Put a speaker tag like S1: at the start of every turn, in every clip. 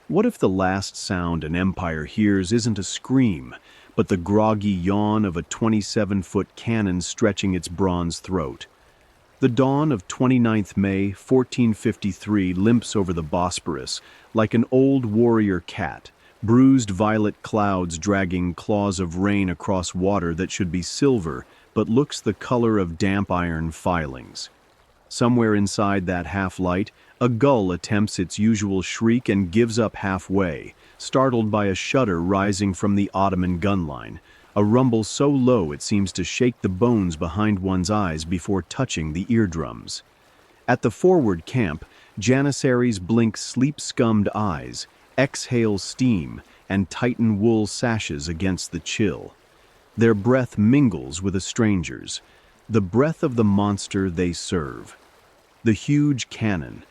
S1: What if the last sound an empire hears isn't a scream, but the groggy yawn of a 27-foot cannon stretching its bronze throat? The dawn of 29th May, 1453 limps over the Bosporus like an old warrior cat, bruised violet clouds dragging claws of rain across water that should be silver but looks the color of damp iron filings. Somewhere inside that half-light, a gull attempts its usual shriek and gives up halfway, startled by a shudder rising from the Ottoman gun line, a rumble so low it seems to shake the bones behind one's eyes before touching the eardrums. At the forward camp, janissaries blink sleep-scummed eyes, exhale steam, and tighten wool sashes against the chill. Their breath mingles with a stranger's, the breath of the monster they serve. The huge cannon,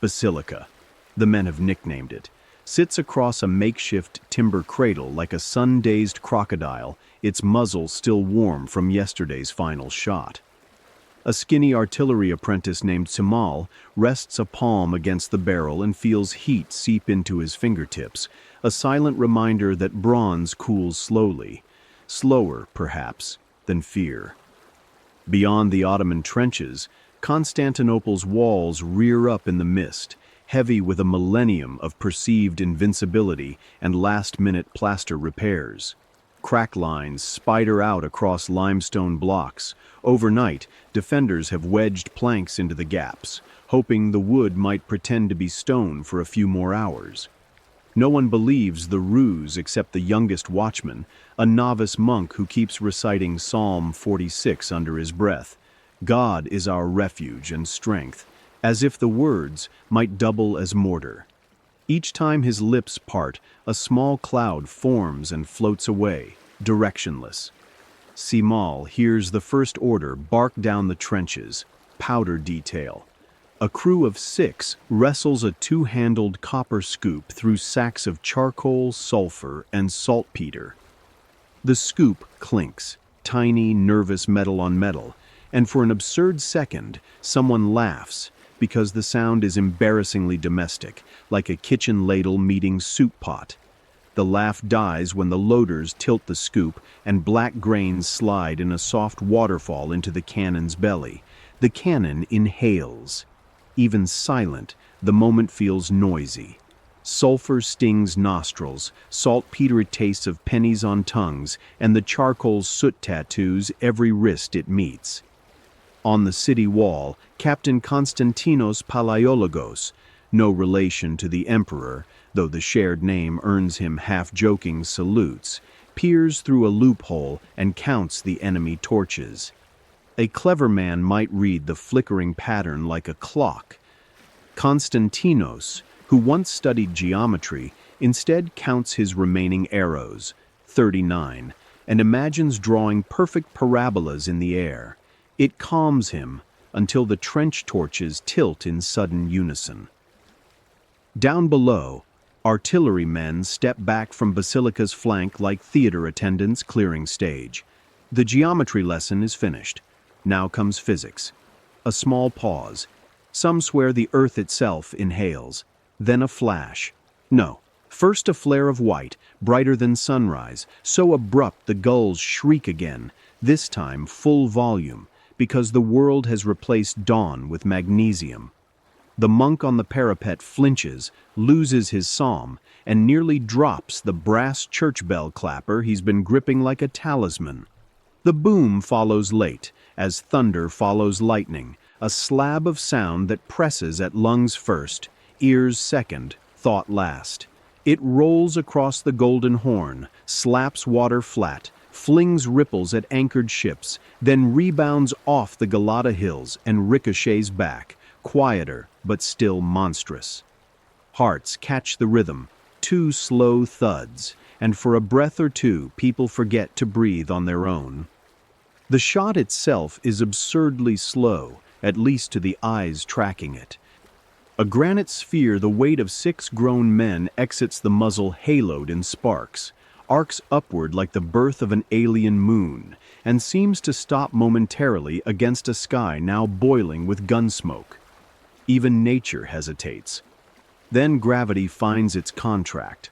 S1: Basilica, the men have nicknamed it, sits across a makeshift timber cradle like a sun-dazed crocodile, its muzzle still warm from yesterday's final shot. A skinny artillery apprentice named Simal rests a palm against the barrel and feels heat seep into his fingertips, a silent reminder that bronze cools slowly, slower, perhaps, than fear. Beyond the Ottoman trenches, Constantinople's walls rear up in the mist, heavy with a millennium of perceived invincibility and last-minute plaster repairs. Crack lines spider out across limestone blocks. Overnight, defenders have wedged planks into the gaps, hoping the wood might pretend to be stone for a few more hours. No one believes the ruse except the youngest watchman, a novice monk who keeps reciting Psalm 46 under his breath. God is our refuge and strength, as if the words might double as mortar. Each time his lips part, a small cloud forms and floats away, directionless. Simal hears the first order bark down the trenches, powder detail. A crew of 6 wrestles a two-handled copper scoop through sacks of charcoal, sulfur, and saltpeter. The scoop clinks, tiny, nervous metal on metal, and for an absurd second, someone laughs, because the sound is embarrassingly domestic, like a kitchen ladle meeting soup pot. The laugh dies when the loaders tilt the scoop and black grains slide in a soft waterfall into the cannon's belly. The cannon inhales. Even silent, the moment feels noisy. Sulfur stings nostrils, saltpeter tastes of pennies on tongues, and the charcoal's soot tattoos every wrist it meets. On the city wall, Captain Konstantinos Palaiologos, no relation to the emperor, though the shared name earns him half-joking salutes, peers through a loophole and counts the enemy torches. A clever man might read the flickering pattern like a clock. Konstantinos, who once studied geometry, instead counts his remaining arrows, 39, and imagines drawing perfect parabolas in the air. It calms him until the trench torches tilt in sudden unison. Down below, artillerymen step back from Basilica's flank like theater attendants clearing stage. The geometry lesson is finished. Now comes physics. A small pause. Some swear the earth itself inhales. Then a flash. No, first a flare of white, brighter than sunrise, so abrupt the gulls shriek again, this time full volume, because the world has replaced dawn with magnesium. The monk on the parapet flinches, loses his psalm, and nearly drops the brass church bell clapper he's been gripping like a talisman. The boom follows late, as thunder follows lightning, a slab of sound that presses at lungs first, ears second, thought last. It rolls across the Golden Horn, slaps water flat, flings ripples at anchored ships, then rebounds off the Galata hills and ricochets back, quieter but still monstrous. Hearts catch the rhythm, 2 slow thuds, and for a breath or two people forget to breathe on their own. The shot itself is absurdly slow, at least to the eyes tracking it. A granite sphere the weight of 6 grown men exits the muzzle haloed in sparks, arcs upward like the birth of an alien moon, and seems to stop momentarily against a sky now boiling with gun smoke. Even nature hesitates. Then gravity finds its contract.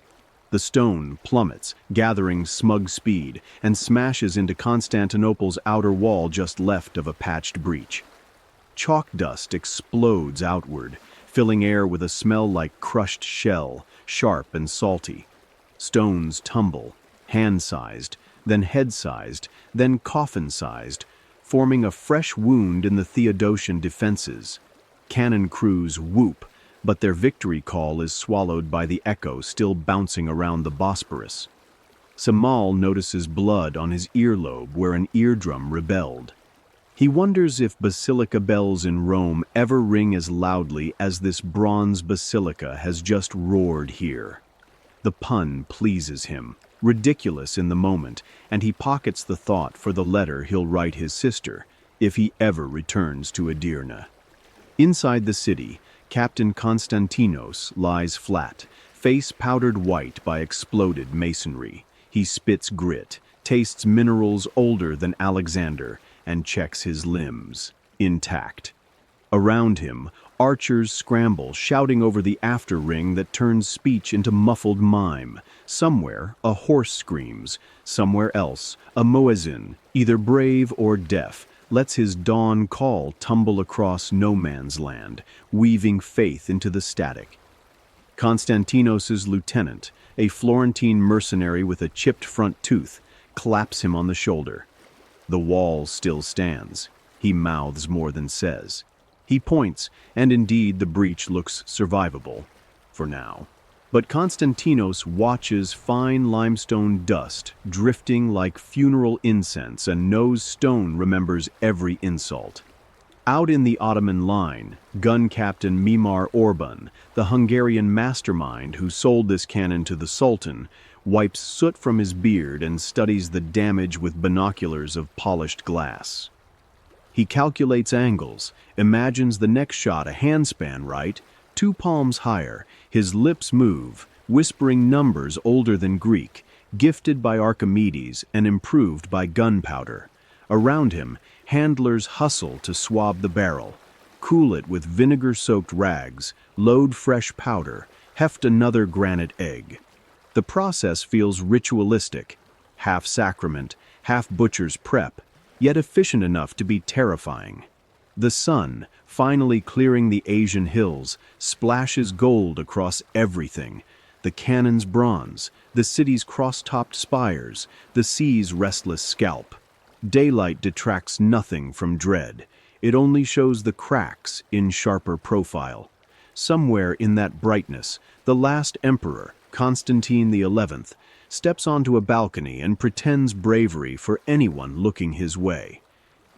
S1: The stone plummets, gathering smug speed, and smashes into Constantinople's outer wall just left of a patched breach. Chalk dust explodes outward, filling air with a smell like crushed shell, sharp and salty. Stones tumble, hand-sized, then head-sized, then coffin-sized, forming a fresh wound in the Theodosian defenses. Cannon crews whoop, but their victory call is swallowed by the echo still bouncing around the Bosporus. Samal notices blood on his earlobe where an eardrum rebelled. He wonders if basilica bells in Rome ever ring as loudly as this bronze basilica has just roared here. The pun pleases him, ridiculous in the moment, and he pockets the thought for the letter he'll write his sister, if he ever returns to Edirne. Inside the city, Captain Konstantinos lies flat, face powdered white by exploded masonry. He spits grit, tastes minerals older than Alexander, and checks his limbs, intact. Around him, archers scramble, shouting over the after ring that turns speech into muffled mime. Somewhere, a horse screams. Somewhere else, a muezzin, either brave or deaf, lets his dawn call tumble across no man's land, weaving faith into the static. Konstantinos's lieutenant, a Florentine mercenary with a chipped front tooth, claps him on the shoulder. The wall still stands. He mouths more than says. He points, and indeed the breach looks survivable, for now. But Konstantinos watches fine limestone dust drifting like funeral incense and knows stone remembers every insult. Out in the Ottoman line, gun captain Mimar Orban, the Hungarian mastermind who sold this cannon to the Sultan, wipes soot from his beard and studies the damage with binoculars of polished glass. He calculates angles, imagines the next shot a handspan right, 2 palms higher. His lips move, whispering numbers older than Greek, gifted by Archimedes and improved by gunpowder. Around him, handlers hustle to swab the barrel, cool it with vinegar-soaked rags, load fresh powder, heft another granite egg. The process feels ritualistic, half sacrament, half butcher's prep, yet efficient enough to be terrifying. The sun, finally clearing the Asian hills, splashes gold across everything. The cannon's bronze, the city's cross-topped spires, the sea's restless scalp. Daylight detracts nothing from dread. It only shows the cracks in sharper profile. Somewhere in that brightness, the last emperor, Constantine XI, steps onto a balcony and pretends bravery for anyone looking his way.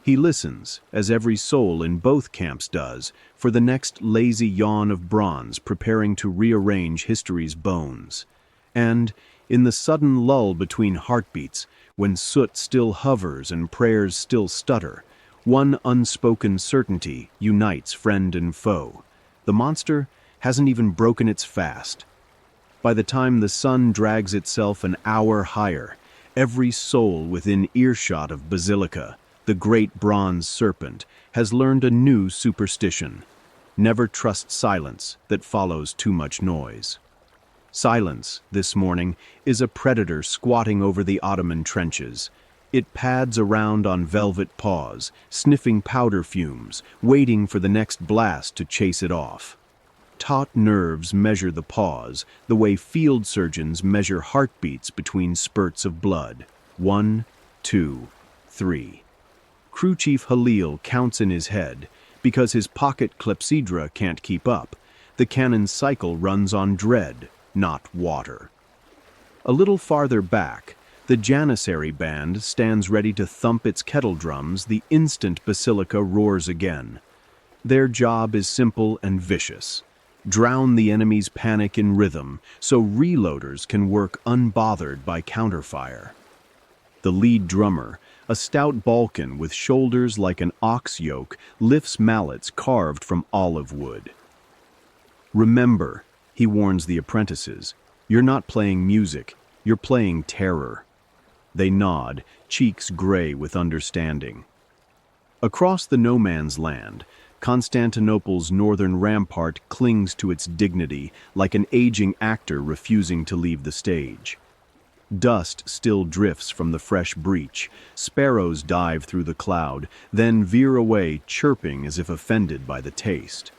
S1: He listens, as every soul in both camps does, for the next lazy yawn of bronze preparing to rearrange history's bones. And, in the sudden lull between heartbeats, when soot still hovers and prayers still stutter, one unspoken certainty unites friend and foe. The monster hasn't even broken its fast. By the time the sun drags itself an hour higher, every soul within earshot of Basilica, the great bronze serpent, has learned a new superstition. Never trust silence that follows too much noise. Silence, this morning, is a predator squatting over the Ottoman trenches. It pads around on velvet paws, sniffing powder fumes, waiting for the next blast to chase it off. Taut nerves measure the pause, the way field surgeons measure heartbeats between spurts of blood. 1, 2, 3. Crew Chief Halil counts in his head. Because his pocket clepsydra can't keep up, the cannon's cycle runs on dread, not water. A little farther back, the Janissary band stands ready to thump its kettle drums the instant Basilica roars again. Their job is simple and vicious. Drown the enemy's panic in rhythm so reloaders can work unbothered by counterfire. The lead drummer, a stout Balkan with shoulders like an ox yoke, lifts mallets carved from olive wood. Remember, he warns the apprentices, you're not playing music, you're playing terror. They nod, cheeks gray with understanding. Across the no man's land, Constantinople's northern rampart clings to its dignity like an aging actor refusing to leave the stage. Dust still drifts from the fresh breach. Sparrows dive through the cloud, then veer away, chirping as if offended by the taste.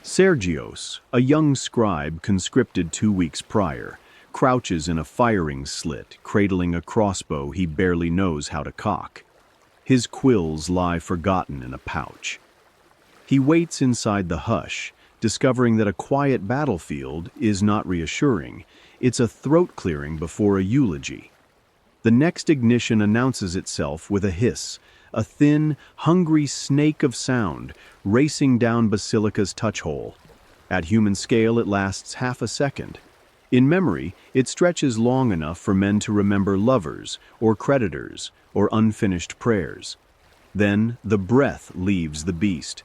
S1: Sergios, a young scribe conscripted 2 weeks prior, crouches in a firing slit, cradling a crossbow he barely knows how to cock. His quills lie forgotten in a pouch. He waits inside the hush, discovering that a quiet battlefield is not reassuring. It's a throat clearing before a eulogy. The next ignition announces itself with a hiss, a thin, hungry snake of sound racing down Basilica's touch hole. At human scale, it lasts half a second. In memory, it stretches long enough for men to remember lovers, or creditors, or unfinished prayers. Then the breath leaves the beast.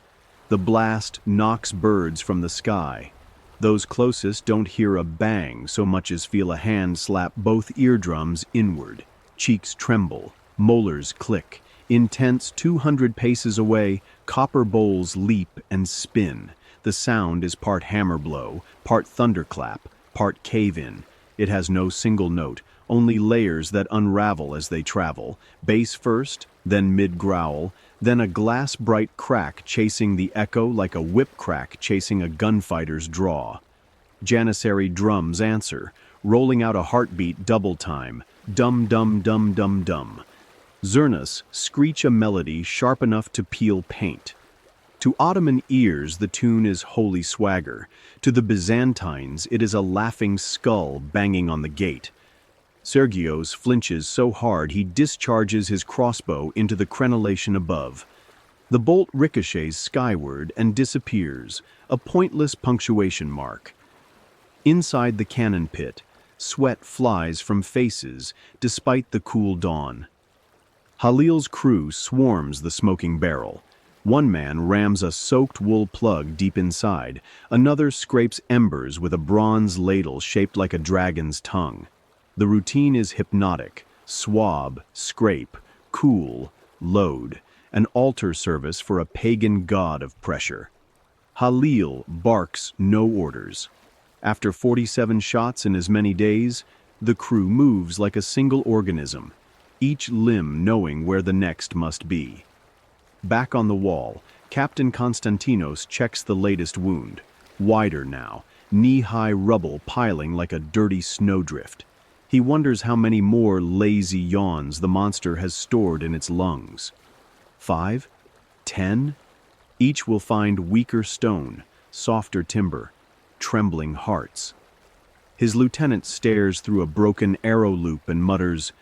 S1: The blast knocks birds from the sky. Those closest don't hear a bang so much as feel a hand slap both eardrums inward. Cheeks tremble, molars click. Intense 200 paces away, copper bowls leap and spin. The sound is part hammer blow, part thunderclap, part cave-in. It has no single note, only layers that unravel as they travel. Bass first, then mid-growl, then a glass-bright crack chasing the echo like a whip crack chasing a gunfighter's draw. Janissary drums answer, rolling out a heartbeat double time. Dum-dum-dum-dum-dum. Zurnas screech a melody sharp enough to peel paint. To Ottoman ears, the tune is holy swagger. To the Byzantines, it is a laughing skull banging on the gate. Sergios flinches so hard he discharges his crossbow into the crenellation above. The bolt ricochets skyward and disappears, a pointless punctuation mark. Inside the cannon pit, sweat flies from faces despite the cool dawn. Halil's crew swarms the smoking barrel. One man rams a soaked wool plug deep inside. Another scrapes embers with a bronze ladle shaped like a dragon's tongue. The routine is hypnotic. Swab, scrape, cool, load. An altar service for a pagan god of pressure. Halil barks no orders. After 47 shots in as many days, the crew moves like a single organism, each limb knowing where the next must be. Back on the wall, Captain Konstantinos checks the latest wound. Wider now, knee-high rubble piling like a dirty snowdrift. He wonders how many more lazy yawns the monster has stored in its lungs. 5? 10? Each will find weaker stone, softer timber, trembling hearts. His lieutenant stares through a broken arrow loop and mutters,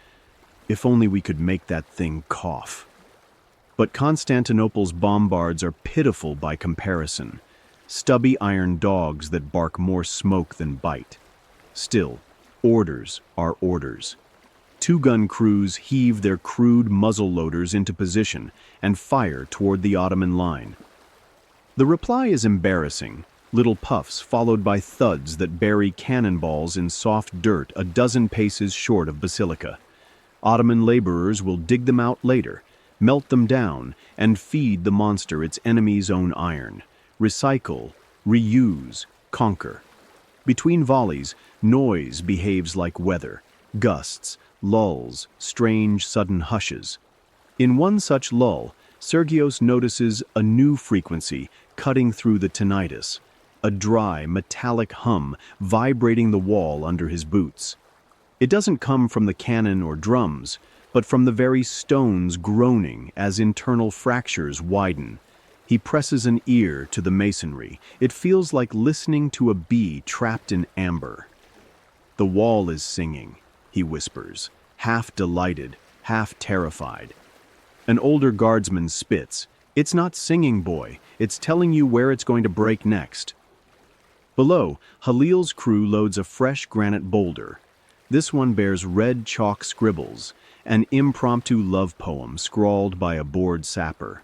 S1: "If only we could make that thing cough." But Constantinople's bombards are pitiful by comparison. Stubby iron dogs that bark more smoke than bite. Still, orders are orders. Two-gun crews heave their crude muzzle loaders into position and fire toward the Ottoman line. The reply is embarrassing. Little puffs followed by thuds that bury cannonballs in soft dirt a dozen paces short of Basilica. Ottoman laborers will dig them out later, melt them down, and feed the monster its enemy's own iron. Recycle, reuse, conquer. Between volleys, noise behaves like weather. Gusts, lulls, strange sudden hushes. In one such lull, Sergios notices a new frequency cutting through the tinnitus. A dry, metallic hum vibrating the wall under his boots. It doesn't come from the cannon or drums, but from the very stones groaning as internal fractures widen. He presses an ear to the masonry. It feels like listening to a bee trapped in amber. "The wall is singing," he whispers, half delighted, half terrified. An older guardsman spits. "It's not singing, boy. It's telling you where it's going to break next." Below, Halil's crew loads a fresh granite boulder. This one bears red chalk scribbles, an impromptu love poem scrawled by a bored sapper.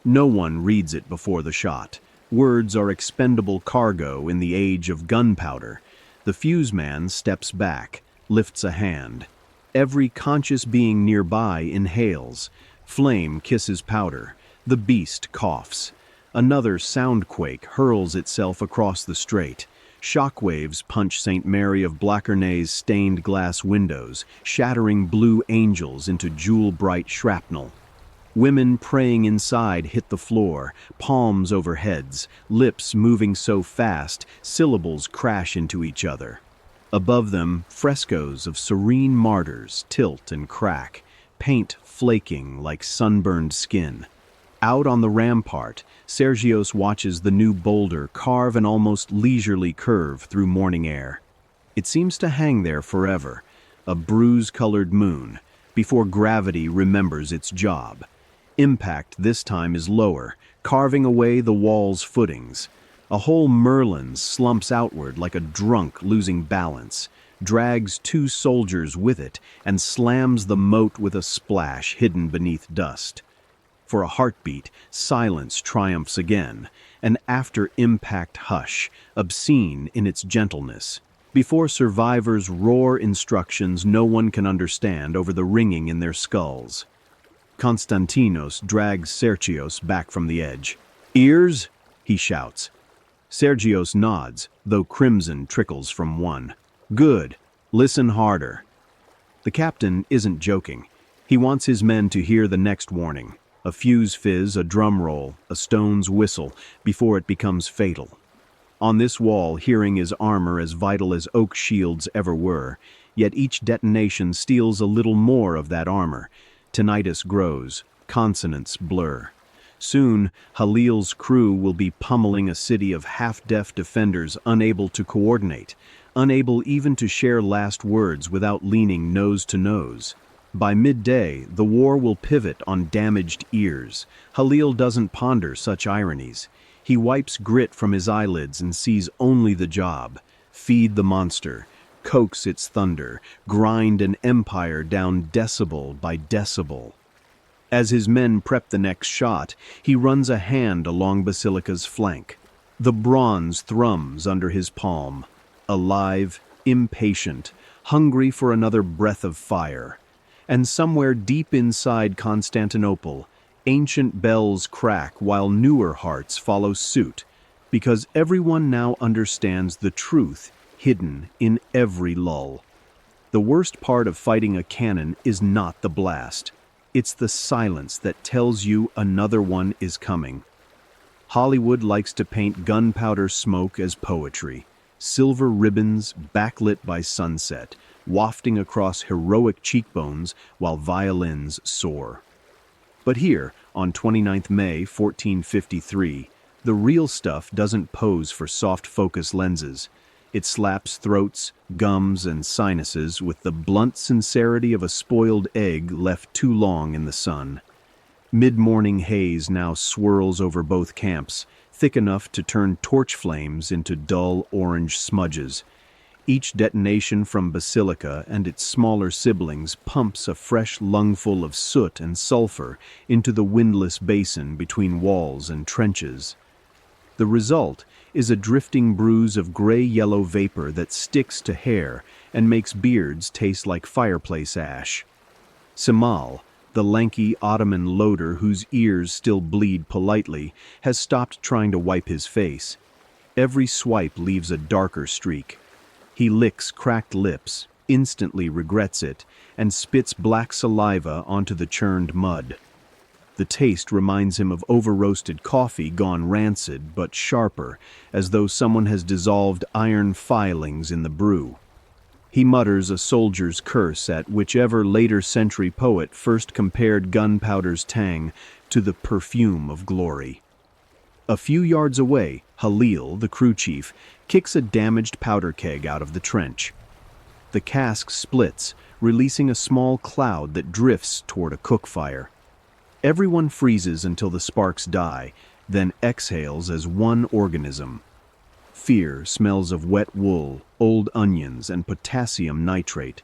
S1: No one reads it before the shot. Words are expendable cargo in the age of gunpowder. The fuse man steps back, lifts a hand. Every conscious being nearby inhales. Flame kisses powder. The beast coughs. Another soundquake hurls itself across the strait. Shockwaves punch St. Mary of Blackernay's stained glass windows, shattering blue angels into jewel-bright shrapnel. Women praying inside hit the floor, palms over heads, lips moving so fast, syllables crash into each other. Above them, frescoes of serene martyrs tilt and crack, paint flaking like sunburned skin. Out on the rampart, Sergios watches the new boulder carve an almost leisurely curve through morning air. It seems to hang there forever, a bruise-colored moon, before gravity remembers its job. Impact this time is lower, carving away the wall's footings. A whole Merlin slumps outward like a drunk losing balance, drags two soldiers with it, and slams the moat with a splash hidden beneath dust. For a heartbeat, silence triumphs again, an after-impact hush, obscene in its gentleness. Before survivors roar instructions no one can understand over the ringing in their skulls. Konstantinos drags Sergios back from the edge. "Ears?" he shouts. Sergios nods, though crimson trickles from one. "Good. Listen harder." The captain isn't joking. He wants his men to hear the next warning. A fuse fizz, a drum roll, a stone's whistle, before it becomes fatal. On this wall, hearing is armor as vital as oak shields ever were, yet each detonation steals a little more of that armor. Tinnitus grows, consonants blur. Soon, Halil's crew will be pummeling a city of half-deaf defenders unable to coordinate, unable even to share last words without leaning nose to nose. By midday, the war will pivot on damaged ears. Halil doesn't ponder such ironies. He wipes grit from his eyelids and sees only the job. Feed the monster, coax its thunder, grind an empire down decibel by decibel. As his men prep the next shot, he runs a hand along Basilica's flank. The bronze thrums under his palm, alive, impatient, hungry for another breath of fire. And somewhere deep inside Constantinople, ancient bells crack while newer hearts follow suit, because everyone now understands the truth hidden in every lull. The worst part of fighting a cannon is not the blast. It's the silence that tells you another one is coming. Hollywood likes to paint gunpowder smoke as poetry, silver ribbons backlit by sunset, wafting across heroic cheekbones while violins soar. But here, on 29th May 1453, the real stuff doesn't pose for soft focus lenses. It slaps throats, gums, and sinuses with the blunt sincerity of a spoiled egg left too long in the sun. Mid-morning haze now swirls over both camps, thick enough to turn torch flames into dull orange smudges. Each detonation from Basilica and its smaller siblings pumps a fresh lungful of soot and sulfur into the windless basin between walls and trenches. The result is a drifting bruise of gray-yellow vapor that sticks to hair and makes beards taste like fireplace ash. Simal, the lanky Ottoman loader whose ears still bleed politely, has stopped trying to wipe his face. Every swipe leaves a darker streak. He licks cracked lips, instantly regrets it, and spits black saliva onto the churned mud. The taste reminds him of over-roasted coffee gone rancid but sharper, as though someone has dissolved iron filings in the brew. He mutters a soldier's curse at whichever later-century poet first compared gunpowder's tang to the perfume of glory. A few yards away, Halil, the crew chief, kicks a damaged powder keg out of the trench. The cask splits, releasing a small cloud that drifts toward a cook fire. Everyone freezes until the sparks die, then exhales as one organism. Fear smells of wet wool, old onions, and potassium nitrate.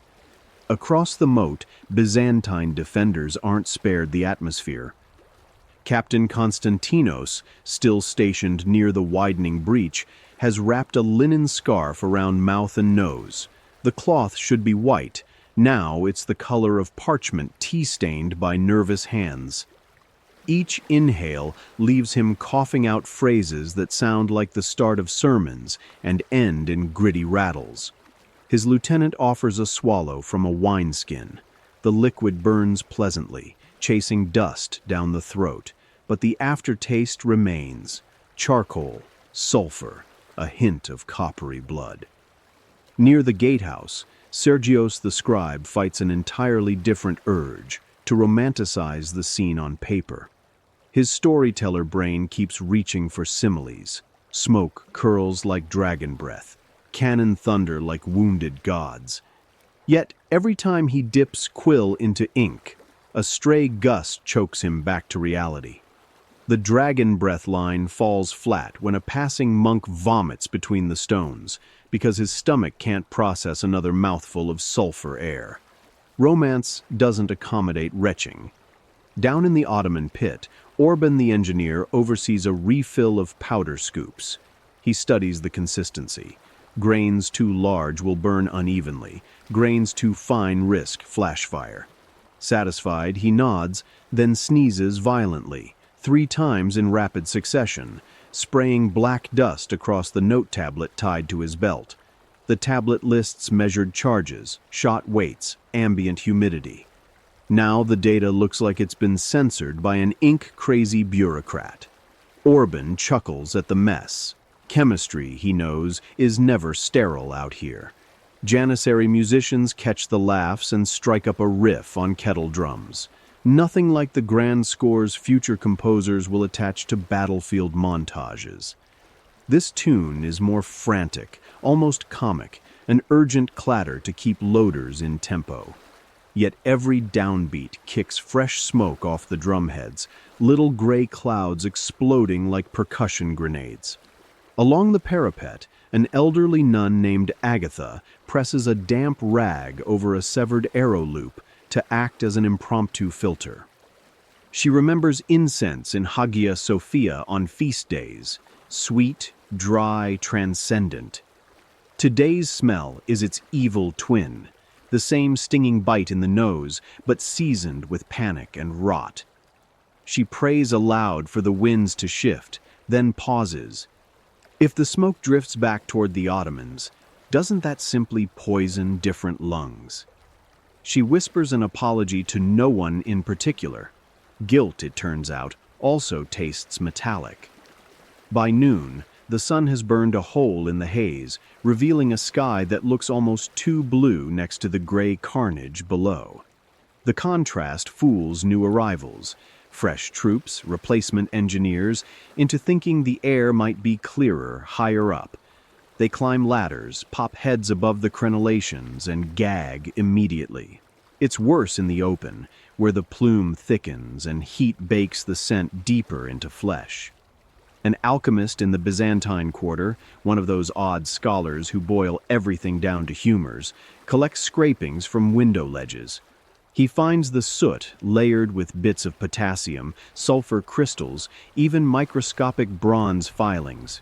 S1: Across the moat, Byzantine defenders aren't spared the atmosphere. Captain Konstantinos, still stationed near the widening breach, has wrapped a linen scarf around mouth and nose. The cloth should be white. Now it's the color of parchment tea-stained by nervous hands. Each inhale leaves him coughing out phrases that sound like the start of sermons and end in gritty rattles. His lieutenant offers a swallow from a wineskin. The liquid burns pleasantly, chasing dust down the throat, but the aftertaste remains: charcoal, sulfur, a hint of coppery blood. Near the gatehouse, Sergios the scribe fights an entirely different urge to romanticize the scene on paper. His storyteller brain keeps reaching for similes. Smoke curls like dragon breath, cannon thunder like wounded gods. Yet every time he dips quill into ink, a stray gust chokes him back to reality. The dragon breath line falls flat when a passing monk vomits between the stones, because his stomach can't process another mouthful of sulfur air. Romance doesn't accommodate retching. Down in the Ottoman pit, Orban the engineer oversees a refill of powder scoops. He studies the consistency. Grains too large will burn unevenly. Grains too fine risk flash fire. Satisfied, he nods, then sneezes violently, 3 times in rapid succession, spraying black dust across the note tablet tied to his belt. The tablet lists measured charges, shot weights, ambient humidity. Now the data looks like it's been censored by an ink-crazy bureaucrat. Orban chuckles at the mess. Chemistry, he knows, is never sterile out here. Janissary musicians catch the laughs and strike up a riff on kettle drums. Nothing like the grand scores future composers will attach to battlefield montages. This tune is more frantic, almost comic, an urgent clatter to keep loaders in tempo. Yet every downbeat kicks fresh smoke off the drumheads, little gray clouds exploding like percussion grenades. Along the parapet, an elderly nun named Agatha presses a damp rag over a severed arrow loop to act as an impromptu filter. She remembers incense in Hagia Sophia on feast days, sweet, dry, transcendent. Today's smell is its evil twin, the same stinging bite in the nose, but seasoned with panic and rot. She prays aloud for the winds to shift, then pauses. If the smoke drifts back toward the Ottomans, doesn't that simply poison different lungs? She whispers an apology to no one in particular. Guilt, it turns out, also tastes metallic. By noon, the sun has burned a hole in the haze, revealing a sky that looks almost too blue next to the gray carnage below. The contrast fools new arrivals, fresh troops, replacement engineers, into thinking the air might be clearer higher up. They climb ladders, pop heads above the crenellations, and gag immediately. It's worse in the open, where the plume thickens and heat bakes the scent deeper into flesh. An alchemist in the Byzantine quarter, one of those odd scholars who boil everything down to humors, collects scrapings from window ledges. He finds the soot layered with bits of potassium, sulfur crystals, even microscopic bronze filings.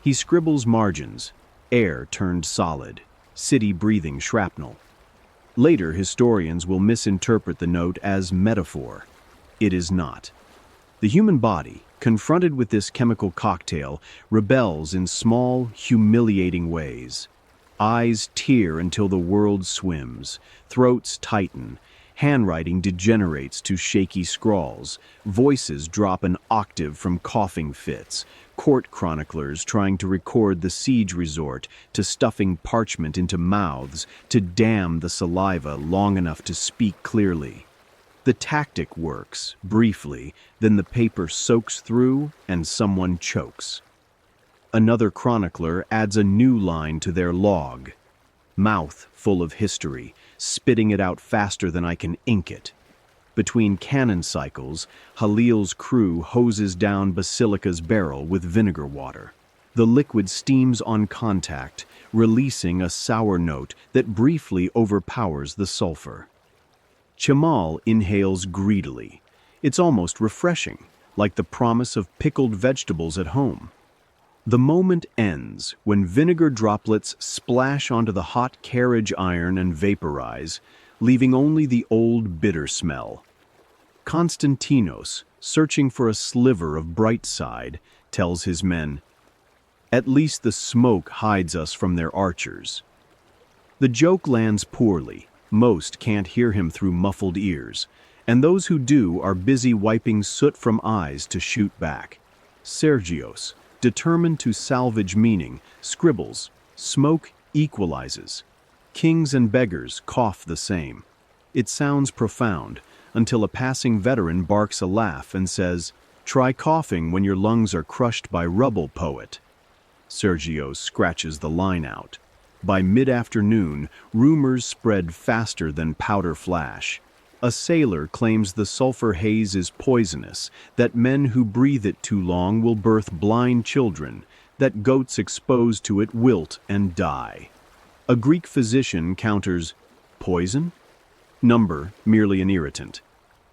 S1: He scribbles margins: air turned solid, city breathing shrapnel. Later, historians will misinterpret the note as metaphor. It is not. The human body, confronted with this chemical cocktail, rebels in small, humiliating ways. Eyes tear until the world swims, throats tighten, handwriting degenerates to shaky scrawls, voices drop an octave from coughing fits, court chroniclers trying to record the siege resort to stuffing parchment into mouths to dam the saliva long enough to speak clearly. The tactic works, briefly, then the paper soaks through and someone chokes. Another chronicler adds a new line to their log. Mouth full of history, spitting it out faster than I can ink it. Between cannon cycles, Halil's crew hoses down Basilica's barrel with vinegar water. The liquid steams on contact, releasing a sour note that briefly overpowers the sulfur. Chamal inhales greedily. It's almost refreshing, like the promise of pickled vegetables at home. The moment ends when vinegar droplets splash onto the hot carriage iron and vaporize, leaving only the old bitter smell. Constantinos, searching for a sliver of bright side, tells his men, "At least the smoke hides us from their archers." The joke lands poorly. Most can't hear him through muffled ears, and those who do are busy wiping soot from eyes to shoot back. Sergios, determined to salvage meaning, scribbles, "Smoke equalizes." Kings and beggars cough the same. It sounds profound, until a passing veteran barks a laugh and says, "Try coughing when your lungs are crushed by rubble, poet." Sergios scratches the line out. By mid-afternoon, rumors spread faster than powder flash. A sailor claims the sulfur haze is poisonous, that men who breathe it too long will birth blind children, that goats exposed to it wilt and die. A Greek physician counters, "Poison? Number, merely an irritant."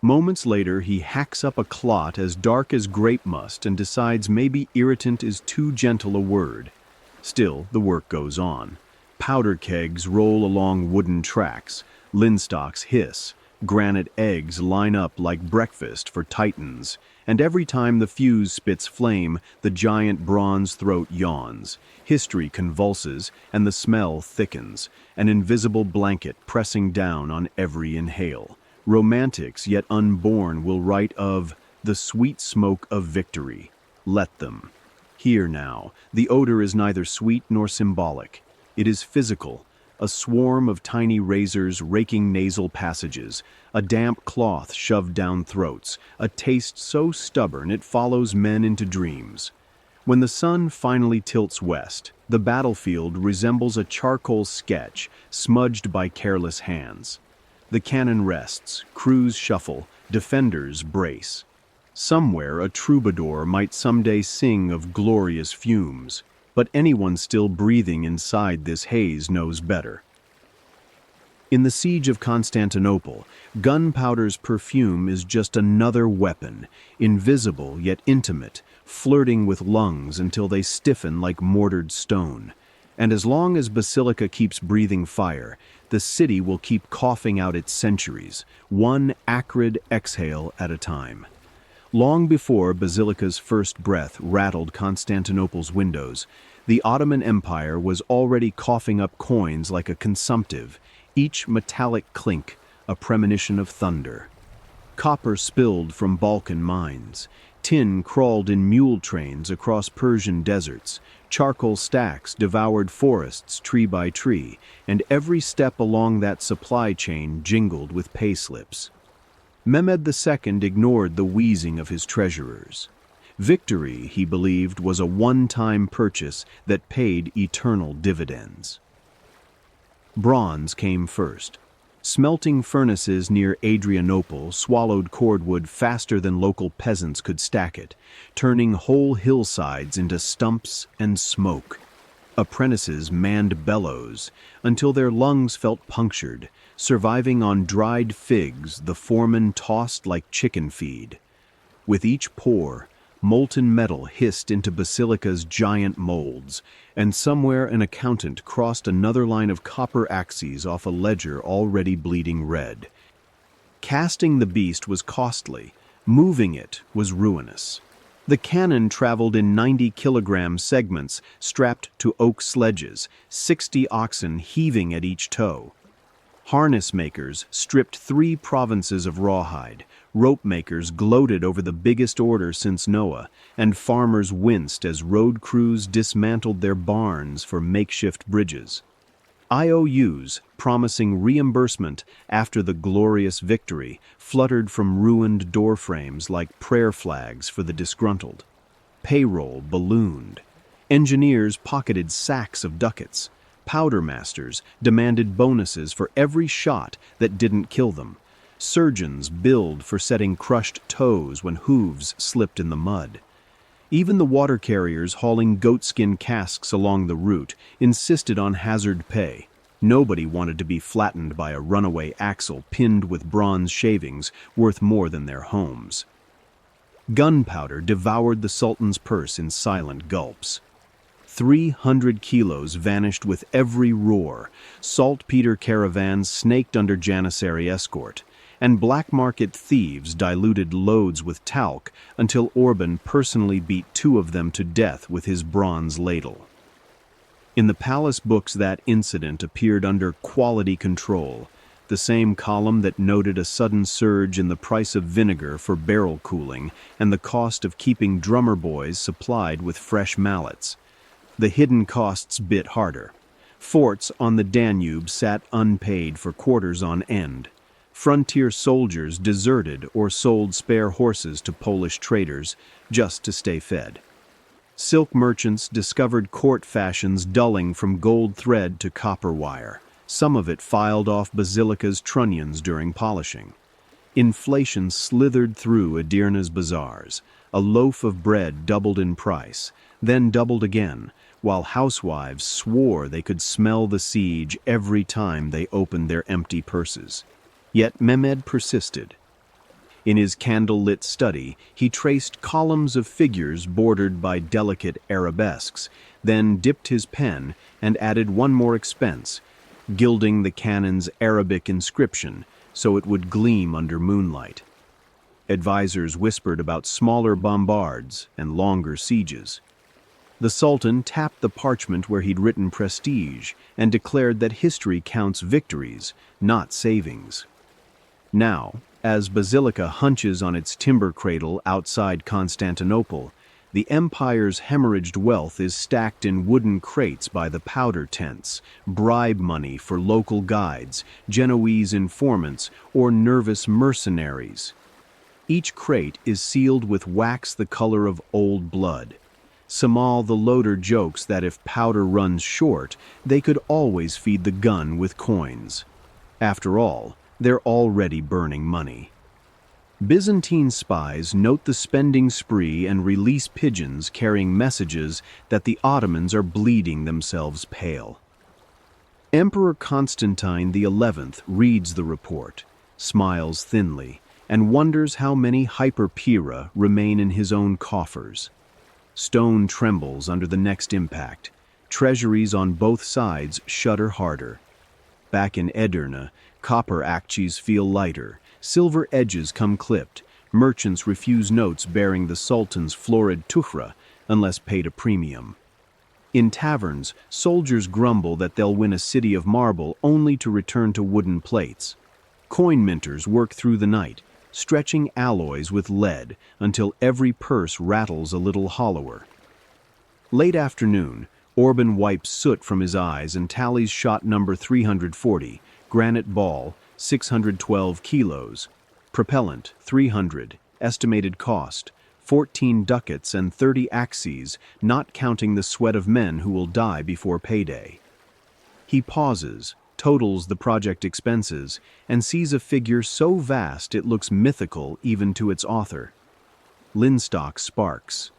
S1: Moments later, he hacks up a clot as dark as grape must and decides maybe irritant is too gentle a word. Still, the work goes on. Powder kegs roll along wooden tracks, linstocks hiss, granite eggs line up like breakfast for titans, and every time the fuse spits flame, the giant bronze throat yawns. History convulses, and the smell thickens, an invisible blanket pressing down on every inhale. Romantics yet unborn will write of the sweet smoke of victory. Let them. Here now, the odor is neither sweet nor symbolic. It is physical, a swarm of tiny razors raking nasal passages, a damp cloth shoved down throats, a taste so stubborn it follows men into dreams. When the sun finally tilts west, the battlefield resembles a charcoal sketch smudged by careless hands. The cannon rests, crews shuffle, defenders brace. Somewhere a troubadour might someday sing of glorious fumes, but anyone still breathing inside this haze knows better. In the siege of Constantinople, gunpowder's perfume is just another weapon, invisible yet intimate, flirting with lungs until they stiffen like mortared stone. And as long as Basilica keeps breathing fire, the city will keep coughing out its centuries, one acrid exhale at a time. Long before Basilica's first breath rattled Constantinople's windows, the Ottoman Empire was already coughing up coins like a consumptive, each metallic clink a premonition of thunder. Copper spilled from Balkan mines. Tin crawled in mule trains across Persian deserts. Charcoal stacks devoured forests tree by tree, and every step along that supply chain jingled with payslips. Mehmed II ignored the wheezing of his treasurers. Victory, he believed, was a one-time purchase that paid eternal dividends. Bronze came first. Smelting furnaces near Adrianople swallowed cordwood faster than local peasants could stack it, turning whole hillsides into stumps and smoke. Apprentices manned bellows until their lungs felt punctured, surviving on dried figs the foreman tossed like chicken feed. With each pour, molten metal hissed into Basilica's giant molds, and somewhere an accountant crossed another line of copper axes off a ledger already bleeding red. Casting the beast was costly. Moving it was ruinous. The cannon traveled in 90-kilogram segments strapped to oak sledges, 60 oxen heaving at each toe. Harness makers stripped 3 provinces of rawhide, rope makers gloated over the biggest order since Noah, and farmers winced as road crews dismantled their barns for makeshift bridges. IOUs, promising reimbursement after the glorious victory, fluttered from ruined doorframes like prayer flags for the disgruntled. Payroll ballooned. Engineers pocketed sacks of ducats. Powder masters demanded bonuses for every shot that didn't kill them. Surgeons billed for setting crushed toes when hooves slipped in the mud. Even the water carriers hauling goatskin casks along the route insisted on hazard pay. Nobody wanted to be flattened by a runaway axle pinned with bronze shavings worth more than their homes. Gunpowder devoured the Sultan's purse in silent gulps. 300 kilos vanished with every roar. Saltpeter caravans snaked under Janissary escort, and black market thieves diluted loads with talc until Orban personally beat 2 of them to death with his bronze ladle. In the palace books, that incident appeared under quality control, the same column that noted a sudden surge in the price of vinegar for barrel cooling and the cost of keeping drummer boys supplied with fresh mallets. The hidden costs bit harder. Forts on the Danube sat unpaid for quarters on end. Frontier soldiers deserted or sold spare horses to Polish traders just to stay fed. Silk merchants discovered court fashions dulling from gold thread to copper wire. Some of it filed off basilica's trunnions during polishing. Inflation slithered through Edirne's bazaars. A loaf of bread doubled in price, then doubled again, while housewives swore they could smell the siege every time they opened their empty purses. Yet Mehmed persisted. In his candle-lit study, he traced columns of figures bordered by delicate arabesques, then dipped his pen and added one more expense, gilding the cannon's Arabic inscription so it would gleam under moonlight. Advisors whispered about smaller bombards and longer sieges. The Sultan tapped the parchment where he'd written prestige and declared that history counts victories, not savings. Now, as Basilica hunches on its timber cradle outside Constantinople, the empire's hemorrhaged wealth is stacked in wooden crates by the powder tents, bribe money for local guides, Genoese informants, or nervous mercenaries. Each crate is sealed with wax the color of old blood. Samal the loader jokes that if powder runs short, they could always feed the gun with coins. After all, they're already burning money. Byzantine spies note the spending spree and release pigeons carrying messages that the Ottomans are bleeding themselves pale. Emperor Constantine XI reads the report, smiles thinly, and wonders how many hyperpera remain in his own coffers. Stone trembles under the next impact. Treasuries on both sides shudder harder. Back in Edirne, copper akçes feel lighter. Silver edges come clipped. Merchants refuse notes bearing the Sultan's florid tukhra unless paid a premium. In taverns, soldiers grumble that they'll win a city of marble only to return to wooden plates. Coin minters work through the night, stretching alloys with lead until every purse rattles a little hollower. Late afternoon, Orban wipes soot from his eyes and tallies shot number 340, granite ball, 612 kilos, propellant, 300, estimated cost, 14 ducats and 30 akçes, not counting the sweat of men who will die before payday. He pauses, totals the project expenses, and sees a figure so vast it looks mythical even to its author. Linstock sparks.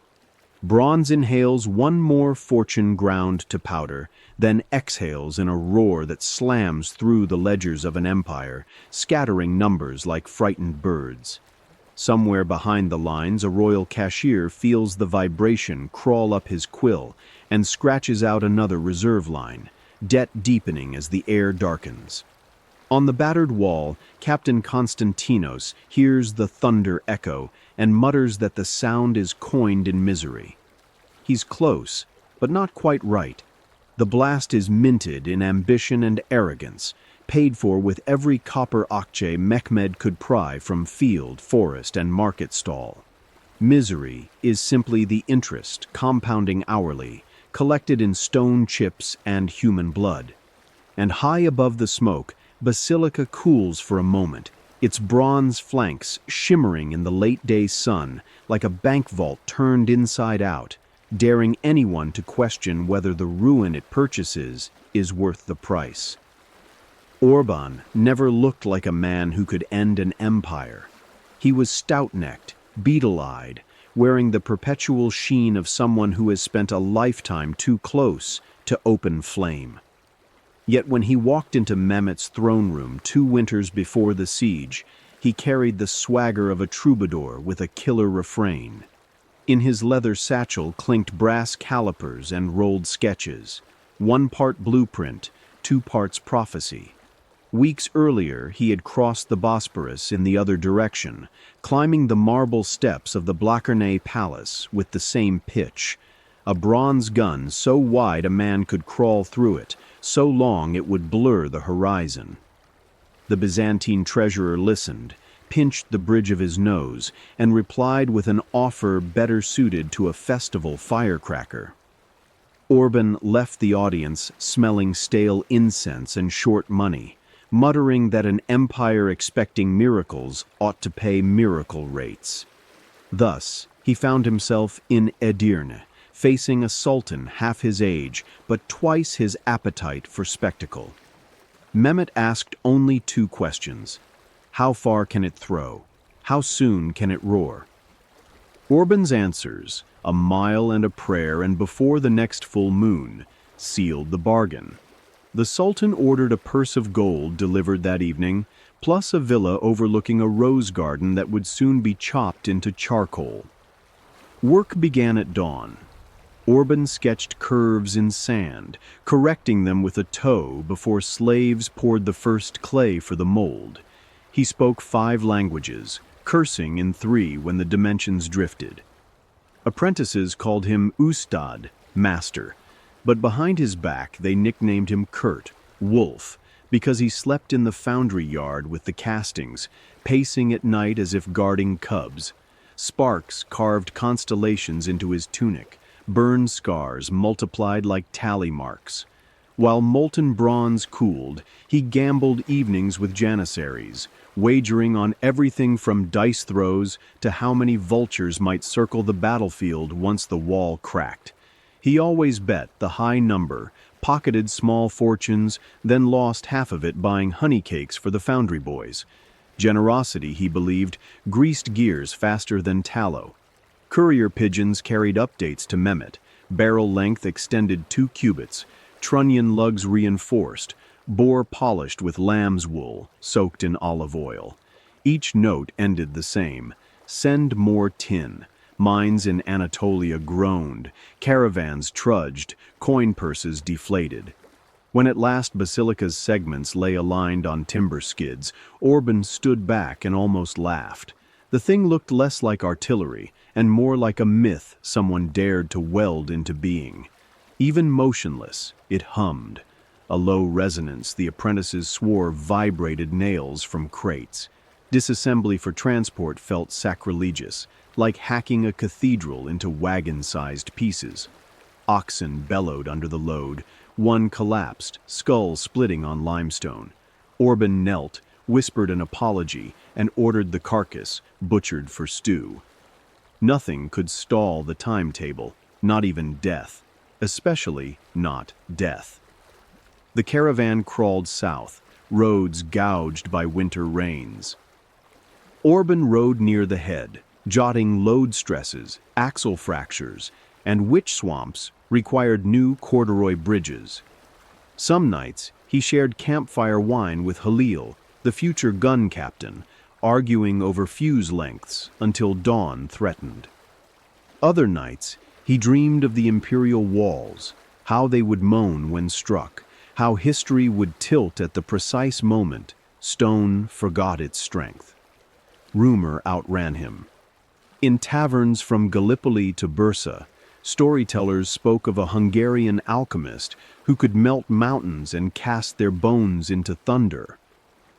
S1: Bronze inhales one more fortune ground to powder, then exhales in a roar that slams through the ledgers of an empire, scattering numbers like frightened birds. Somewhere behind the lines, a royal cashier feels the vibration crawl up his quill and scratches out another reserve line, debt deepening as the air darkens. On the battered wall, Captain Constantinos hears the thunder echo and mutters that the sound is coined in misery. He's close, but not quite right. The blast is minted in ambition and arrogance, paid for with every copper akçe Mehmed could pry from field, forest, and market stall. Misery is simply the interest, compounding hourly, collected in stone chips and human blood. And high above the smoke, Basilica cools for a moment, its bronze flanks shimmering in the late-day sun like a bank vault turned inside out, daring anyone to question whether the ruin it purchases is worth the price. Orban never looked like a man who could end an empire. He was stout-necked, beetle-eyed, wearing the perpetual sheen of someone who has spent a lifetime too close to open flame. Yet when he walked into Mehmet's throne room 2 winters before the siege, he carried the swagger of a troubadour with a killer refrain. In his leather satchel clinked brass calipers and rolled sketches, 1 part blueprint, 2 parts prophecy. Weeks earlier, he had crossed the Bosporus in the other direction, climbing the marble steps of the Blachernae Palace with the same pitch. A bronze gun so wide a man could crawl through it, so long it would blur the horizon. The Byzantine treasurer listened, pinched the bridge of his nose, and replied with an offer better suited to a festival firecracker. Orban left the audience smelling stale incense and short money, muttering that an empire expecting miracles ought to pay miracle rates. Thus, he found himself in Edirne, facing a sultan half his age, but twice his appetite for spectacle. Mehmet asked only two questions. How far can it throw? How soon can it roar? Orban's answers, a mile and a prayer and before the next full moon, sealed the bargain. The Sultan ordered a purse of gold delivered that evening, plus a villa overlooking a rose garden that would soon be chopped into charcoal. Work began at dawn. Orban sketched curves in sand, correcting them with a toe before slaves poured the first clay for the mold. He spoke 5 languages, cursing in 3 when the dimensions drifted. Apprentices called him Ustad, master, but behind his back they nicknamed him Kurt, wolf, because he slept in the foundry yard with the castings, pacing at night as if guarding cubs. Sparks carved constellations into his tunic, burn scars multiplied like tally marks. While molten bronze cooled, he gambled evenings with janissaries, wagering on everything from dice throws to how many vultures might circle the battlefield once the wall cracked. He always bet the high number, pocketed small fortunes, then lost half of it buying honey cakes for the foundry boys. Generosity, he believed, greased gears faster than tallow. Courier pigeons carried updates to Mehmet, barrel length extended 2 cubits, trunnion lugs reinforced, bore polished with lamb's wool, soaked in olive oil. Each note ended the same: send more tin. Mines in Anatolia groaned, caravans trudged, coin purses deflated. When at last Basilica's segments lay aligned on timber skids, Orban stood back and almost laughed. The thing looked less like artillery and more like a myth someone dared to weld into being. Even motionless, it hummed. A low resonance the apprentices swore vibrated nails from crates. Disassembly for transport felt sacrilegious, like hacking a cathedral into wagon-sized pieces. Oxen bellowed under the load. One collapsed, skull splitting on limestone. Orban knelt, whispered an apology, and ordered the carcass, butchered for stew. Nothing could stall the timetable, not even death, especially not death. The caravan crawled south, roads gouged by winter rains. Orban rode near the head, jotting load stresses, axle fractures, and witch swamps required new corduroy bridges. Some nights, he shared campfire wine with Halil, the future gun captain, arguing over fuse lengths until dawn threatened. Other nights, he dreamed of the imperial walls, how they would moan when struck, how history would tilt at the precise moment stone forgot its strength. Rumor outran him. In taverns from Gallipoli to Bursa, storytellers spoke of a Hungarian alchemist who could melt mountains and cast their bones into thunder.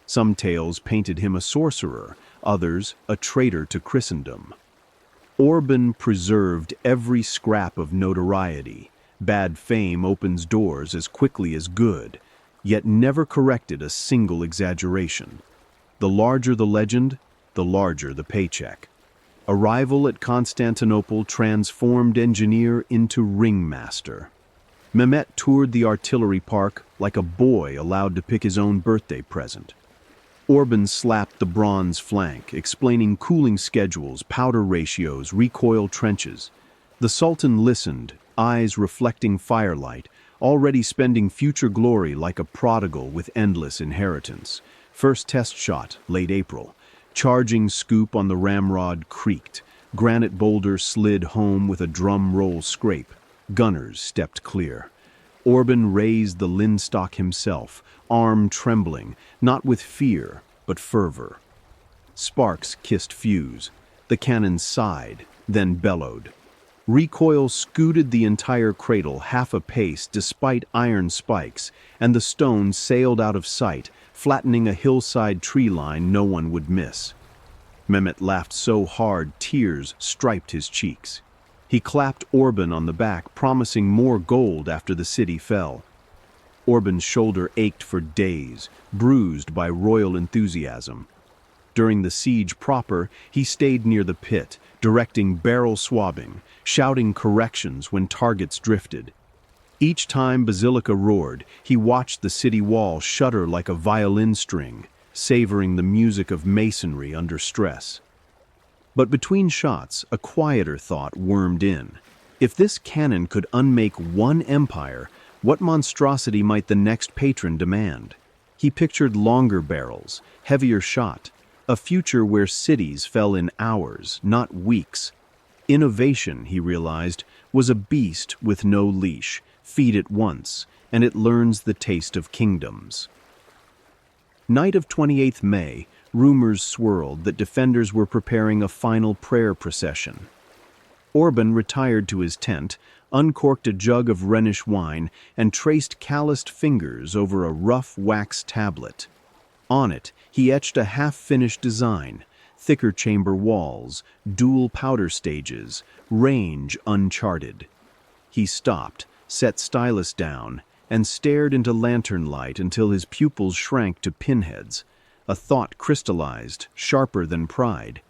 S1: Some tales painted him a sorcerer, others a traitor to Christendom. Orban preserved every scrap of notoriety. Bad fame opens doors as quickly as good, yet never corrected a single exaggeration. The larger the legend, the larger the paycheck. Arrival at Constantinople transformed engineer into ringmaster. Mehmet toured the artillery park like a boy allowed to pick his own birthday present. Orban slapped the bronze flank, explaining cooling schedules, powder ratios, recoil trenches. The Sultan listened, eyes reflecting firelight, already spending future glory like a prodigal with endless inheritance. First test shot, late April. Charging scoop on the ramrod creaked. Granite boulder slid home with a drum roll scrape. Gunners stepped clear. Orban raised the linstock himself, arm trembling, not with fear, but fervor. Sparks kissed fuse. The cannon sighed, then bellowed. Recoil scooted the entire cradle half a pace despite iron spikes, and the stone sailed out of sight, flattening a hillside tree line no one would miss. Mehmet laughed so hard tears striped his cheeks. He clapped Orban on the back, promising more gold after the city fell. Orban's shoulder ached for days, bruised by royal enthusiasm. During the siege proper, he stayed near the pit, directing barrel swabbing, shouting corrections when targets drifted. Each time Basilica roared, he watched the city wall shudder like a violin string, savoring the music of masonry under stress. But between shots, a quieter thought wormed in. If this cannon could unmake one empire, what monstrosity might the next patron demand? He pictured longer barrels, heavier shot, a future where cities fell in hours, not weeks. Innovation, he realized, was a beast with no leash. Feed it once, and it learns the taste of kingdoms. Night of 28th May, rumors swirled that defenders were preparing a final prayer procession. Orban retired to his tent, uncorked a jug of Rhenish wine, and traced calloused fingers over a rough wax tablet. On it, he etched a half-finished design: thicker chamber walls, dual powder stages, range uncharted. He stopped, set stylus down, and stared into lantern light until his pupils shrank to pinheads. A thought crystallized, sharper than pride.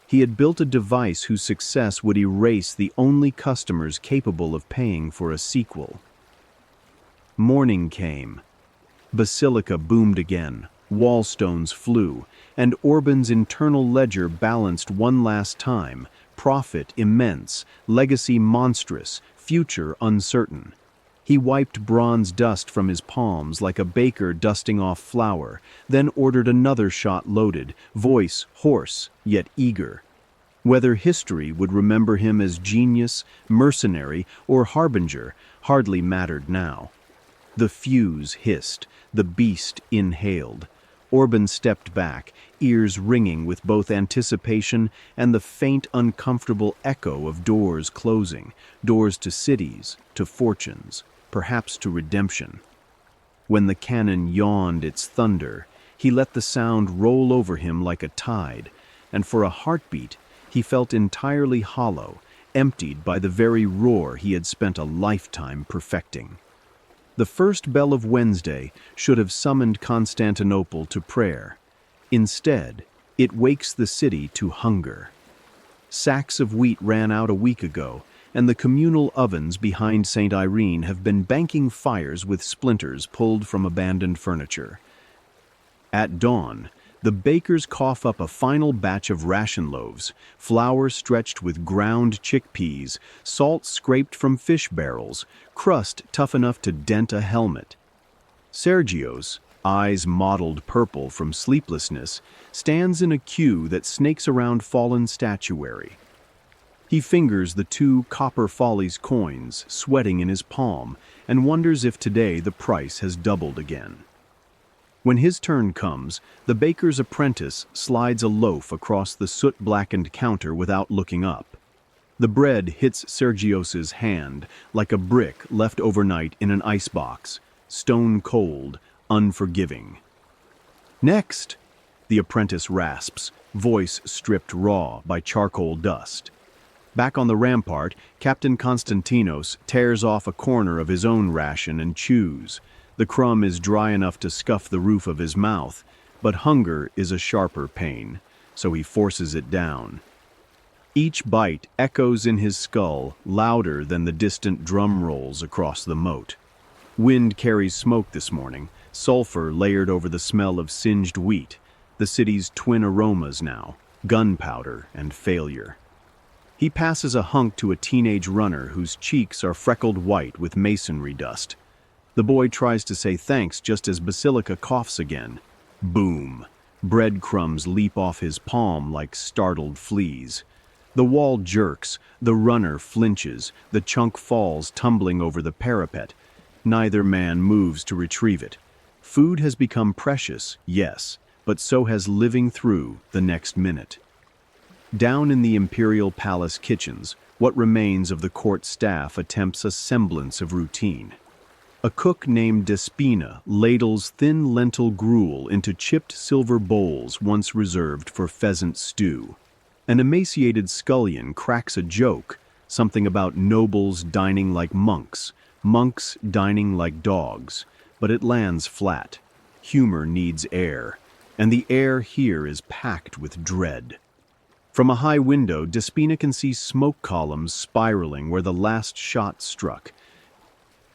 S1: He had built a device whose success would erase the only customers capable of paying for a sequel. Morning came. Basilica boomed again, wall stones flew, and Orban's internal ledger balanced one last time: profit immense, legacy monstrous, future uncertain. He wiped bronze dust from his palms like a baker dusting off flour, then ordered another shot loaded, voice hoarse yet eager. Whether history would remember him as genius, mercenary, or harbinger hardly mattered now. The fuse hissed, the beast inhaled. Orban stepped back, ears ringing with both anticipation and the faint, uncomfortable echo of doors closing, doors to cities, to fortunes, perhaps to redemption. When the cannon yawned its thunder, he let the sound roll over him like a tide, and for a heartbeat he felt entirely hollow, emptied by the very roar he had spent a lifetime perfecting. The first bell of Wednesday should have summoned Constantinople to prayer. Instead, it wakes the city to hunger. Sacks of wheat ran out a week ago, and the communal ovens behind St. Irene have been banking fires with splinters pulled from abandoned furniture. At dawn, the bakers cough up a final batch of ration loaves, flour stretched with ground chickpeas, salt scraped from fish barrels, crust tough enough to dent a helmet. Sergios, eyes mottled purple from sleeplessness, stands in a queue that snakes around fallen statuary. He fingers the 2 copper follies coins, sweating in his palm, and wonders if today the price has doubled again. When his turn comes, the baker's apprentice slides a loaf across the soot-blackened counter without looking up. The bread hits Sergios's hand like a brick left overnight in an icebox, stone cold, unforgiving. "Next!" the apprentice rasps, voice stripped raw by charcoal dust. Back on the rampart, Captain Konstantinos tears off a corner of his own ration and chews. The crumb is dry enough to scuff the roof of his mouth, but hunger is a sharper pain, so he forces it down. Each bite echoes in his skull louder than the distant drum rolls across the moat. Wind carries smoke this morning, sulfur layered over the smell of singed wheat, the city's twin aromas now, gunpowder and failure. He passes a hunk to a teenage runner whose cheeks are freckled white with masonry dust. The boy tries to say thanks just as Basilica coughs again. Boom! Breadcrumbs leap off his palm like startled fleas. The wall jerks, the runner flinches, the chunk falls tumbling over the parapet. Neither man moves to retrieve it. Food has become precious, yes, but so has living through the next minute. Down in the imperial palace kitchens, what remains of the court staff attempts a semblance of routine. A cook named Despina ladles thin lentil gruel into chipped silver bowls once reserved for pheasant stew. An emaciated scullion cracks a joke, something about nobles dining like monks, monks dining like dogs, but it lands flat. Humor needs air, and the air here is packed with dread. From a high window, Despina can see smoke columns spiraling where the last shot struck.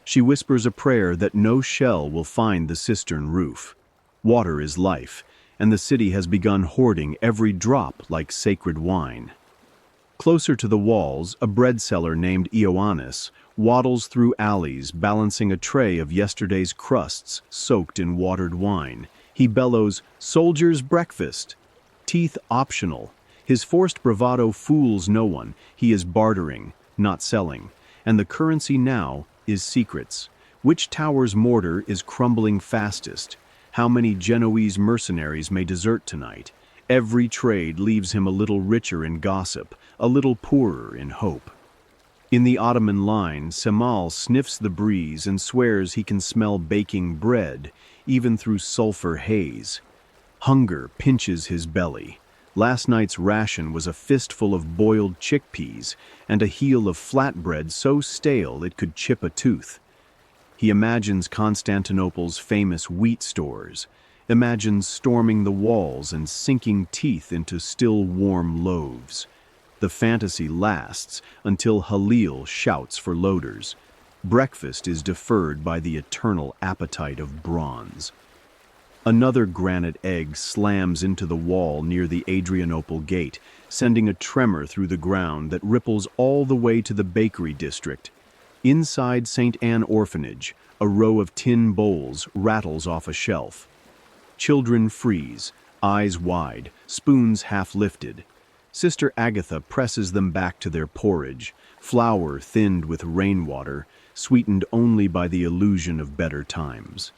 S1: She whispers a prayer that no shell will find the cistern roof. Water is life, and the city has begun hoarding every drop like sacred wine. Closer to the walls, a bread seller named Ioannis waddles through alleys balancing a tray of yesterday's crusts soaked in watered wine. He bellows, "Soldier's breakfast!" Teeth optional. His forced bravado fools no one. He is bartering, not selling. And the currency now is secrets. Which tower's mortar is crumbling fastest? How many Genoese mercenaries may desert tonight? Every trade leaves him a little richer in gossip, a little poorer in hope. In the Ottoman line, Cemal sniffs the breeze and swears he can smell baking bread, even through sulfur haze. Hunger pinches his belly. Last night's ration was a fistful of boiled chickpeas and a heel of flatbread so stale it could chip a tooth. He imagines Constantinople's famous wheat stores, imagines storming the walls and sinking teeth into still warm loaves. The fantasy lasts until Halil shouts for loaders. Breakfast is deferred by the eternal appetite of bronze. Another granite egg slams into the wall near the Adrianople gate, sending a tremor through the ground that ripples all the way to the bakery district. Inside St. Anne Orphanage, a row of tin bowls rattles off a shelf. Children freeze, eyes wide, spoons half lifted. Sister Agatha presses them back to their porridge, flour thinned with rainwater, sweetened only by the illusion of better times.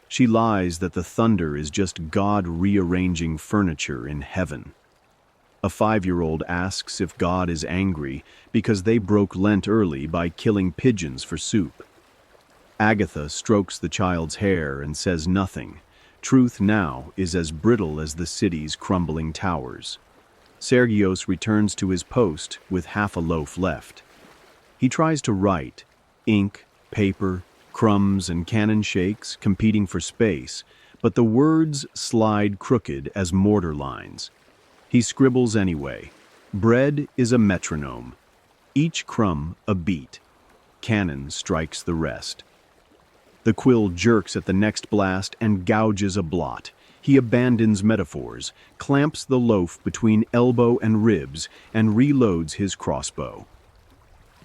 S1: She lies that the thunder is just God rearranging furniture in heaven. A 5-year-old asks if God is angry because they broke Lent early by killing pigeons for soup. Agatha strokes the child's hair and says nothing. Truth now is as brittle as the city's crumbling towers. Sergios returns to his post with half a loaf left. He tries to write, ink, paper, crumbs and cannon shakes competing for space, but the words slide crooked as mortar lines. He scribbles anyway. Bread is a metronome. Each crumb a beat. Cannon strikes the rest. The quill jerks at the next blast and gouges a blot. He abandons metaphors, clamps the loaf between elbow and ribs, and reloads his crossbow.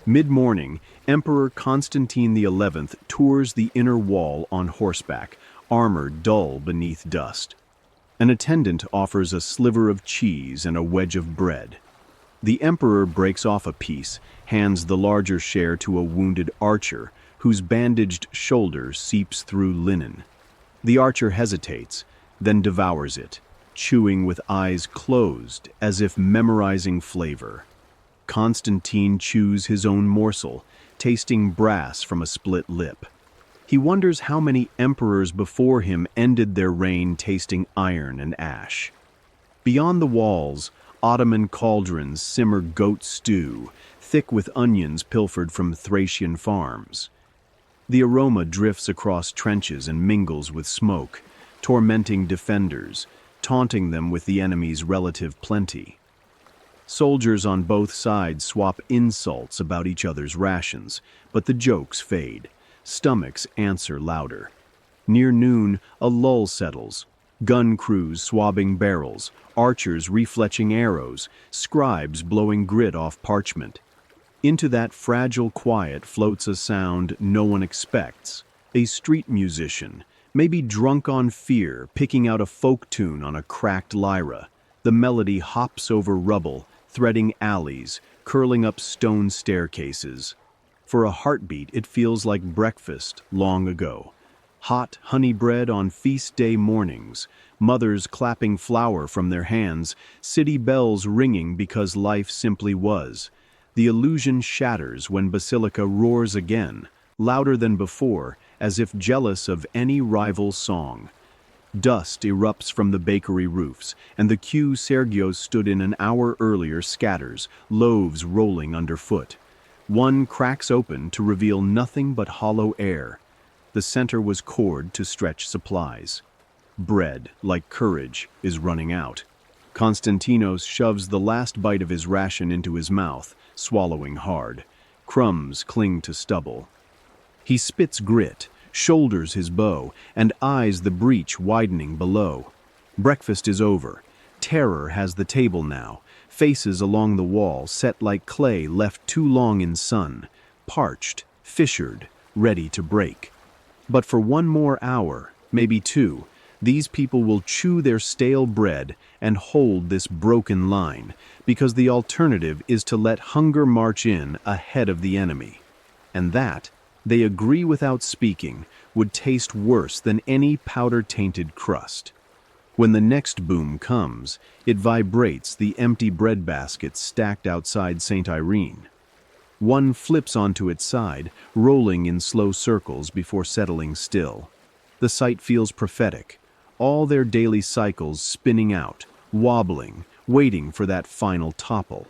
S1: Mid-morning, Emperor Constantine XI tours the inner wall on horseback, armor dull beneath dust. An attendant offers a sliver of cheese and a wedge of bread. The emperor breaks off a piece, hands the larger share to a wounded archer, whose bandaged shoulder seeps through linen. The archer hesitates, then devours it, chewing with eyes closed as if memorizing flavor. Constantine chews his own morsel, tasting brass from a split lip. He wonders how many emperors before him ended their reign tasting iron and ash. Beyond the walls, Ottoman cauldrons simmer goat stew, thick with onions pilfered from Thracian farms. The aroma drifts across trenches and mingles with smoke, tormenting defenders, taunting them with the enemy's relative plenty. Soldiers on both sides swap insults about each other's rations, but the jokes fade. Stomachs answer louder. Near noon, a lull settles. Gun crews swabbing barrels, archers refletching arrows, scribes blowing grit off parchment. Into that fragile quiet floats a sound no one expects. A street musician, maybe drunk on fear, picking out a folk tune on a cracked lyra. The melody hops over rubble, threading alleys, curling up stone staircases. For a heartbeat, it feels like breakfast long ago. hot honey bread on feast day mornings, mothers clapping flour from their hands, city bells ringing because life simply was. The illusion shatters when Basilica roars again, louder than before, as if jealous of any rival song. Dust erupts from the bakery roofs, and the queue Sergios stood in an hour earlier scatters, loaves rolling underfoot. One cracks open to reveal nothing but hollow air. The center was cored to stretch supplies. Bread, like courage, is running out. Konstantinos shoves the last bite of his ration into his mouth, swallowing hard. Crumbs cling to stubble. He spits grit, shoulders his bow, and eyes the breach widening below. Breakfast is over. Terror has the table now, faces along the wall set like clay left too long in sun, parched, fissured, ready to break. But for one more hour, maybe two, these people will chew their stale bread and hold this broken line, because the alternative is to let hunger march in ahead of the enemy. And that, they agree without speaking, would taste worse than any powder-tainted crust. When the next boom comes, it vibrates the empty bread baskets stacked outside St. Irene. One flips onto its side, rolling in slow circles before settling still. The sight feels prophetic, all their daily cycles spinning out, wobbling, waiting for that final topple.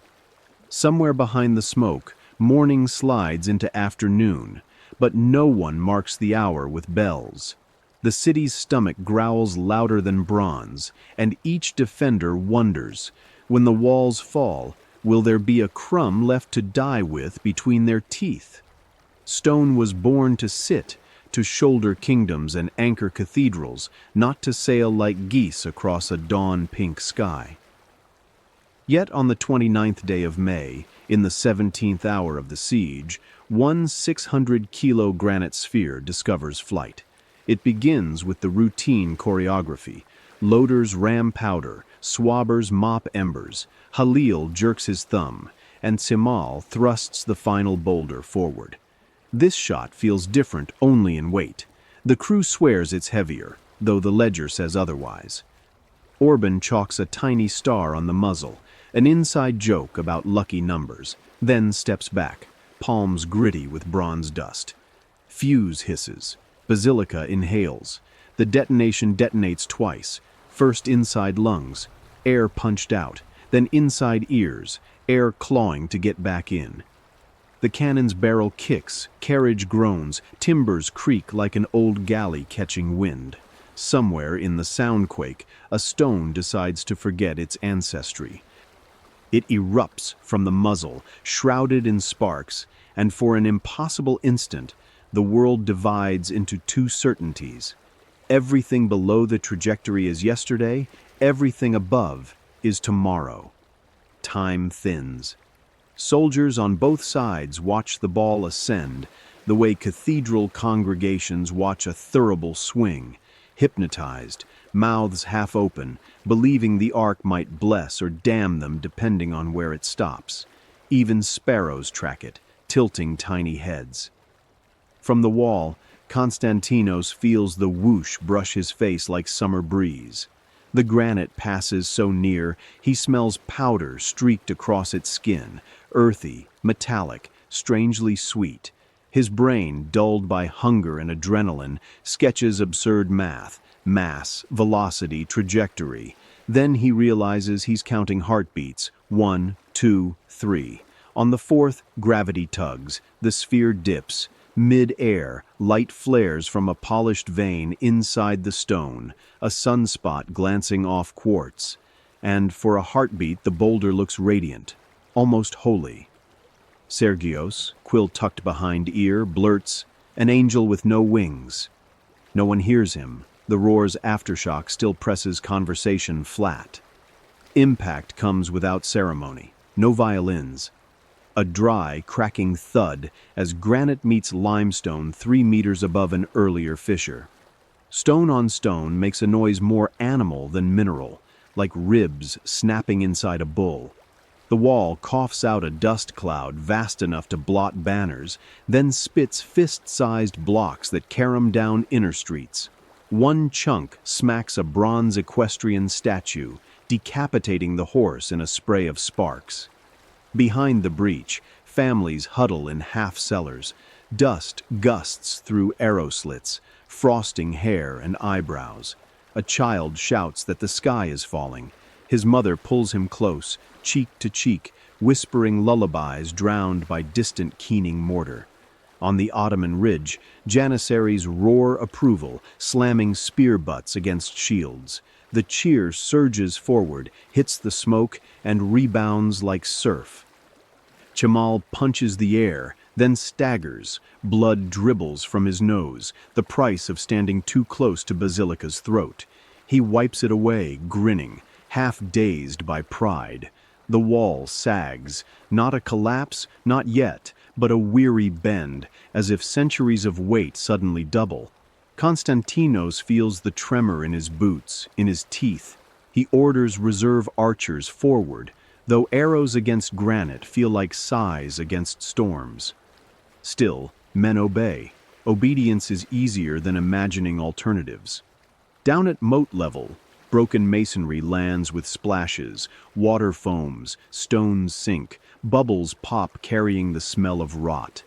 S1: Somewhere behind the smoke, morning slides into afternoon, but no one marks the hour with bells. The city's stomach growls louder than bronze, and each defender wonders, when the walls fall, will there be a crumb left to die with between their teeth? Stone was born to sit, to shoulder kingdoms and anchor cathedrals, not to sail like geese across a dawn-pink sky. Yet on the 29th day of May, in the 17th hour of the siege, one 600-kilo granite sphere discovers flight. It begins with the routine choreography. Loaders ram powder, swabbers mop embers, Halil jerks his thumb, and Simal thrusts the final boulder forward. This shot feels different only in weight. The crew swears it's heavier, though the ledger says otherwise. Orban chalks a tiny star on the muzzle, an inside joke about lucky numbers, then steps back, palms gritty with bronze dust. Fuse hisses. Basilica inhales. The detonation detonates twice, first inside lungs, air punched out, then inside ears, air clawing to get back in. The cannon's barrel kicks, carriage groans, timbers creak like an old galley catching wind. Somewhere in the soundquake, a stone decides to forget its ancestry. It erupts from the muzzle, shrouded in sparks, and for an impossible instant, the world divides into two certainties. Everything below the trajectory is yesterday, everything above is tomorrow. Time thins. Soldiers on both sides watch the ball ascend, the way cathedral congregations watch a thurible swing, hypnotized, mouths half open, believing the ark might bless or damn them depending on where it stops. Even sparrows track it, tilting tiny heads. From the wall, Konstantinos feels the whoosh brush his face like summer breeze. The granite passes so near, he smells powder streaked across its skin, earthy, metallic, strangely sweet. His brain, dulled by hunger and adrenaline, sketches absurd math, mass, velocity, trajectory. Then he realizes he's counting heartbeats, 1, 2, 3. On the fourth, gravity tugs, the sphere dips. Mid-air, light flares from a polished vein inside the stone, a sunspot glancing off quartz. And for a heartbeat, the boulder looks radiant, almost holy. Sergios, quill tucked behind ear, blurts, "An angel with no wings." No one hears him. The roar's aftershock still presses conversation flat. Impact comes without ceremony. No violins. A dry, cracking thud as granite meets limestone 3 meters above an earlier fissure. Stone on stone makes a noise more animal than mineral, like ribs snapping inside a bull. The wall coughs out a dust cloud vast enough to blot banners, then spits fist-sized blocks that carom down inner streets. One chunk smacks a bronze equestrian statue, decapitating the horse in a spray of sparks. Behind the breach, families huddle in half-cellars. Dust gusts through arrow slits, frosting hair and eyebrows. A child shouts that the sky is falling. His mother pulls him close, cheek to cheek, whispering lullabies drowned by distant keening mortar. On the Ottoman ridge, janissaries roar approval, slamming spear butts against shields. The cheer surges forward, hits the smoke, and rebounds like surf. Cemal punches the air, then staggers. Blood dribbles from his nose, the price of standing too close to Basilica's throat. He wipes it away, grinning, half dazed by pride. The wall sags, not a collapse, not yet, but a weary bend, as if centuries of weight suddenly double. Konstantinos feels the tremor in his boots, in his teeth. He orders reserve archers forward, though arrows against granite feel like sighs against storms. Still, men obey. Obedience is easier than imagining alternatives. Down at moat level, broken masonry lands with splashes, water foams, stones sink, bubbles pop carrying the smell of rot.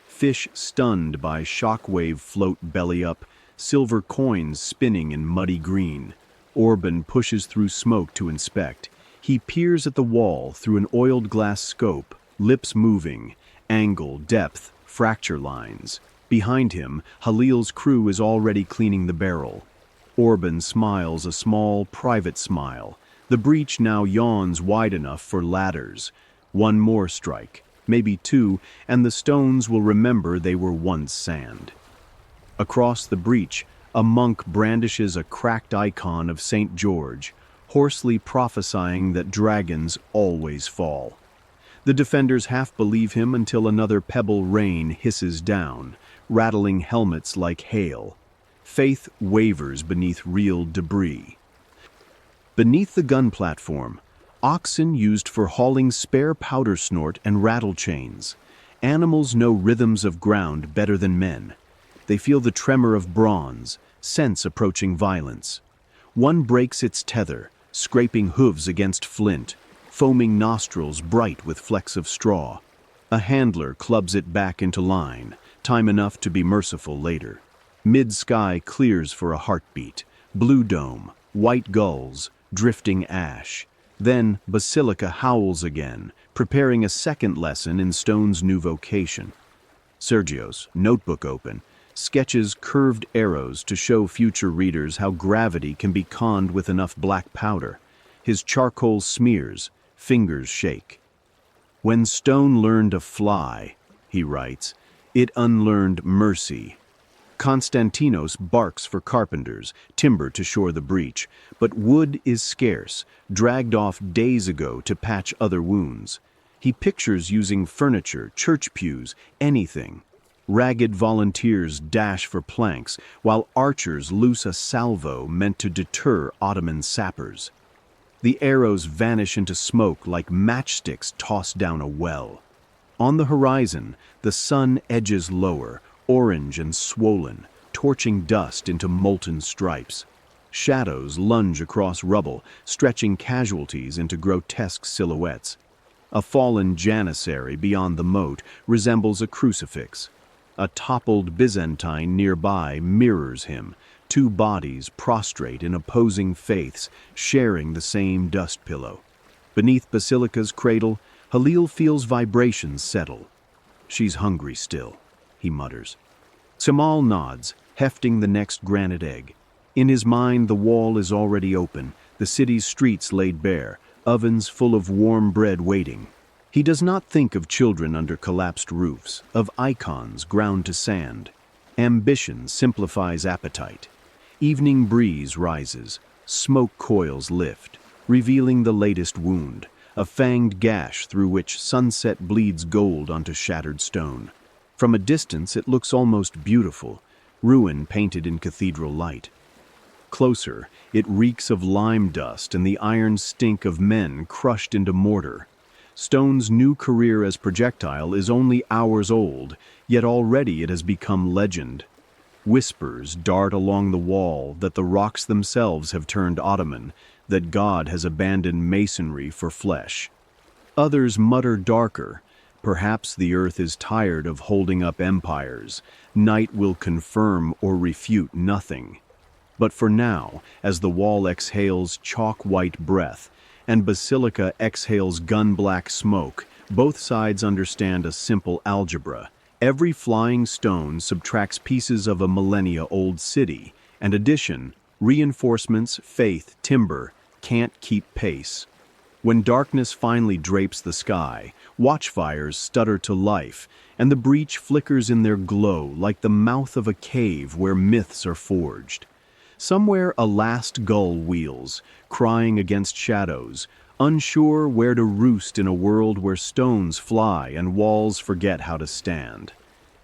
S1: Fish stunned by shockwave float belly up, silver coins spinning in muddy green. Orban pushes through smoke to inspect. He peers at the wall through an oiled glass scope, lips moving, angle, depth, fracture lines. Behind him, Halil's crew is already cleaning the barrel. Orban smiles a small, private smile. The breach now yawns wide enough for ladders. One more strike, maybe two, and the stones will remember they were once sand. Across the breach, a monk brandishes a cracked icon of St. George, hoarsely prophesying that dragons always fall. The defenders half believe him until another pebble rain hisses down, rattling helmets like hail. Faith wavers beneath real debris. Beneath the gun platform, oxen used for hauling spare powder snort and rattle chains. Animals know rhythms of ground better than men. They feel the tremor of bronze, sense approaching violence. One breaks its tether, scraping hooves against flint, foaming nostrils bright with flecks of straw. A handler clubs it back into line, time enough to be merciful later. Mid-sky clears for a heartbeat, blue dome, white gulls, drifting ash. Then Basilica howls again, preparing a second lesson in Stone's new vocation. Sergio's, notebook open, sketches curved arrows to show future readers how gravity can be conned with enough black powder. His charcoal smears, fingers shake. When Stone learned to fly, he writes, it unlearned mercy. Constantinos barks for carpenters, timber to shore the breach, but wood is scarce, dragged off days ago to patch other wounds. He pictures using furniture, church pews, anything. Ragged volunteers dash for planks, while archers loose a salvo meant to deter Ottoman sappers. The arrows vanish into smoke like matchsticks tossed down a well. On the horizon, the sun edges lower, orange and swollen, torching dust into molten stripes. Shadows lunge across rubble, stretching casualties into grotesque silhouettes. A fallen janissary beyond the moat resembles a crucifix. A toppled Byzantine nearby mirrors him, two bodies prostrate in opposing faiths, sharing the same dust pillow. Beneath Basilica's cradle, Halil feels vibrations settle. She's hungry still, he mutters. Cemal nods, hefting the next granite egg. In his mind, the wall is already open, the city's streets laid bare, ovens full of warm bread waiting. He does not think of children under collapsed roofs, of icons ground to sand. Ambition simplifies appetite. Evening breeze rises, smoke coils lift, revealing the latest wound, a fanged gash through which sunset bleeds gold onto shattered stone. From a distance it looks almost beautiful, ruin painted in cathedral light. Closer, it reeks of lime dust and the iron stink of men crushed into mortar. Stone's new career as projectile is only hours old, yet already it has become legend. Whispers dart along the wall that the rocks themselves have turned Ottoman, that God has abandoned masonry for flesh. Others mutter darker. Perhaps the earth is tired of holding up empires. Night will confirm or refute nothing. But for now, as the wall exhales chalk-white breath, and Basilica exhales gun-black smoke, both sides understand a simple algebra. Every flying stone subtracts pieces of a millennia-old city, and addition, reinforcements, faith, timber, can't keep pace. When darkness finally drapes the sky, watchfires stutter to life, and the breach flickers in their glow like the mouth of a cave where myths are forged. Somewhere a last gull wheels, crying against shadows, unsure where to roost in a world where stones fly and walls forget how to stand.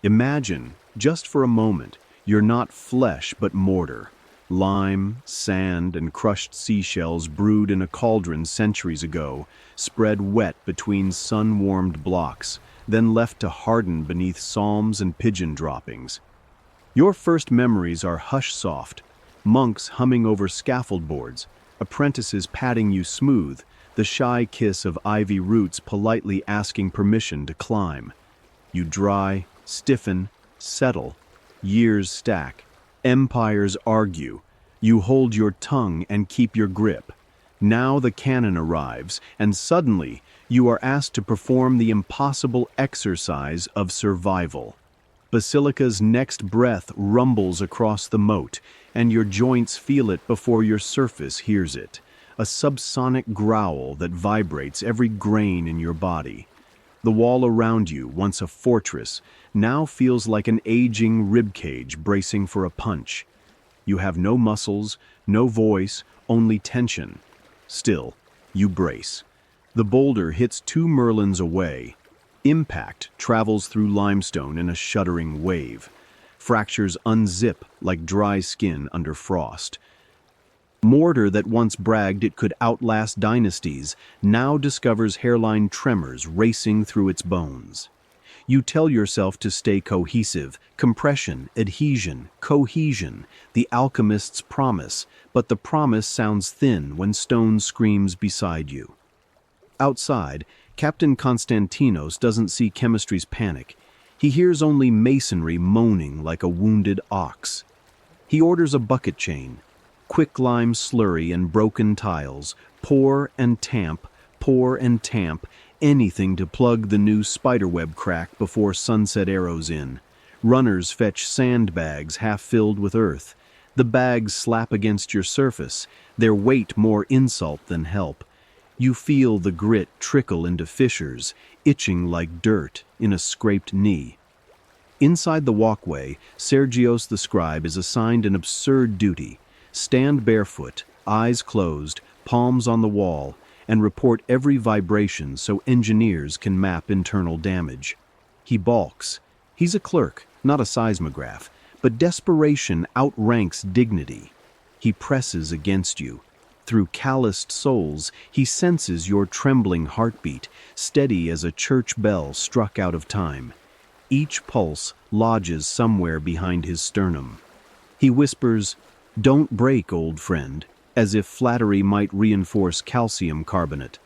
S1: Imagine, just for a moment, you're not flesh but mortar. Lime, sand, and crushed seashells brewed in a cauldron centuries ago, spread wet between sun-warmed blocks, then left to harden beneath psalms and pigeon droppings. Your first memories are hush-soft, monks humming over scaffold boards, apprentices patting you smooth, the shy kiss of ivy roots politely asking permission to climb. You dry, stiffen, settle. Years stack. Empires argue. You hold your tongue and keep your grip. Now the cannon arrives, and suddenly you are asked to perform the impossible exercise of survival. Basilica's next breath rumbles across the moat, and your joints feel it before your surface hears it, a subsonic growl that vibrates every grain in your body. The wall around you, once a fortress, now feels like an aging ribcage bracing for a punch. You have no muscles, no voice, only tension. Still, you brace. The boulder hits 2 merlins away. Impact travels through limestone in a shuddering wave. Fractures unzip like dry skin under frost. Mortar that once bragged it could outlast dynasties now discovers hairline tremors racing through its bones. You tell yourself to stay cohesive, compression, adhesion, cohesion, the alchemist's promise, but the promise sounds thin when stone screams beside you. Outside, Captain Constantinos doesn't see chemistry's panic. He hears only masonry moaning like a wounded ox. He orders a bucket chain, quicklime slurry and broken tiles, pour and tamp, anything to plug the new spiderweb crack before sunset arrows in. Runners fetch sandbags half filled with earth. The bags slap against your surface, their weight more insult than help. You feel the grit trickle into fissures, itching like dirt in a scraped knee. Inside the walkway, Sergios the scribe is assigned an absurd duty. Stand barefoot, eyes closed, palms on the wall, and report every vibration so engineers can map internal damage. He balks. He's a clerk, not a seismograph, but desperation outranks dignity. He presses against you. Through calloused soles, he senses your trembling heartbeat, steady as a church bell struck out of time. Each pulse lodges somewhere behind his sternum. He whispers, "Don't break, old friend," as if flattery might reinforce calcium carbonate.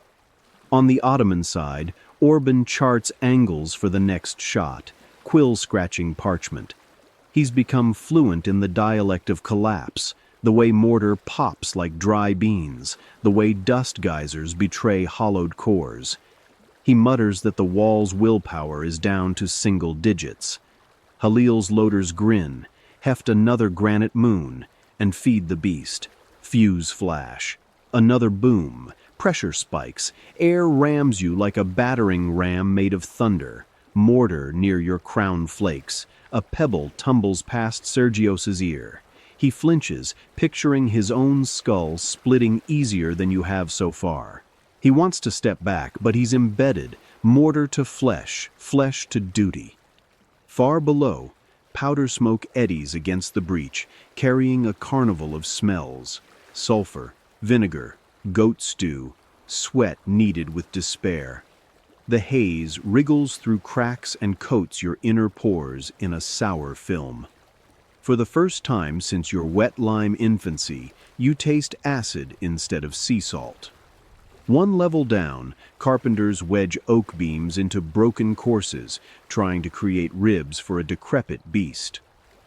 S1: On the Ottoman side, Orban charts angles for the next shot, quill-scratching parchment. He's become fluent in the dialect of collapse, the way mortar pops like dry beans, the way dust geysers betray hollowed cores. He mutters that the wall's willpower is down to single digits. Halil's loaders grin, heft another granite moon, and feed the beast. Fuse flash. Another boom. Pressure spikes. Air rams you like a battering ram made of thunder. Mortar near your crown flakes. A pebble tumbles past Sergios's ear. He flinches, picturing his own skull splitting easier than you have so far. He wants to step back, but he's embedded, mortar to flesh, flesh to duty. Far below, powder smoke eddies against the breach, carrying a carnival of smells. Sulfur, vinegar, goat stew, sweat kneaded with despair. The haze wriggles through cracks and coats your inner pores in a sour film. For the first time since your wet lime infancy, you taste acid instead of sea salt. One level down, carpenters wedge oak beams into broken courses, trying to create ribs for a decrepit beast.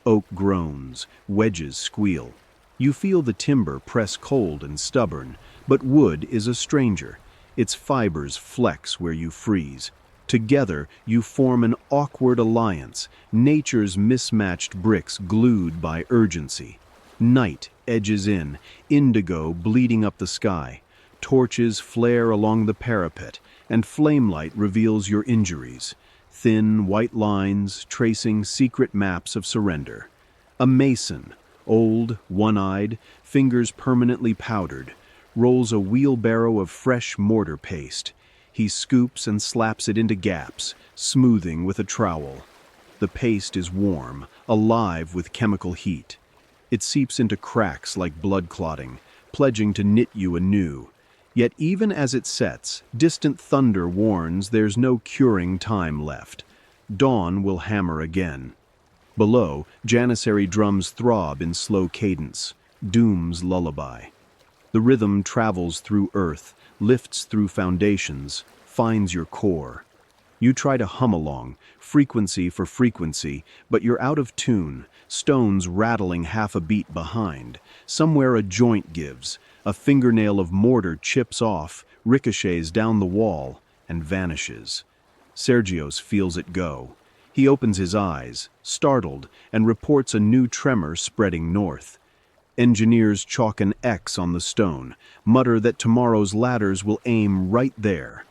S1: Oak groans, wedges squeal. You feel the timber press cold and stubborn, but wood is a stranger. Its fibers flex where you freeze. Together, you form an awkward alliance, nature's mismatched bricks glued by urgency. Night edges in, indigo bleeding up the sky. Torches flare along the parapet, and flamelight reveals your injuries. Thin, white lines tracing secret maps of surrender. A mason, old, one-eyed, fingers permanently powdered, rolls a wheelbarrow of fresh mortar paste. He scoops and slaps it into gaps, smoothing with a trowel. The paste is warm, alive with chemical heat. It seeps into cracks like blood clotting, pledging to knit you anew. Yet even as it sets, distant thunder warns there's no curing time left. Dawn will hammer again. Below, janissary drums throb in slow cadence, doom's lullaby. The rhythm travels through earth, lifts through foundations, finds your core. You try to hum along, frequency for frequency, but you're out of tune, stones rattling half a beat behind. Somewhere a joint gives, a fingernail of mortar chips off, ricochets down the wall, and vanishes. Sergios feels it go. He opens his eyes, startled, and reports a new tremor spreading north. Engineers chalk an X on the stone, mutter that tomorrow's ladders will aim right there.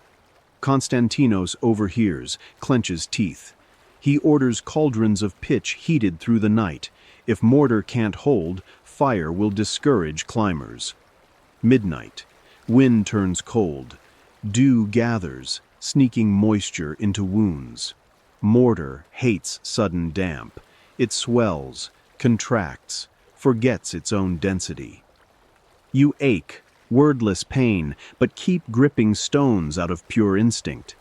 S1: Constantinos overhears, clenches teeth. He orders cauldrons of pitch heated through the night. If mortar can't hold, fire will discourage climbers. Midnight. Wind turns cold. Dew gathers, sneaking moisture into wounds. Mortar hates sudden damp. It swells, contracts, forgets its own density. You ache, wordless pain, but keep gripping stones out of pure instinct.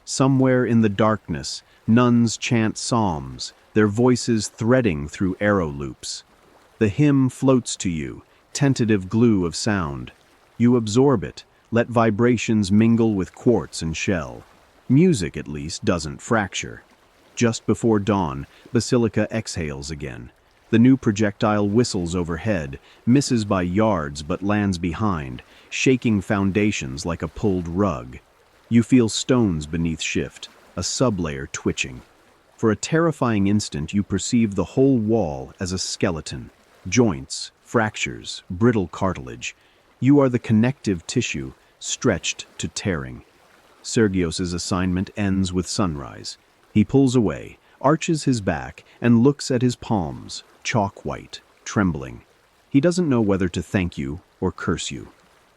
S1: Somewhere in the darkness, nuns chant psalms, their voices threading through arrow loops. The hymn floats to you, tentative glue of sound. You absorb it, let vibrations mingle with quartz and shell. Music, at least, doesn't fracture. Just before dawn, Basilica exhales again. The new projectile whistles overhead, misses by yards but lands behind, shaking foundations like a pulled rug. You feel stones beneath shift, a sublayer twitching. For a terrifying instant, you perceive the whole wall as a skeleton. Joints, fractures, brittle cartilage. You are the connective tissue, stretched to tearing. Sergios's assignment ends with sunrise. He pulls away, arches his back, and looks at his palms, chalk white, trembling. He doesn't know whether to thank you or curse you.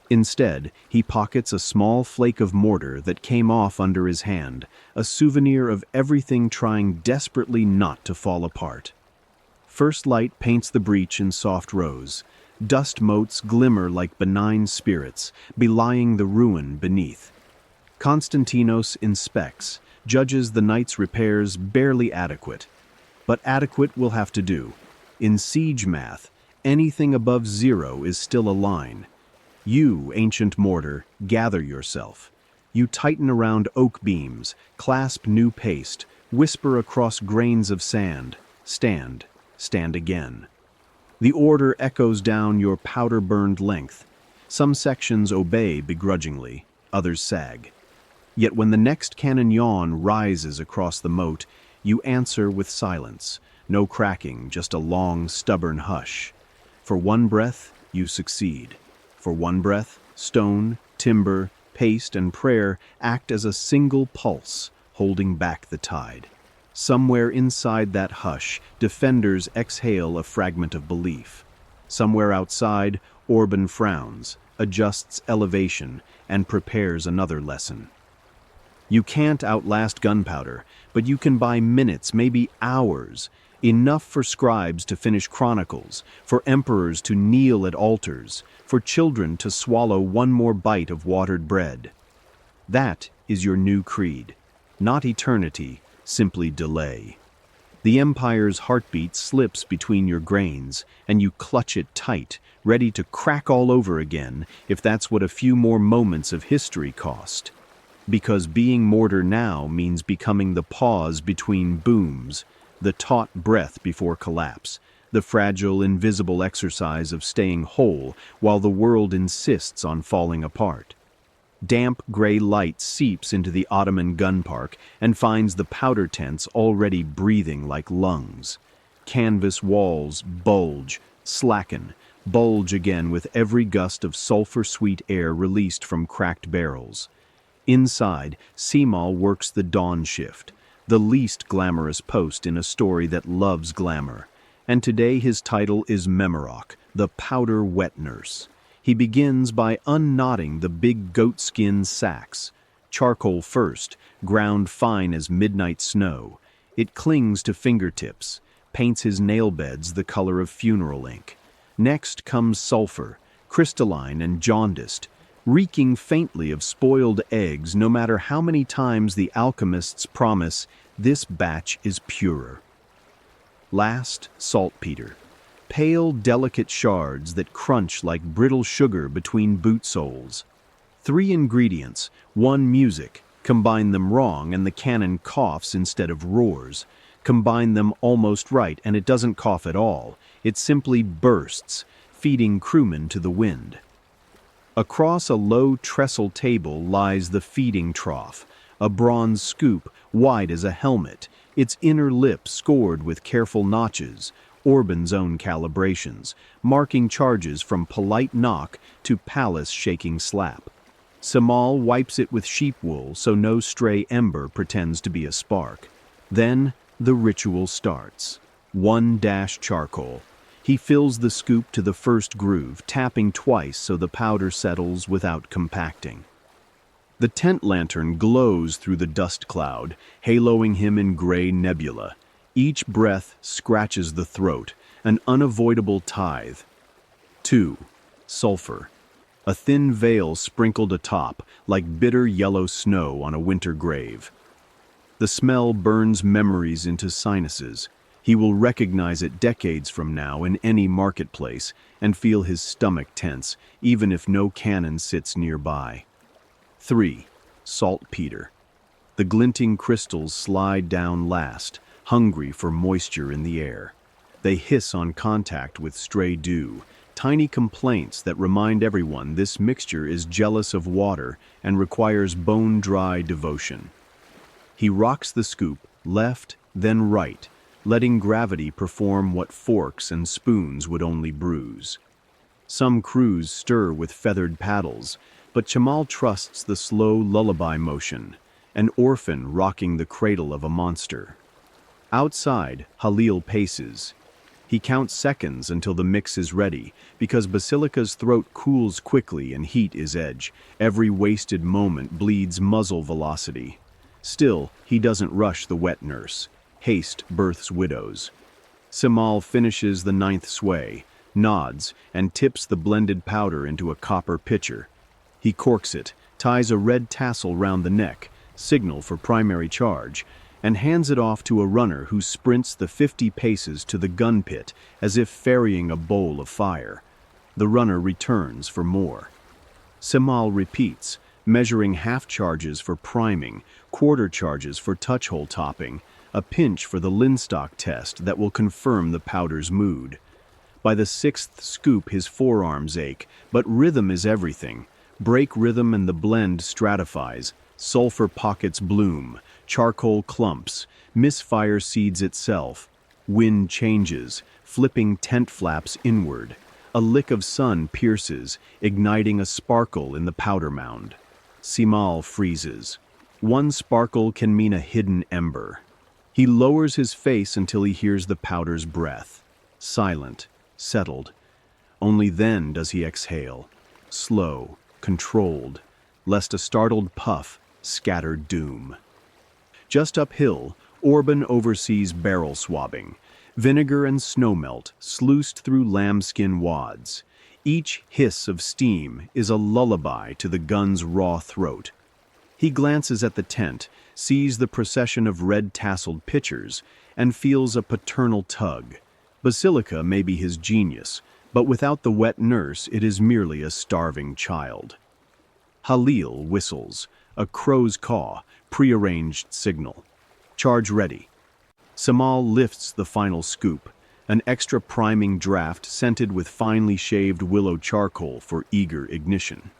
S1: Instead, he pockets a small flake of mortar that came off under his hand, a souvenir of everything trying desperately not to fall apart. First light paints the breach in soft rose. Dust motes glimmer like benign spirits, belying the ruin beneath. Constantinos inspects, judges the night's repairs barely adequate. But adequate will have to do. In siege math, anything above 0 is still a line. You, ancient mortar, gather yourself. You tighten around oak beams, clasp new paste, whisper across grains of sand. Stand, stand again. The order echoes down your powder-burned length. Some sections obey begrudgingly, others sag. Yet when the next cannon yawn rises across the moat, you answer with silence. No cracking, just a long, stubborn hush. For one breath, you succeed. For one breath, stone, timber, paste, and prayer act as a single pulse, holding back the tide. Somewhere inside that hush, defenders exhale a fragment of belief. Somewhere outside, Orban frowns, adjusts elevation, and prepares another lesson. You can't outlast gunpowder, but you can buy minutes, maybe hours, enough for scribes to finish chronicles, for emperors to kneel at altars, for children to swallow one more bite of watered bread. That is your new creed. Not eternity, simply delay. The Empire's heartbeat slips between your grains, and you clutch it tight, ready to crack all over again if that's what a few more moments of history cost. Because being mortar now means becoming the pause between booms, the taut breath before collapse, the fragile, invisible exercise of staying whole while the world insists on falling apart. Damp gray light seeps into the Ottoman gun park and finds the powder tents already breathing like lungs. Canvas walls bulge, slacken, bulge again with every gust of sulfur-sweet air released from cracked barrels. Inside, Seamal works the dawn shift, the least glamorous post in a story that loves glamour. And today his title is Memorock, the powder wet nurse. He begins by unknotting the big goatskin sacks. Charcoal first, ground fine as midnight snow. It clings to fingertips, paints his nail beds the color of funeral ink. Next comes sulfur, crystalline and jaundiced, reeking faintly of spoiled eggs no matter how many times the alchemists promise this batch is purer. Last, saltpeter. Pale, delicate shards that crunch like brittle sugar between boot soles. 3 ingredients, 1 music. Combine them wrong and the cannon coughs instead of roars. Combine them almost right and it doesn't cough at all. It simply bursts, feeding crewmen to the wind. Across a low trestle table lies the feeding trough, a bronze scoop wide as a helmet, its inner lip scored with careful notches, Orban's own calibrations, marking charges from polite knock to palace-shaking slap. Seamal wipes it with sheep wool so no stray ember pretends to be a spark. Then the ritual starts. 1 dash charcoal. He fills the scoop to the first groove, tapping twice so the powder settles without compacting. The tent lantern glows through the dust cloud, haloing him in gray nebula. Each breath scratches the throat, an unavoidable tithe. 2. Sulfur. A thin veil sprinkled atop, like bitter yellow snow on a winter grave. The smell burns memories into sinuses. He will recognize it decades from now in any marketplace and feel his stomach tense, even if no cannon sits nearby. 3. Saltpeter. The glinting crystals slide down last, hungry for moisture in the air. They hiss on contact with stray dew, tiny complaints that remind everyone this mixture is jealous of water and requires bone-dry devotion. He rocks the scoop, left, then right, letting gravity perform what forks and spoons would only bruise. Some crews stir with feathered paddles, but Chamal trusts the slow lullaby motion, an orphan rocking the cradle of a monster. Outside, Halil paces. He counts seconds until the mix is ready, because Basilica's throat cools quickly and heat is edge. Every wasted moment bleeds muzzle velocity. Still, he doesn't rush the wet nurse. Haste births widows. Seamal finishes the 9th sway, nods, and tips the blended powder into a copper pitcher. He corks it, ties a red tassel round the neck, signal for primary charge, and hands it off to a runner who sprints the 50 paces to the gun pit as if ferrying a bowl of fire. The runner returns for more. Seamal repeats, measuring half charges for priming, quarter charges for touch hole topping, a pinch for the linstock test that will confirm the powder's mood. By the 6th scoop his forearms ache, but rhythm is everything. Break rhythm and the blend stratifies. Sulfur pockets bloom, charcoal clumps, misfire seeds itself. Wind changes, flipping tent flaps inward. A lick of sun pierces, igniting a sparkle in the powder mound. Seamal freezes. One sparkle can mean a hidden ember. He lowers his face until he hears the powder's breath. Silent, settled. Only then does he exhale. Slow, controlled, lest a startled puff scatter doom. Just uphill, Orban oversees barrel swabbing. Vinegar and snowmelt sluiced through lambskin wads. Each hiss of steam is a lullaby to the gun's raw throat. He glances at the tent, sees the procession of red-tasseled pitchers, and feels a paternal tug. Basilica may be his genius, but without the wet nurse it is merely a starving child. Halil whistles, a crow's caw, prearranged signal. Charge ready. Samal lifts the final scoop, an extra priming draft scented with finely shaved willow charcoal for eager ignition.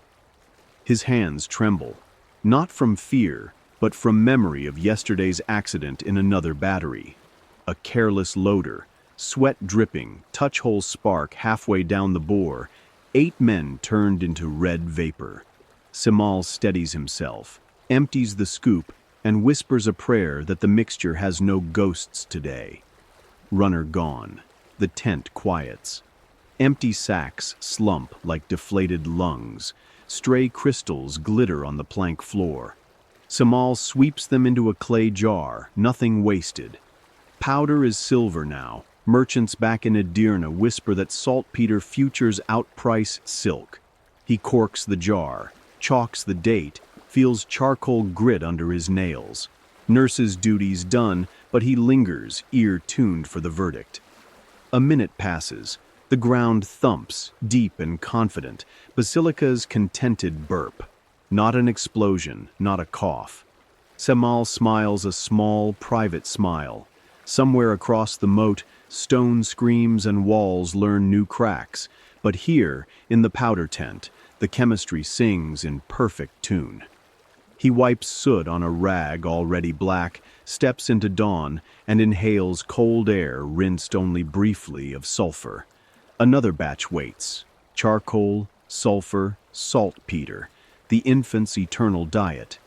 S1: His hands tremble, not from fear, but from memory of yesterday's accident in another battery. A careless loader, sweat dripping, touch-hole spark halfway down the bore, 8 men turned into red vapor. Samal steadies himself, empties the scoop, and whispers a prayer that the mixture has no ghosts today. Runner gone. The tent quiets. Empty sacks slump like deflated lungs. Stray crystals glitter on the plank floor. Samal sweeps them into a clay jar, nothing wasted. Powder is silver now. Merchants back in Edirne whisper that saltpeter futures outprice silk. He corks the jar, chalks the date, feels charcoal grit under his nails. Nurse's duty's done, but he lingers, ear tuned for the verdict. A minute passes. The ground thumps, deep and confident. Basilica's contented burp. Not an explosion, not a cough. Samal smiles a small, private smile. Somewhere across the moat, stone screams and walls learn new cracks. But here, in the powder tent, the chemistry sings in perfect tune. He wipes soot on a rag already black, steps into dawn, and inhales cold air rinsed only briefly of sulfur. Another batch waits. Charcoal, sulfur, saltpeter, the infant's eternal diet.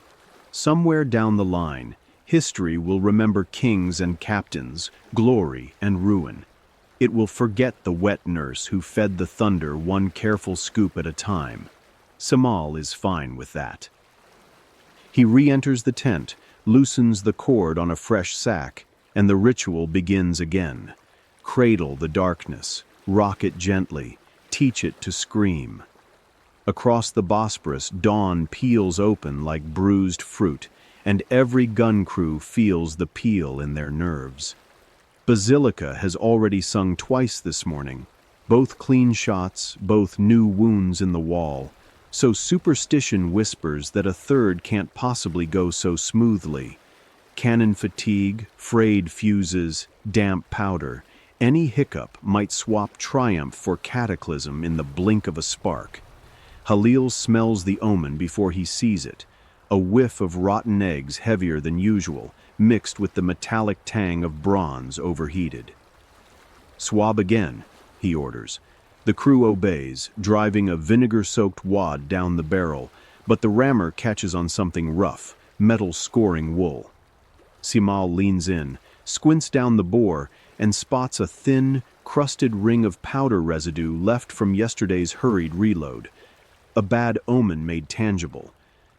S1: Somewhere down the line, history will remember kings and captains, glory and ruin. It will forget the wet nurse who fed the thunder one careful scoop at a time. Samal is fine with that. He re-enters the tent, loosens the cord on a fresh sack, and the ritual begins again. Cradle the darkness, rock it gently, teach it to scream. Across the Bosporus, dawn peels open like bruised fruit, and every gun crew feels the peel in their nerves. Basilica has already sung twice this morning, both clean shots, both new wounds in the wall, so superstition whispers that a third can't possibly go so smoothly. Cannon fatigue, frayed fuses, damp powder, any hiccup might swap triumph for cataclysm in the blink of a spark. Halil smells the omen before he sees it, a whiff of rotten eggs heavier than usual, mixed with the metallic tang of bronze overheated. "Swab again," he orders. The crew obeys, driving a vinegar-soaked wad down the barrel, but the rammer catches on something rough, metal scoring wool. Samal leans in, squints down the bore, and spots a thin, crusted ring of powder residue left from yesterday's hurried reload. A bad omen made tangible.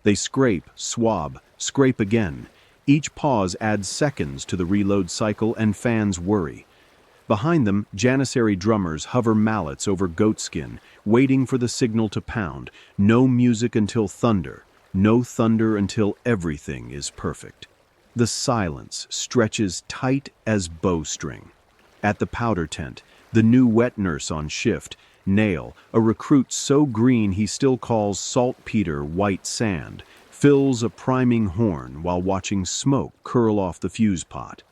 S1: They scrape, swab, scrape again. Each pause adds seconds to the reload cycle, and fans worry. Behind them, Janissary drummers hover mallets over goatskin, waiting for the signal to pound. No music until thunder. No thunder until everything is perfect. The silence stretches tight as bowstring. At the powder tent, the new wet nurse on shift, Nail, a recruit so green he still calls saltpeter white sand, fills a priming horn while watching smoke curl off the fuse pot.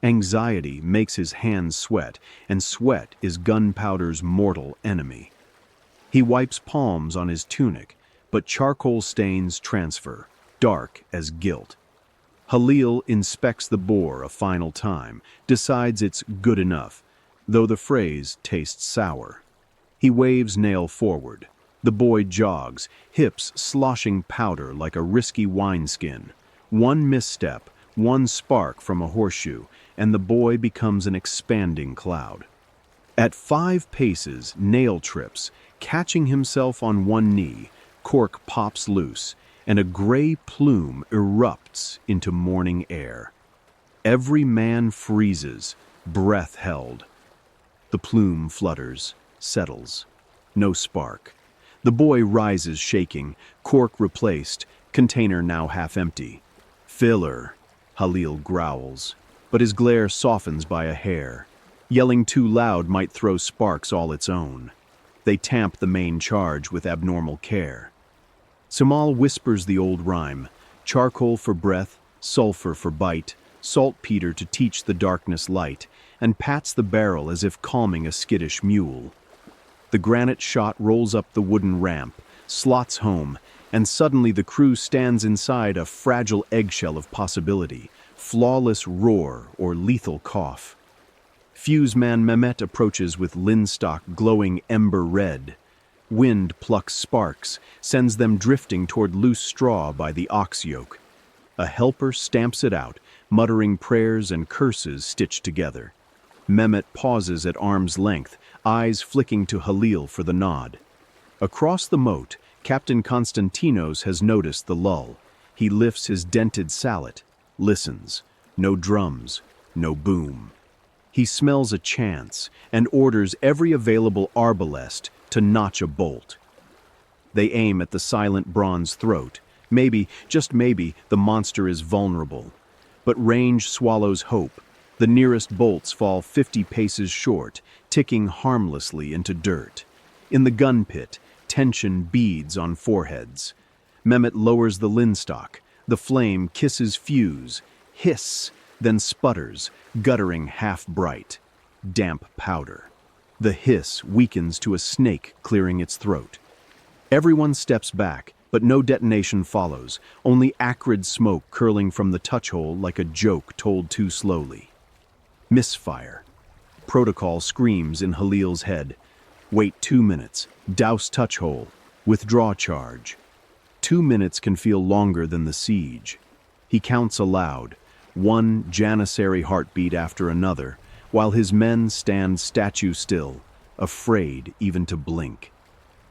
S1: Anxiety makes his hands sweat, and sweat is gunpowder's mortal enemy. He wipes palms on his tunic, but charcoal stains transfer, dark as guilt. Halil inspects the bore a final time, decides it's good enough, though the phrase tastes sour. He waves Nail forward. The boy jogs, hips sloshing powder like a risky wineskin. One misstep, one spark from a horseshoe, and the boy becomes an expanding cloud. At 5 paces, Nail trips, catching himself on one knee. Cork pops loose, and a gray plume erupts into morning air. Every man freezes, breath held. The plume flutters, settles. No spark. The boy rises shaking, cork replaced, Container now half empty. Filler, Halil growls, but his glare softens by a hair. Yelling too loud might throw sparks all its own. They tamp the main charge with abnormal care. Samal whispers the old rhyme, charcoal for breath, sulfur for bite, saltpeter to teach the darkness light, and pats the barrel as if calming a skittish mule. The granite shot rolls up the wooden ramp, slots home, and suddenly the crew stands inside a fragile eggshell of possibility, flawless roar or lethal cough. Fuseman Mehmet approaches with linstock glowing ember red. Wind plucks sparks, sends them drifting toward loose straw by the ox yoke. A helper stamps it out, muttering prayers and curses stitched together. Mehmet pauses at arm's length, eyes flicking to Halil for the nod. Across the moat, Captain Constantinos has noticed the lull. He lifts his dented sallet, listens. No drums, no boom. He smells a chance and orders every available arbalest to notch a bolt. They aim at the silent bronze throat. Maybe, just maybe, the monster is vulnerable. But range swallows hope. The nearest bolts fall 50 paces short, ticking harmlessly into dirt. In the gun pit, tension beads on foreheads. Mehmet lowers the linstock. The flame kisses fuse, hiss, then sputters, guttering half-bright. Damp powder. The hiss weakens to a snake clearing its throat. Everyone steps back, but no detonation follows, only acrid smoke curling from the touch hole like a joke told too slowly. Misfire. Protocol screams in Halil's head. Wait 2 minutes. Douse touch hole. Withdraw charge. 2 minutes can feel longer than the siege. He counts aloud, one janissary heartbeat after another, while his men stand statue still, afraid even to blink.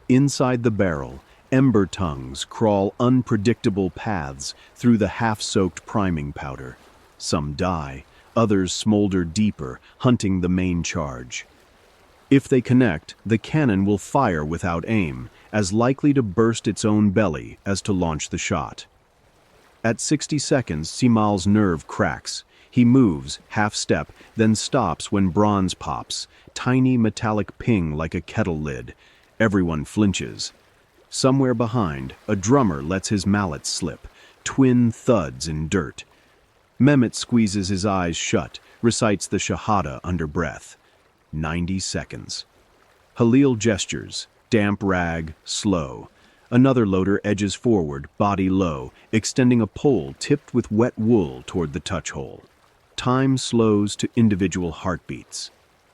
S1: Inside the barrel, ember tongues crawl unpredictable paths through the half-soaked priming powder. Some die, others smolder deeper, hunting the main charge. If they connect, the cannon will fire without aim, as likely to burst its own belly as to launch the shot. At 60 seconds, Simal's nerve cracks. He moves, half-step, then stops when bronze pops, tiny metallic ping like a kettle lid. Everyone flinches. Somewhere behind, a drummer lets his mallet slip, twin thuds in dirt. Mehmet squeezes his eyes shut, recites the Shahada under breath. 90 seconds. Halil gestures, damp rag, slow. Another loader edges forward, body low, extending a pole tipped with wet wool toward the touch hole. Time slows to individual heartbeats.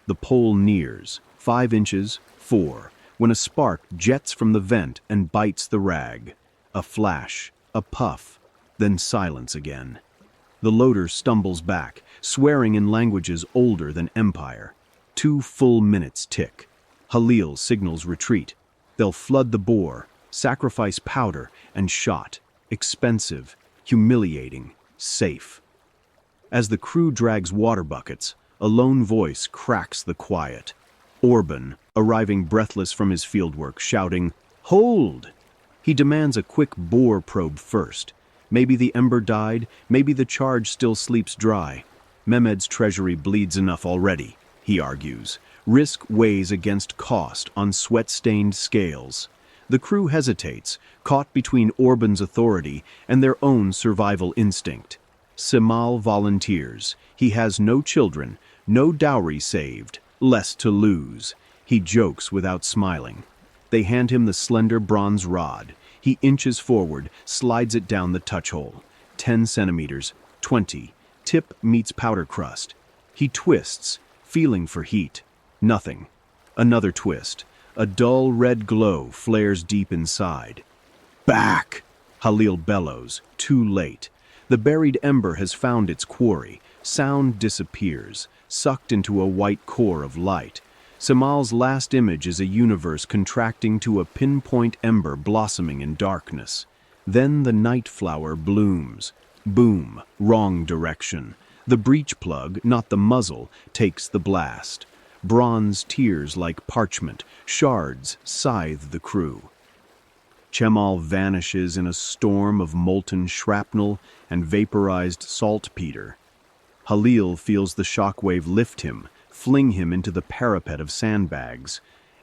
S1: The pole nears, 5 inches, 4, when a spark jets from the vent and bites the rag. A flash, a puff, then silence again. The loader stumbles back, swearing in languages older than empire. 2 full minutes tick. Halil signals retreat. They'll flood the bore, sacrifice powder and shot. Expensive, humiliating, safe. As the crew drags water buckets, a lone voice cracks the quiet. Orban, arriving breathless from his fieldwork, shouting, "Hold!" He demands a quick bore probe first. Maybe the ember died, maybe the charge still sleeps dry. Mehmed's treasury bleeds enough already, he argues. Risk weighs against cost on sweat-stained scales. The crew hesitates, caught between Orban's authority and their own survival instinct. Simal volunteers. He has no children, no dowry saved, less to lose. He jokes without smiling. They hand him the slender bronze rod. He inches forward, slides it down the touch hole. 10 centimeters, 20. Tip meets powder crust. He twists, feeling for heat. Nothing. Another twist. A dull red glow flares deep inside. Back! Halil bellows, too late. The buried ember has found its quarry. Sound disappears, sucked into a white core of light. Simal's last image is a universe contracting to a pinpoint ember blossoming in darkness. Then the night flower blooms. Boom, wrong direction. The breech plug, not the muzzle, takes the blast. Bronze tears like parchment, shards scythe the crew. Chemal vanishes in a storm of molten shrapnel and vaporized saltpeter. Halil feels the shockwave lift him, fling him into the parapet of sandbags.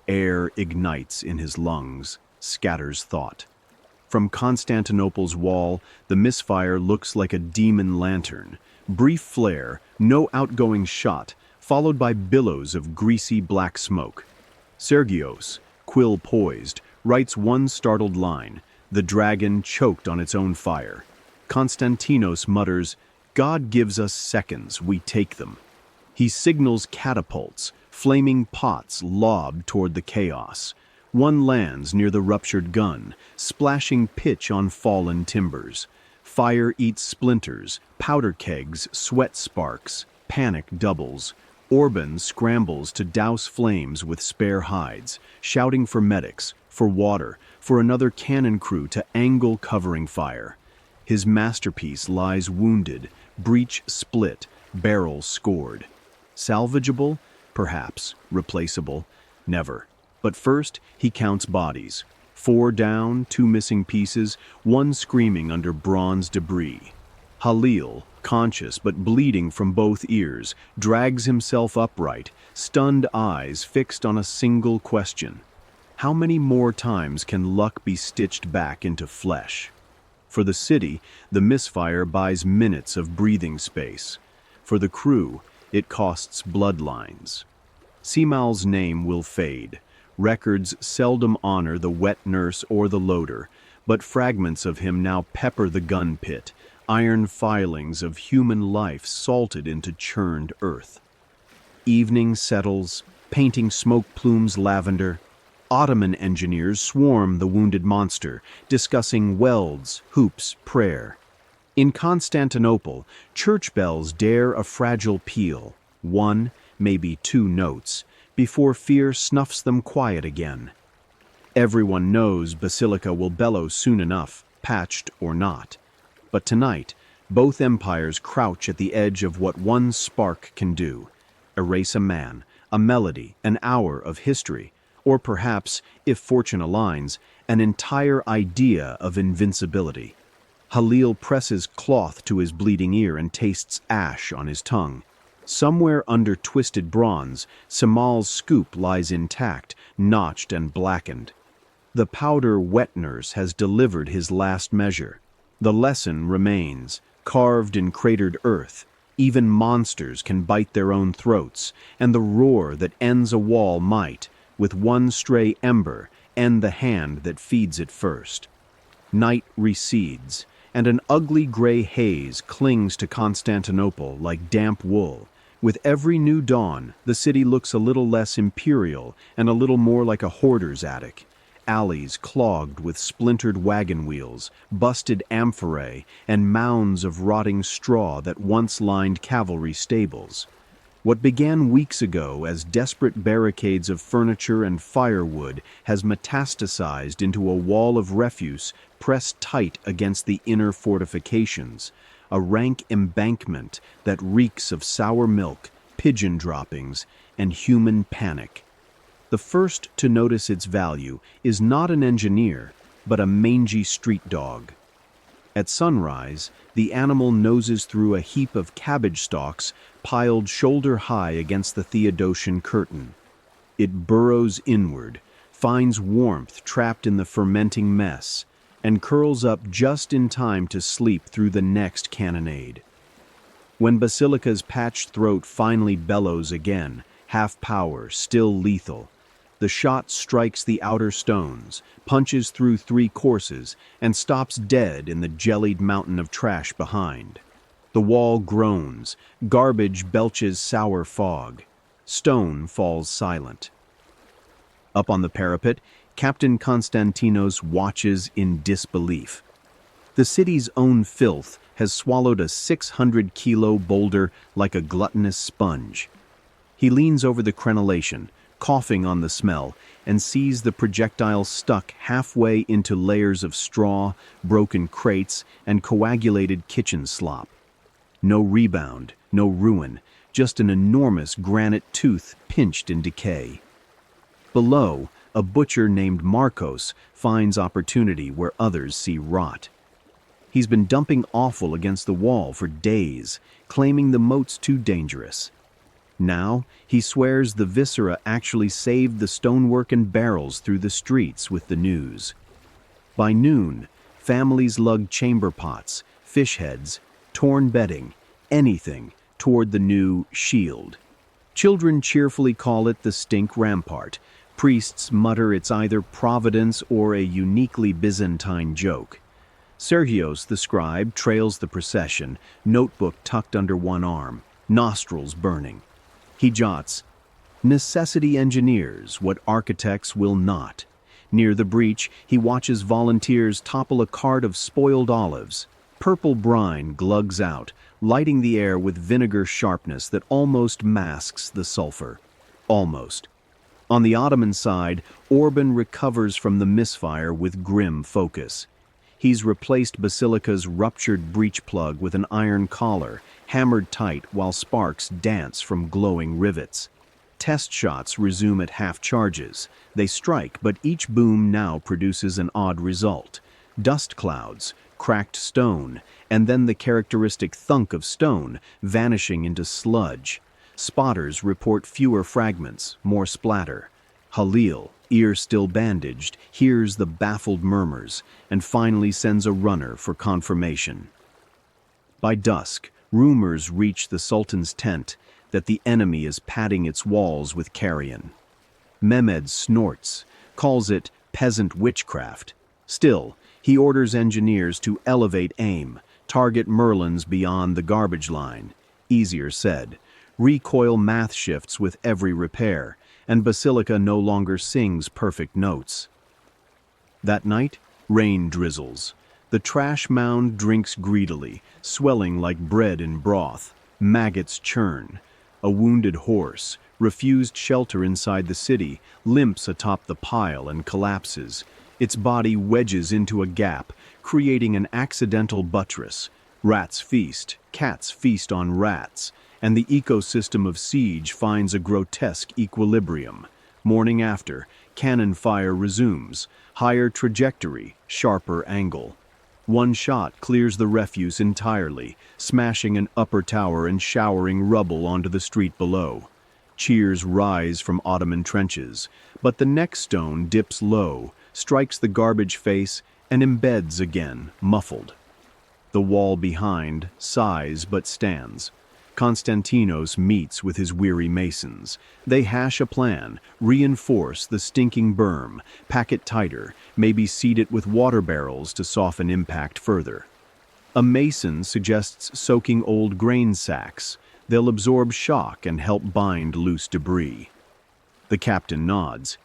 S1: Air ignites in his lungs, scatters thought. From Constantinople's wall, the misfire looks like a demon lantern. Brief flare, no outgoing shot, followed by billows of greasy black smoke. Sergios, quill poised, writes one startled line, the dragon choked on its own fire. Konstantinos mutters, "God gives us seconds, we take them." He signals catapults, flaming pots lobbed toward the chaos. One lands near the ruptured gun, splashing pitch on fallen timbers. Fire eats splinters, powder kegs, sweat sparks, panic doubles. Orban scrambles to douse flames with spare hides, shouting for medics, for water, for another cannon crew to angle covering fire. His masterpiece lies wounded, breech split, barrel scored. Salvageable? Perhaps. Replaceable? Never. But first, he counts bodies. 4 down, 2 missing pieces, 1 screaming under bronze debris. Halil, conscious but bleeding from both ears, drags himself upright, stunned eyes fixed on a single question. How many more times can luck be stitched back into flesh? For the city, the misfire buys minutes of breathing space. For the crew, it costs bloodlines. Seamal's name will fade. Records seldom honor the wet nurse or the loader, but fragments of him now pepper the gun pit, iron filings of human life salted into churned earth. Evening settles, painting smoke plumes lavender. Ottoman engineers swarm the wounded monster, discussing welds, hoops, prayer. In Constantinople, church bells dare a fragile peal, 1, maybe 2 notes, before fear snuffs them quiet again. Everyone knows Basilica will bellow soon enough, patched or not. But tonight, both empires crouch at the edge of what one spark can do. Erase a man, a melody, an hour of history, or perhaps, if fortune aligns, an entire idea of invincibility. Halil presses cloth to his bleeding ear and tastes ash on his tongue. Somewhere under twisted bronze, Seamal's scoop lies intact, notched and blackened. The powder wet nurse has delivered his last measure. The lesson remains, carved in cratered earth. Even monsters can bite their own throats, and the roar that ends a wall might, with one stray ember, end the hand that feeds it first. Night recedes, and an ugly gray haze clings to Constantinople like damp wool. With every new dawn, the city looks a little less imperial and a little more like a hoarder's attic. Alleys clogged with splintered wagon wheels, busted amphorae, and mounds of rotting straw that once lined cavalry stables. What began weeks ago as desperate barricades of furniture and firewood has metastasized into a wall of refuse pressed tight against the inner fortifications, a rank embankment that reeks of sour milk, pigeon droppings, and human panic. The first to notice its value is not an engineer, but a mangy street dog. At sunrise, the animal noses through a heap of cabbage stalks piled shoulder-high against the Theodosian curtain. It burrows inward, finds warmth trapped in the fermenting mess, and curls up just in time to sleep through the next cannonade. When Basilica's patched throat finally bellows again, half power, still lethal, the shot strikes the outer stones, punches through 3 courses, and stops dead in the jellied mountain of trash behind. The wall groans, garbage belches sour fog. Stone falls silent. Up on the parapet, Captain Konstantinos watches in disbelief. The city's own filth has swallowed a 600-kilo boulder like a gluttonous sponge. He leans over the crenellation, coughing on the smell, and sees the projectile stuck halfway into layers of straw, broken crates, and coagulated kitchen slop. No rebound, no ruin, just an enormous granite tooth pinched in decay. Below, a butcher named Marcos finds opportunity where others see rot. He's been dumping offal against the wall for days, claiming the moat's too dangerous. Now, he swears the viscera actually saved the stonework and barrels through the streets with the news. By noon, families lug chamber pots, fish heads, torn bedding, anything toward the new shield. Children cheerfully call it the stink rampart. Priests mutter it's either providence or a uniquely Byzantine joke. Sergios the scribe trails the procession, notebook tucked under one arm, nostrils burning. He jots, "Necessity engineers what architects will not." Near the breach, he watches volunteers topple a cart of spoiled olives. Purple brine glugs out, lighting the air with vinegar sharpness that almost masks the sulfur. Almost. On the Ottoman side, Orban recovers from the misfire with grim focus. He's replaced Basilica's ruptured breech plug with an iron collar, hammered tight while sparks dance from glowing rivets. Test shots resume at half charges. They strike, but each boom now produces an odd result. Dust clouds, cracked stone, and then the characteristic thunk of stone vanishing into sludge. Spotters report fewer fragments, more splatter. Halil, ear still bandaged, hears the baffled murmurs and finally sends a runner for confirmation. By dusk, rumors reach the Sultan's tent that the enemy is padding its walls with carrion. Mehmed snorts, calls it peasant witchcraft. Still, he orders engineers to elevate aim, target Merlins beyond the garbage line. Easier said. Recoil math shifts with every repair, and Basilica no longer sings perfect notes. That night, rain drizzles. The trash mound drinks greedily, swelling like bread in broth. Maggots churn. A wounded horse, refused shelter inside the city, limps atop the pile and collapses. Its body wedges into a gap, creating an accidental buttress. Rats feast, cats feast on rats, and the ecosystem of siege finds a grotesque equilibrium. Morning after, cannon fire resumes, higher trajectory, sharper angle. One shot clears the refuse entirely, smashing an upper tower and showering rubble onto the street below. Cheers rise from Ottoman trenches, but the next stone dips low, strikes the garbage face, and embeds again, muffled. The wall behind sighs but stands. Constantinos meets with his weary masons. They hash a plan, reinforce the stinking berm, pack it tighter, maybe seed it with water barrels to soften impact further. A mason suggests soaking old grain sacks. They'll absorb shock and help bind loose debris. The captain nods.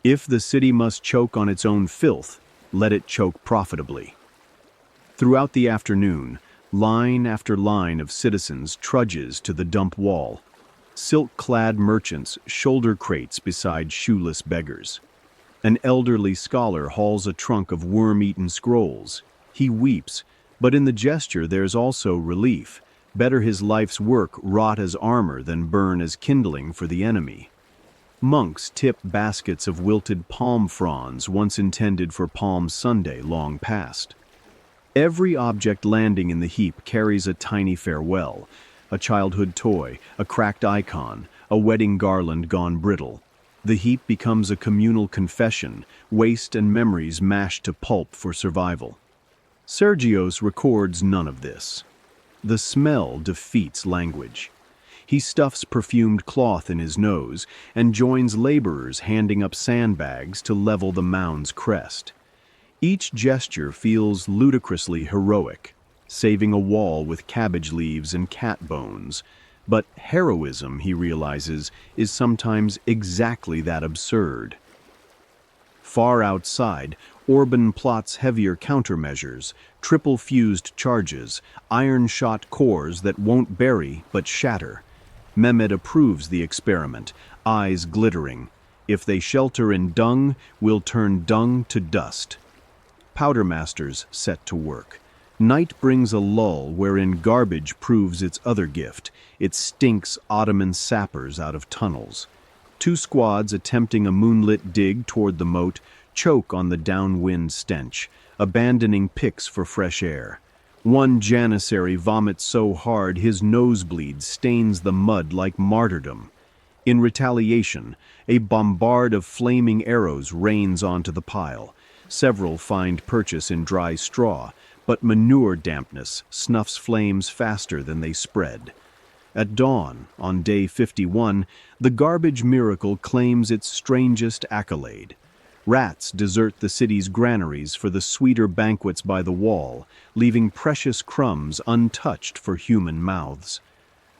S1: If the city must choke on its own filth, let it choke profitably. Throughout the afternoon, line after line of citizens trudges to the dump wall. Silk-clad merchants shoulder crates beside shoeless beggars. An elderly scholar hauls a trunk of worm-eaten scrolls. He weeps, but in the gesture there's also relief. Better his life's work rot as armor than burn as kindling for the enemy. Monks tip baskets of wilted palm fronds once intended for Palm Sunday long past. Every object landing in the heap carries a tiny farewell, a childhood toy, a cracked icon, a wedding garland gone brittle. The heap becomes a communal confession, waste and memories mashed to pulp for survival. Sergios records none of this. The smell defeats language. He stuffs perfumed cloth in his nose and joins laborers handing up sandbags to level the mound's crest. Each gesture feels ludicrously heroic, saving a wall with cabbage leaves and cat bones. But heroism, he realizes, is sometimes exactly that absurd. Far outside, Orban plots heavier countermeasures, triple-fused charges, iron-shot cores that won't bury but shatter. Mehmed approves the experiment, eyes glittering. If they shelter in dung, we'll turn dung to dust. Powdermasters set to work. Night brings a lull wherein garbage proves its other gift. It stinks Ottoman sappers out of tunnels. Two squads attempting a moonlit dig toward the moat choke on the downwind stench, abandoning picks for fresh air. One janissary vomits so hard his nosebleed stains the mud like martyrdom. In retaliation, a bombard of flaming arrows rains onto the pile. Several find purchase in dry straw, but manure dampness snuffs flames faster than they spread. At dawn, on day 51, the garbage miracle claims its strangest accolade. Rats desert the city's granaries for the sweeter banquets by the wall, leaving precious crumbs untouched for human mouths.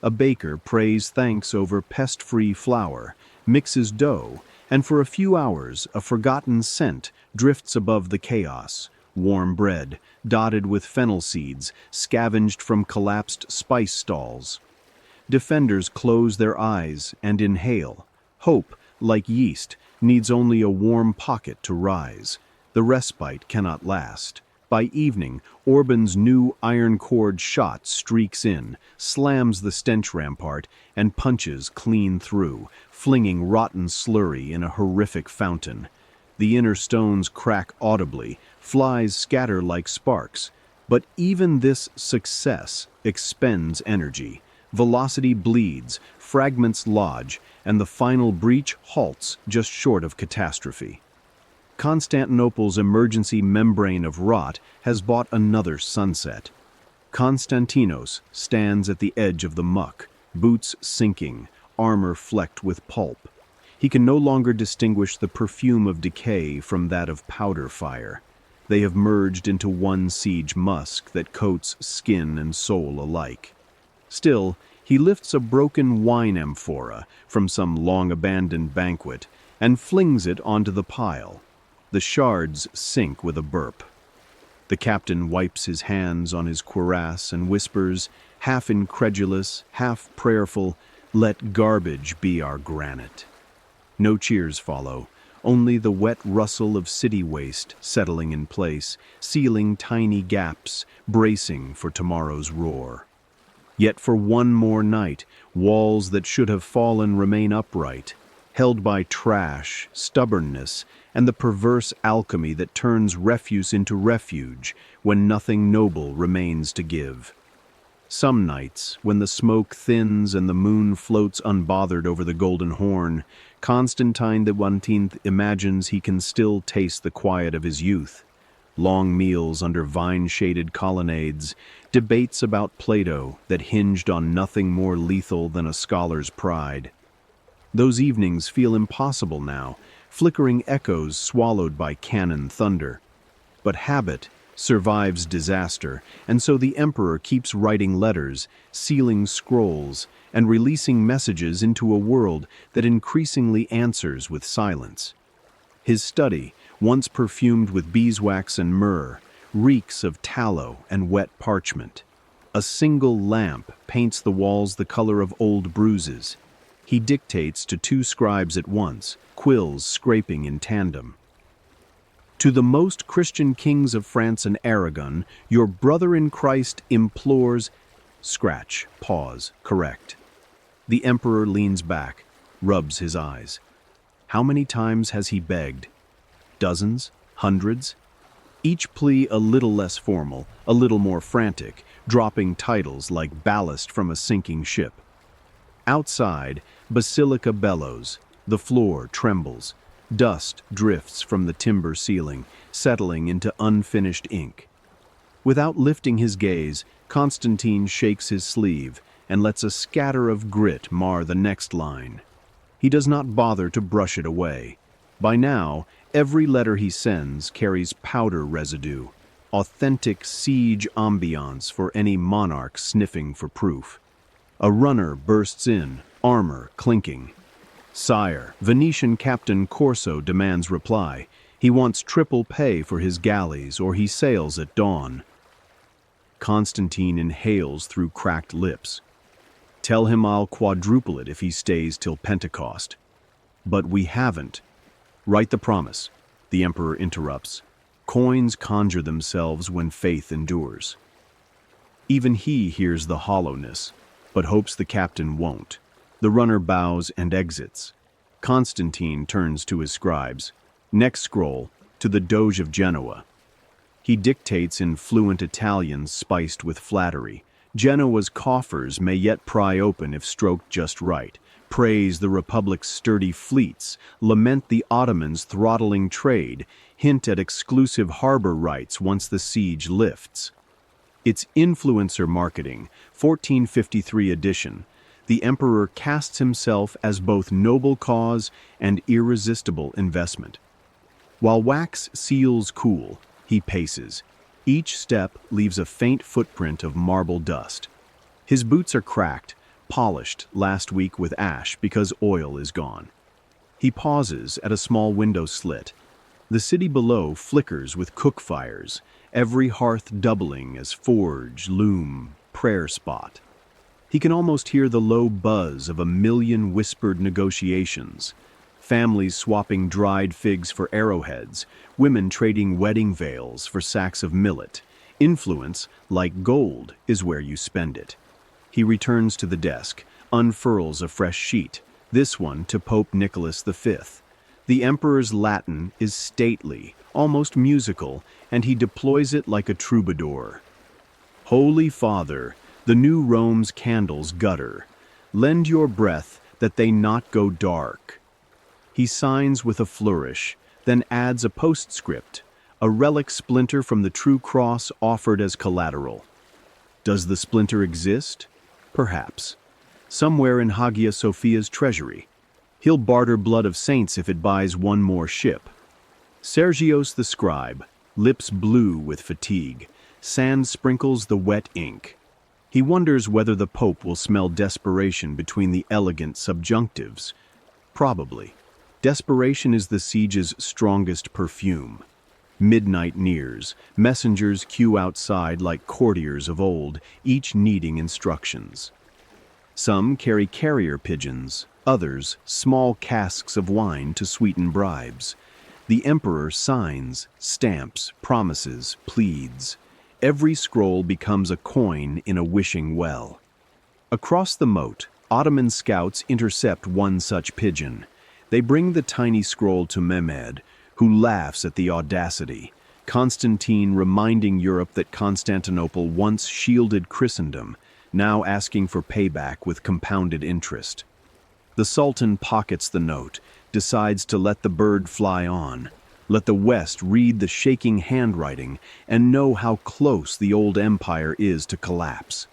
S1: A baker prays thanks over pest-free flour, mixes dough, and for a few hours a forgotten scent drifts above the chaos. Warm bread, dotted with fennel seeds, scavenged from collapsed spice stalls. Defenders close their eyes and inhale. Hope, like yeast, needs only a warm pocket to rise. The respite cannot last. By evening, Orban's new iron-cord shot streaks in, slams the stench rampart, and punches clean through, flinging rotten slurry in a horrific fountain. The inner stones crack audibly, flies scatter like sparks. But even this success expends energy. Velocity bleeds, fragments lodge, and the final breach halts just short of catastrophe. Constantinople's emergency membrane of rot has bought another sunset. Konstantinos stands at the edge of the muck, boots sinking, armor flecked with pulp. He can no longer distinguish the perfume of decay from that of powder fire. They have merged into one siege musk that coats skin and soul alike. Still, he lifts a broken wine amphora from some long-abandoned banquet and flings it onto the pile. The shards sink with a burp. The captain wipes his hands on his cuirass and whispers, half incredulous, half prayerful, "Let garbage be our granite." No cheers follow, only the wet rustle of city waste settling in place, sealing tiny gaps, bracing for tomorrow's roar. Yet for one more night, walls that should have fallen remain upright, held by trash, stubbornness, and the perverse alchemy that turns refuse into refuge when nothing noble remains to give. Some nights, when the smoke thins and the moon floats unbothered over the Golden Horn, Constantine the 19th imagines he can still taste the quiet of his youth. Long meals under vine-shaded colonnades, debates about Plato that hinged on nothing more lethal than a scholar's pride. Those evenings feel impossible now, flickering echoes swallowed by cannon thunder. But habit survives disaster, and so the emperor keeps writing letters, sealing scrolls, and releasing messages into a world that increasingly answers with silence. His study, once perfumed with beeswax and myrrh, reeks of tallow and wet parchment. A single lamp paints the walls the color of old bruises. He dictates to two scribes at once, quills scraping in tandem. To the most Christian kings of France and Aragon, your brother in Christ implores... Scratch, pause, correct. The emperor leans back, rubs his eyes. How many times has he begged? Dozens? Hundreds? Each plea a little less formal, a little more frantic, dropping titles like ballast from a sinking ship. Outside, Basilica bellows, the floor trembles, dust drifts from the timber ceiling, settling into unfinished ink. Without lifting his gaze, Constantine shakes his sleeve and lets a scatter of grit mar the next line. He does not bother to brush it away. By now, every letter he sends carries powder residue, authentic siege ambiance for any monarch sniffing for proof. A runner bursts in, armor clinking. "Sire, Venetian Captain Corso demands reply. He wants triple pay for his galleys, or he sails at dawn." Constantine inhales through cracked lips. "Tell him I'll quadruple it if he stays till Pentecost." "But we haven't." "Write the promise," the emperor interrupts. "Coins conjure themselves when faith endures." Even he hears the hollowness, but hopes the captain won't. The runner bows and exits. Constantine turns to his scribes. Next scroll, to the Doge of Genoa. He dictates in fluent Italian spiced with flattery. Genoa's coffers may yet pry open if stroked just right. Praise the Republic's sturdy fleets, lament the Ottomans' throttling trade, hint at exclusive harbor rights once the siege lifts. It's influencer marketing, 1453 edition. The emperor casts himself as both noble cause and irresistible investment. While wax seals cool, he paces. Each step leaves a faint footprint of marble dust. His boots are cracked, polished last week with ash because oil is gone. He pauses at a small window slit. The city below flickers with cook fires, every hearth doubling as forge, loom, prayer spot. He can almost hear the low buzz of a million whispered negotiations. Families swapping dried figs for arrowheads, women trading wedding veils for sacks of millet. Influence, like gold, is where you spend it. He returns to the desk, unfurls a fresh sheet, this one to Pope Nicholas V. The emperor's Latin is stately, almost musical, and he deploys it like a troubadour. Holy Father, the new Rome's candles gutter. Lend your breath that they not go dark. He signs with a flourish, then adds a postscript, a relic splinter from the true cross offered as collateral. Does the splinter exist? Perhaps. Somewhere in Hagia Sophia's treasury. He'll barter blood of saints if it buys one more ship. Sergios the scribe, lips blue with fatigue, sand sprinkles the wet ink. He wonders whether the Pope will smell desperation between the elegant subjunctives. Probably. Desperation is the siege's strongest perfume. Midnight nears. Messengers queue outside like courtiers of old, each needing instructions. Some carry carrier pigeons, others small casks of wine to sweeten bribes. The emperor signs, stamps, promises, pleads. Every scroll becomes a coin in a wishing well. Across the moat, Ottoman scouts intercept one such pigeon. They bring the tiny scroll to Mehmed, who laughs at the audacity. Constantine reminding Europe that Constantinople once shielded Christendom, now asking for payback with compounded interest. The Sultan pockets the note, decides to let the bird fly on. Let the West read the shaking handwriting and know how close the old empire is to collapse.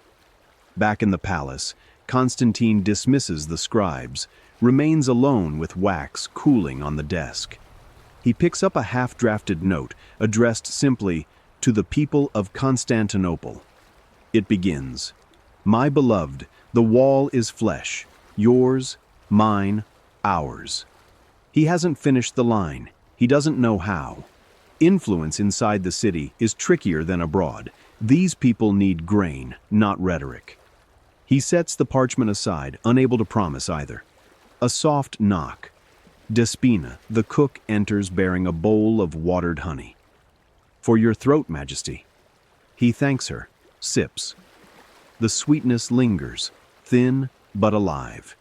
S1: Back in the palace, Constantine dismisses the scribes, remains alone with wax cooling on the desk. He picks up a half-drafted note addressed simply to the people of Constantinople. It begins, "My beloved, the wall is flesh, yours, mine, ours." He hasn't finished the line. He doesn't know how. Influence inside the city is trickier than abroad. These people need grain, not rhetoric. He sets the parchment aside, unable to promise either. A soft knock. Despina, the cook, enters bearing a bowl of watered honey. "For your throat, Majesty." He thanks her, sips. The sweetness lingers, thin but alive.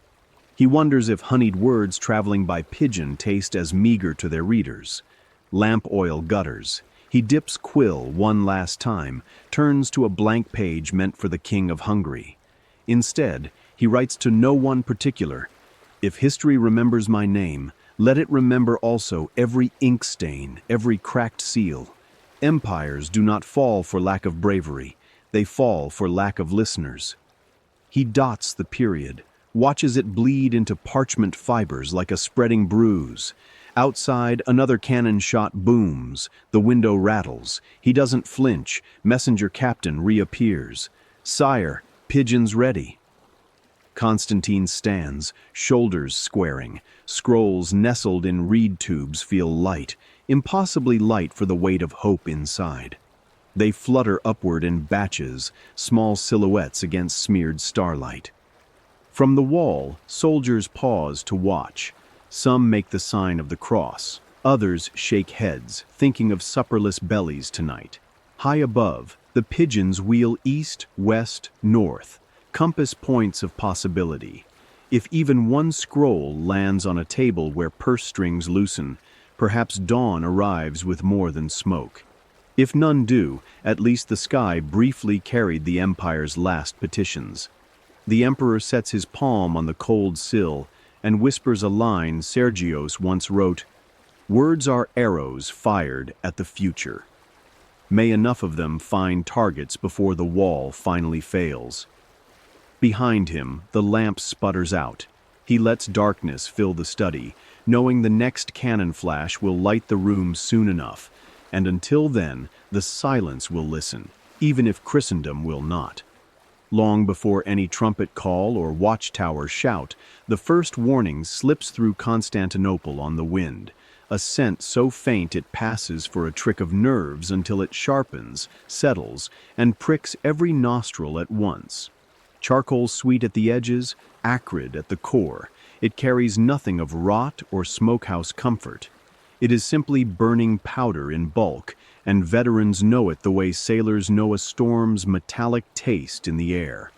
S1: He wonders if honeyed words traveling by pigeon taste as meager to their readers. Lamp oil gutters. He dips quill one last time, turns to a blank page meant for the King of Hungary. Instead, he writes to no one particular. "If history remembers my name, let it remember also every ink stain, every cracked seal. Empires do not fall for lack of bravery. They fall for lack of listeners." He dots the period, watches it bleed into parchment fibers like a spreading bruise. Outside, another cannon shot booms. The window rattles. He doesn't flinch. Messenger captain reappears. "Sire, pigeons ready." Constantine stands, shoulders squaring. Scrolls nestled in reed tubes feel light, impossibly light for the weight of hope inside. They flutter upward in batches, small silhouettes against smeared starlight. From the wall, soldiers pause to watch. Some make the sign of the cross. Others shake heads, thinking of supperless bellies tonight. High above, the pigeons wheel east, west, north, compass points of possibility. If even one scroll lands on a table where purse strings loosen, perhaps dawn arrives with more than smoke. If none do, at least the sky briefly carried the empire's last petitions. The emperor sets his palm on the cold sill and whispers a line Sergios once wrote, "Words are arrows fired at the future." May enough of them find targets before the wall finally fails. Behind him, the lamp sputters out. He lets darkness fill the study, knowing the next cannon flash will light the room soon enough, and until then, the silence will listen, even if Christendom will not. Long before any trumpet call or watchtower shout, the first warning slips through Constantinople on the wind, a scent so faint it passes for a trick of nerves until it sharpens, settles, and pricks every nostril at once. Charcoal sweet at the edges, acrid at the core, it carries nothing of rot or smokehouse comfort. It is simply burning powder in bulk, and veterans know it the way sailors know a storm's metallic taste in the air.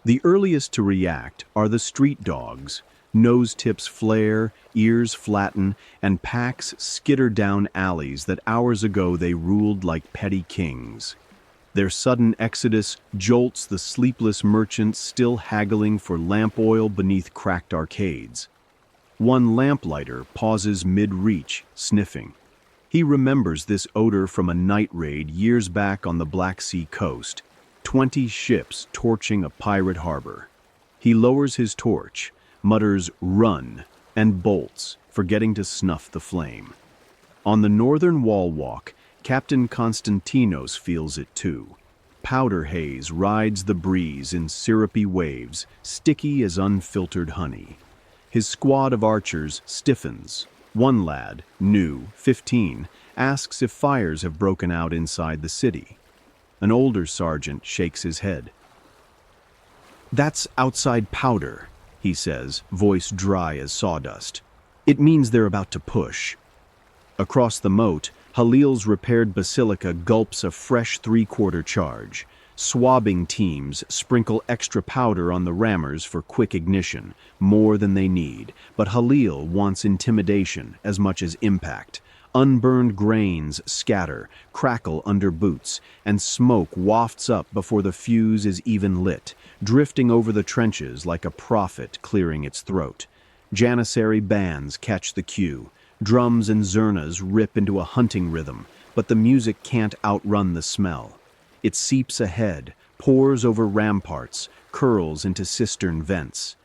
S1: The earliest to react are the street dogs. Nose tips flare, ears flatten, and packs skitter down alleys that hours ago they ruled like petty kings. Their sudden exodus jolts the sleepless merchants still haggling for lamp oil beneath cracked arcades. One lamplighter pauses mid-reach, sniffing. He remembers this odor from a night raid years back on the Black Sea coast, 20 ships torching a pirate harbor. He lowers his torch, mutters "run," and bolts, forgetting to snuff the flame. On the northern wall walk, Captain Constantinos feels it too. Powder haze rides the breeze in syrupy waves, sticky as unfiltered honey. His squad of archers stiffens. One lad, new, 15, asks if fires have broken out inside the city. An older sergeant shakes his head. "That's outside powder," he says, voice dry as sawdust. "It means they're about to push." Across the moat, Halil's repaired basilica gulps a fresh three-quarter charge. Swabbing teams sprinkle extra powder on the rammers for quick ignition, more than they need, but Halil wants intimidation as much as impact. Unburned grains scatter, crackle under boots, and smoke wafts up before the fuse is even lit, drifting over the trenches like a prophet clearing its throat. Janissary bands catch the cue. Drums and zurnas rip into a hunting rhythm, but the music can't outrun the smell. It seeps ahead, pours over ramparts, curls into cistern vents.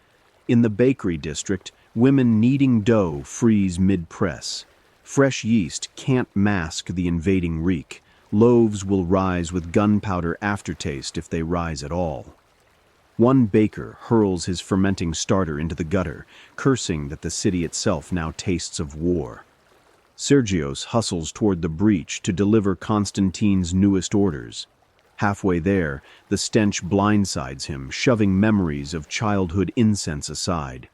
S1: In the bakery district, women kneading dough freeze mid-press. Fresh yeast can't mask the invading reek. Loaves will rise with gunpowder aftertaste if they rise at all. One baker hurls his fermenting starter into the gutter, cursing that the city itself now tastes of war. Sergios hustles toward the breach to deliver Constantine's newest orders. Halfway there, the stench blindsides him, shoving memories of childhood incense aside.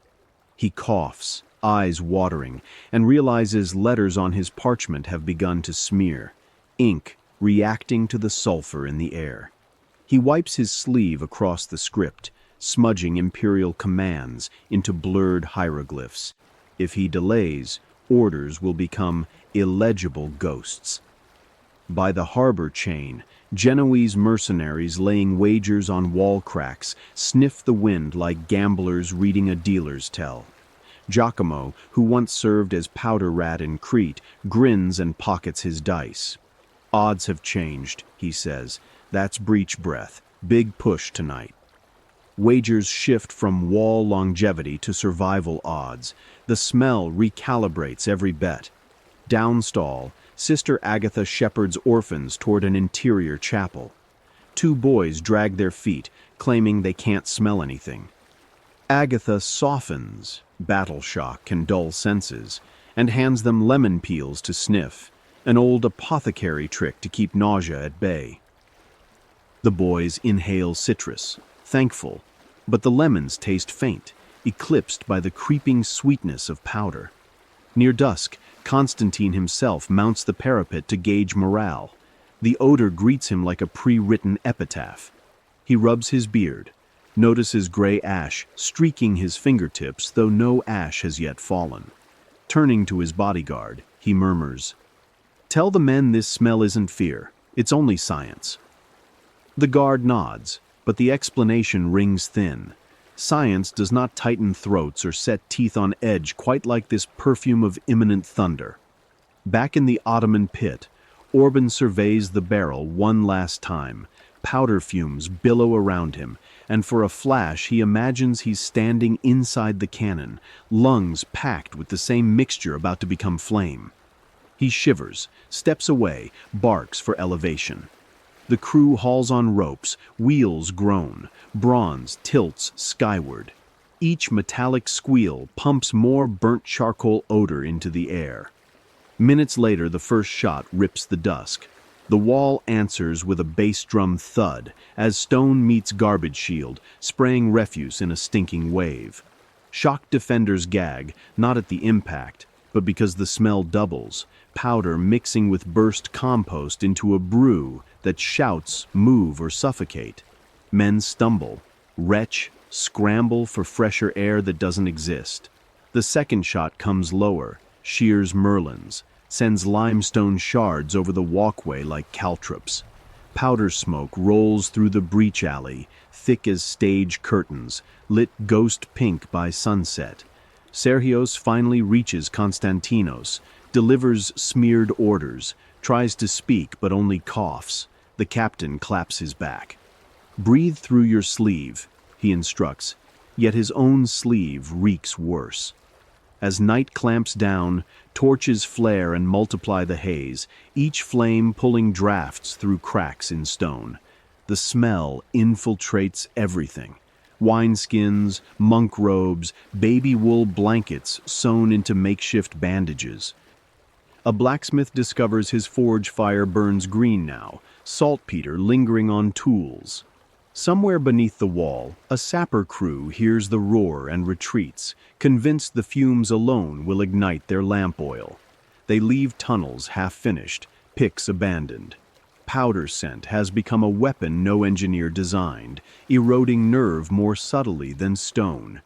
S1: He coughs, eyes watering, and realizes letters on his parchment have begun to smear, ink reacting to the sulfur in the air. He wipes his sleeve across the script, smudging imperial commands into blurred hieroglyphs. If he delays, orders will become illegible ghosts. By the harbor chain, Genoese mercenaries laying wagers on wall cracks sniff the wind like gamblers reading a dealer's tell. Giacomo, who once served as powder rat in Crete, grins and pockets his dice. "Odds have changed," he says. "That's breach breath. Big push tonight." Wagers shift from wall longevity to survival odds. The smell recalibrates every bet. Downstall, Sister Agatha shepherds orphans toward an interior chapel. Two boys drag their feet, claiming they can't smell anything. Agatha softens, battle shock and dull senses, and hands them lemon peels to sniff, an old apothecary trick to keep nausea at bay. The boys inhale citrus, thankful, but the lemons taste faint, eclipsed by the creeping sweetness of powder. Near dusk, Constantine himself mounts the parapet to gauge morale. The odor greets him like a pre-written epitaph. He rubs his beard. notices gray ash streaking his fingertips, though no ash has yet fallen. Turning to his bodyguard, he murmurs, "Tell the men this smell isn't fear, it's only science." The guard nods, but the explanation rings thin. Science does not tighten throats or set teeth on edge quite like this perfume of imminent thunder. Back in the Ottoman pit, Orban surveys the barrel one last time. Powder fumes billow around him, and for a flash he imagines he's standing inside the cannon, lungs packed with the same mixture about to become flame. He shivers, steps away, barks for elevation. The crew hauls on ropes, wheels groan, bronze tilts skyward. Each metallic squeal pumps more burnt charcoal odor into the air. Minutes later, the first shot rips the dusk. The wall answers with a bass drum thud as stone meets garbage shield, spraying refuse in a stinking wave. Shocked defenders gag, not at the impact, but because the smell doubles, powder mixing with burst compost into a brew that shouts, move, or suffocate. Men stumble, retch, scramble for fresher air that doesn't exist. The second shot comes lower, shears merlins, sends limestone shards over the walkway like caltrops. Powder smoke rolls through the breach alley, thick as stage curtains, lit ghost pink by sunset. Sergios finally reaches Constantinos, delivers smeared orders, tries to speak but only coughs. The captain claps his back. "Breathe through your sleeve," he instructs, yet his own sleeve reeks worse. As night clamps down, torches flare and multiply the haze, each flame pulling drafts through cracks in stone. The smell infiltrates everything. Wineskins, monk robes, baby wool blankets sewn into makeshift bandages. A blacksmith discovers his forge fire burns green now, saltpeter lingering on tools. Somewhere beneath the wall, a sapper crew hears the roar and retreats, convinced the fumes alone will ignite their lamp oil. They leave tunnels half-finished, picks abandoned. Powder scent has become a weapon no engineer designed, eroding nerve more subtly than stone.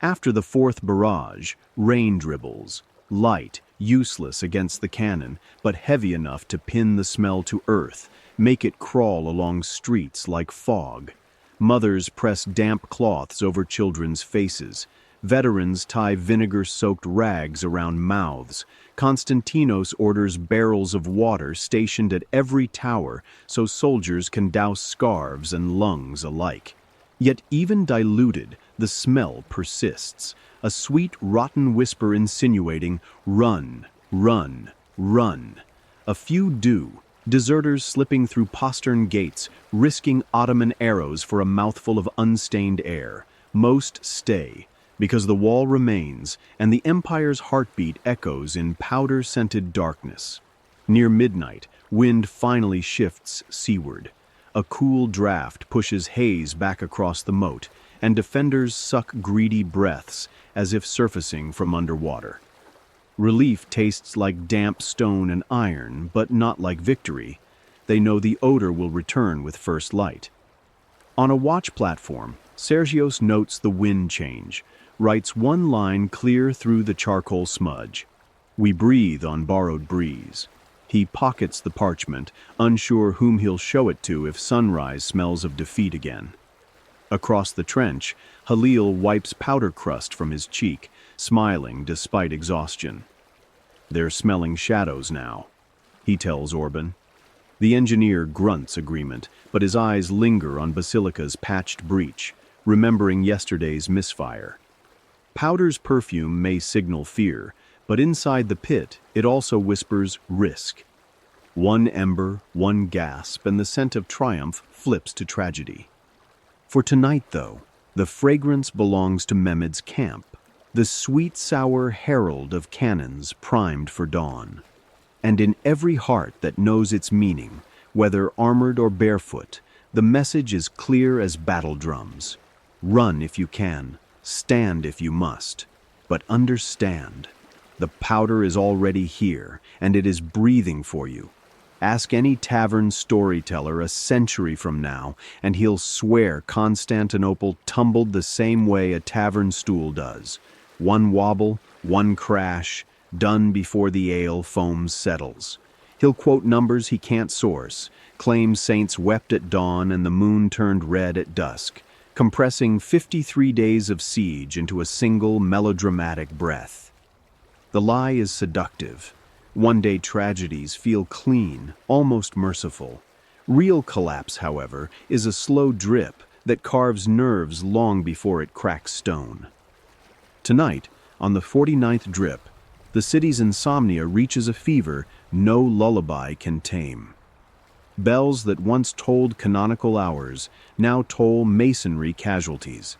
S1: After the fourth barrage, rain dribbles, light, useless against the cannon, but heavy enough to pin the smell to earth, make it crawl along streets like fog. Mothers press damp cloths over children's faces. Veterans tie vinegar-soaked rags around mouths. Constantinos orders barrels of water stationed at every tower so soldiers can douse scarves and lungs alike. Yet even diluted, the smell persists, a sweet, rotten whisper insinuating, "Run, run, run." A few do, deserters slipping through postern gates, risking Ottoman arrows for a mouthful of unstained air. Most stay, because the wall remains and the empire's heartbeat echoes in powder-scented darkness. Near midnight, wind finally shifts seaward. A cool draft pushes haze back across the moat, and defenders suck greedy breaths as if surfacing from underwater. Relief tastes like damp stone and iron, but not like victory. They know the odor will return with first light. On a watch platform, Sergios notes the wind change, writes one line clear through the charcoal smudge. "We breathe on borrowed breeze." He pockets the parchment, unsure whom he'll show it to if sunrise smells of defeat again. Across the trench, Halil wipes powder crust from his cheek, smiling despite exhaustion. "They're smelling shadows now," he tells Orban. The engineer grunts agreement, but his eyes linger on Basilica's patched breach, remembering yesterday's misfire. Powder's perfume may signal fear, but inside the pit it also whispers risk. One ember, one gasp, and the scent of triumph flips to tragedy. For tonight, though, the fragrance belongs to Mehmed's camp, the sweet-sour herald of cannons primed for dawn. And in every heart that knows its meaning, whether armored or barefoot, the message is clear as battle drums. Run if you can, stand if you must, but understand. The powder is already here, and it is breathing for you. Ask any tavern storyteller a century from now, and he'll swear Constantinople tumbled the same way a tavern stool does. One wobble, one crash, done before the ale foam settles. He'll quote numbers he can't source, claim saints wept at dawn and the moon turned red at dusk, compressing 53 days of siege into a single melodramatic breath. The lie is seductive. One-day tragedies feel clean, almost merciful. Real collapse, however, is a slow drip that carves nerves long before it cracks stone. Tonight, on the 49th drip, the city's insomnia reaches a fever no lullaby can tame. Bells that once tolled canonical hours now toll masonry casualties.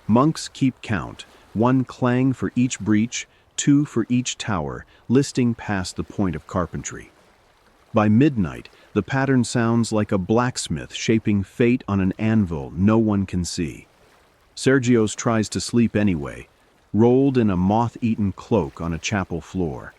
S1: Monks keep count, one clang for each breach, two for each tower, listing past the point of carpentry. By midnight, the pattern sounds like a blacksmith shaping fate on an anvil no one can see. Sergios tries to sleep anyway, rolled in a moth-eaten cloak on a chapel floor.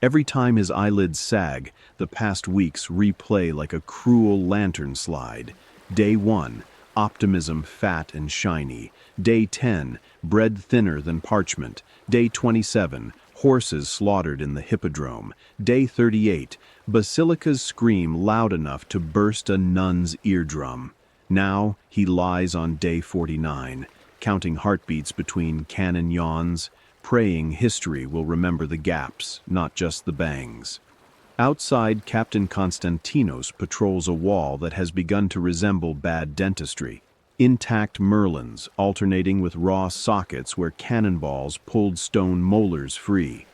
S1: Every time his eyelids sag, the past weeks replay like a cruel lantern slide. Day 1, optimism fat and shiny. Day 10, bread thinner than parchment. Day 27, horses slaughtered in the hippodrome. Day 38, basilicas scream loud enough to burst a nun's eardrum. Now he lies on day 49, counting heartbeats between cannon yawns, praying history will remember the gaps, not just the bangs. Outside, Captain Constantinos patrols a wall that has begun to resemble bad dentistry. Intact merlins alternating with raw sockets where cannonballs pulled stone molars free.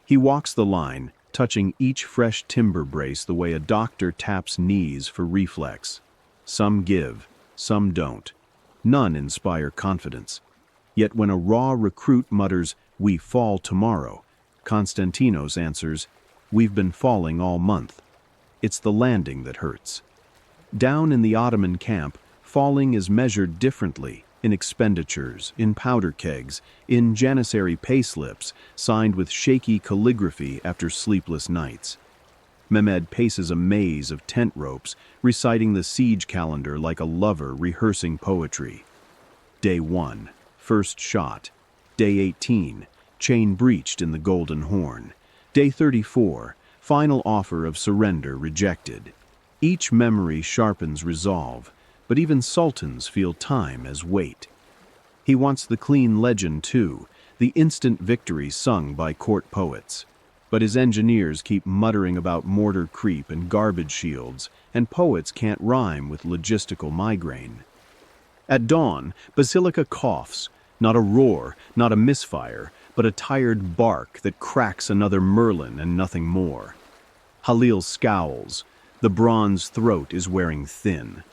S1: He walks the line, touching each fresh timber brace the way a doctor taps knees for reflex. Some give, some don't. None inspire confidence. Yet when a raw recruit mutters, "We fall tomorrow," Constantinos answers, "We've been falling all month." It's the landing that hurts. Down in the Ottoman camp, falling is measured differently, in expenditures, in powder kegs, in janissary payslips signed with shaky calligraphy after sleepless nights. Mehmed paces a maze of tent ropes, reciting the siege calendar like a lover rehearsing poetry. Day 1, first shot. Day 18, chain breached in the Golden Horn. Day 34, final offer of surrender rejected. Each memory sharpens resolve, but even sultans feel time as weight. He wants the clean legend too, the instant victory sung by court poets. But his engineers keep muttering about mortar creep and garbage shields, and poets can't rhyme with logistical migraine. At dawn, Basilica coughs, not a roar, not a misfire, but a tired bark that cracks another Merlin and nothing more. Halil scowls. The bronze throat is wearing thin.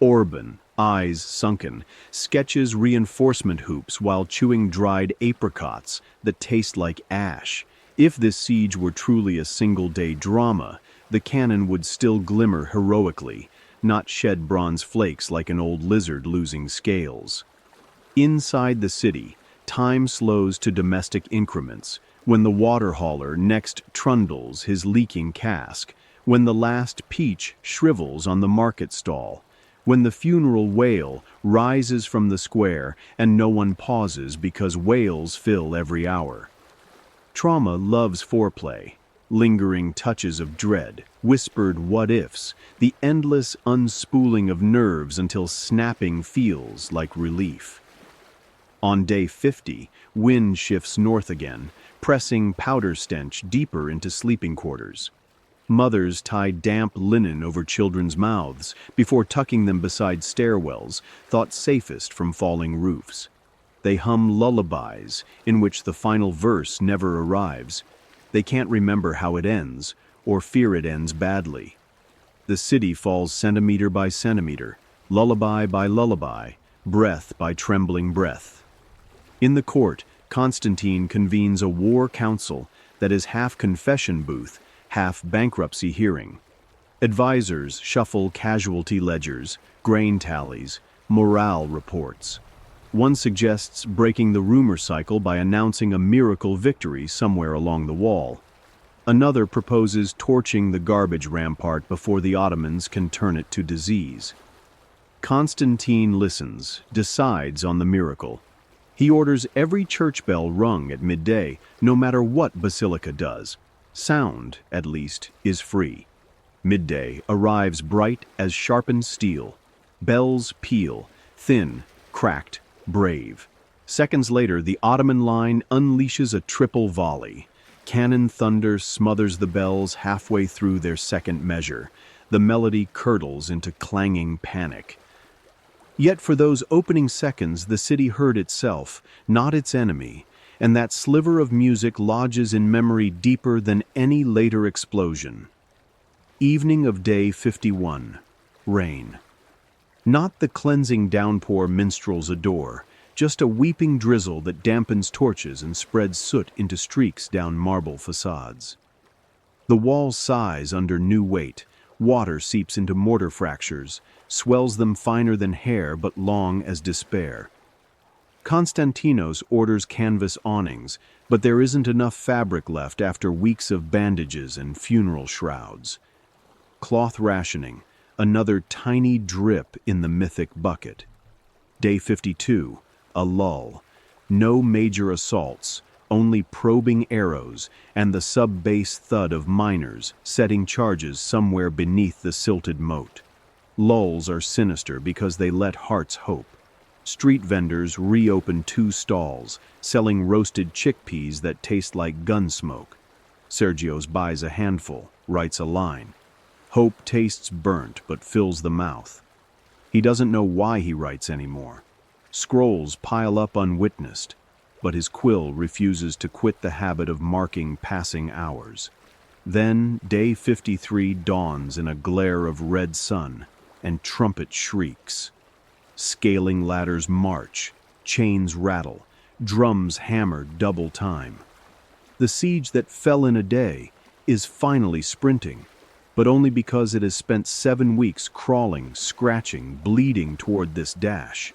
S1: Orban, eyes sunken, sketches reinforcement hoops while chewing dried apricots that taste like ash. If this siege were truly a single-day drama, the cannon would still glimmer heroically, not shed bronze flakes like an old lizard losing scales. Inside the city, time slows to domestic increments, when the water hauler next trundles his leaking cask, when the last peach shrivels on the market stall, when the funeral wail rises from the square and no one pauses because wails fill every hour. Trauma loves foreplay, lingering touches of dread, whispered what-ifs, the endless unspooling of nerves until snapping feels like relief. On day 50, wind shifts north again, pressing powder stench deeper into sleeping quarters. Mothers tie damp linen over children's mouths before tucking them beside stairwells, thought safest from falling roofs. They hum lullabies in which the final verse never arrives. They can't remember how it ends, or fear it ends badly. The city falls centimeter by centimeter, lullaby by lullaby, breath by trembling breath. In the court, Constantine convenes a war council that is half confession booth, half bankruptcy hearing. Advisors shuffle casualty ledgers, grain tallies, morale reports. One suggests breaking the rumor cycle by announcing a miracle victory somewhere along the wall. Another proposes torching the garbage rampart before the Ottomans can turn it to disease. Constantine listens, decides on the miracle. He orders every church bell rung at midday, no matter what Basilica does. Sound, at least, is free. Midday arrives bright as sharpened steel. Bells peal, thin, cracked, brave. Seconds later, the Ottoman line unleashes a triple volley. Cannon thunder smothers the bells halfway through their second measure. The melody curdles into clanging panic. Yet for those opening seconds, the city heard itself, not its enemy, and that sliver of music lodges in memory deeper than any later explosion. Evening of day 51. Rain. Not the cleansing downpour minstrels adore, just a weeping drizzle that dampens torches and spreads soot into streaks down marble facades. The walls sighs under new weight. Water seeps into mortar fractures, swells them finer than hair but long as despair. Konstantinos orders canvas awnings, but there isn't enough fabric left after weeks of bandages and funeral shrouds. Cloth rationing, another tiny drip in the mythic bucket. Day 52, a lull. No major assaults, only probing arrows and the sub-bass thud of miners setting charges somewhere beneath the silted moat. Lulls are sinister because they let hearts hope. Street vendors reopen 2 stalls, selling roasted chickpeas that taste like gun smoke. Sergios buys a handful, writes a line. Hope tastes burnt but fills the mouth. He doesn't know why he writes anymore. Scrolls pile up unwitnessed, but his quill refuses to quit the habit of marking passing hours. Then day 53 dawns in a glare of red sun, and trumpet shrieks. Scaling ladders march, chains rattle, drums hammer double time. The siege that fell in a day is finally sprinting, but only because it has spent 7 weeks crawling, scratching, bleeding toward this dash.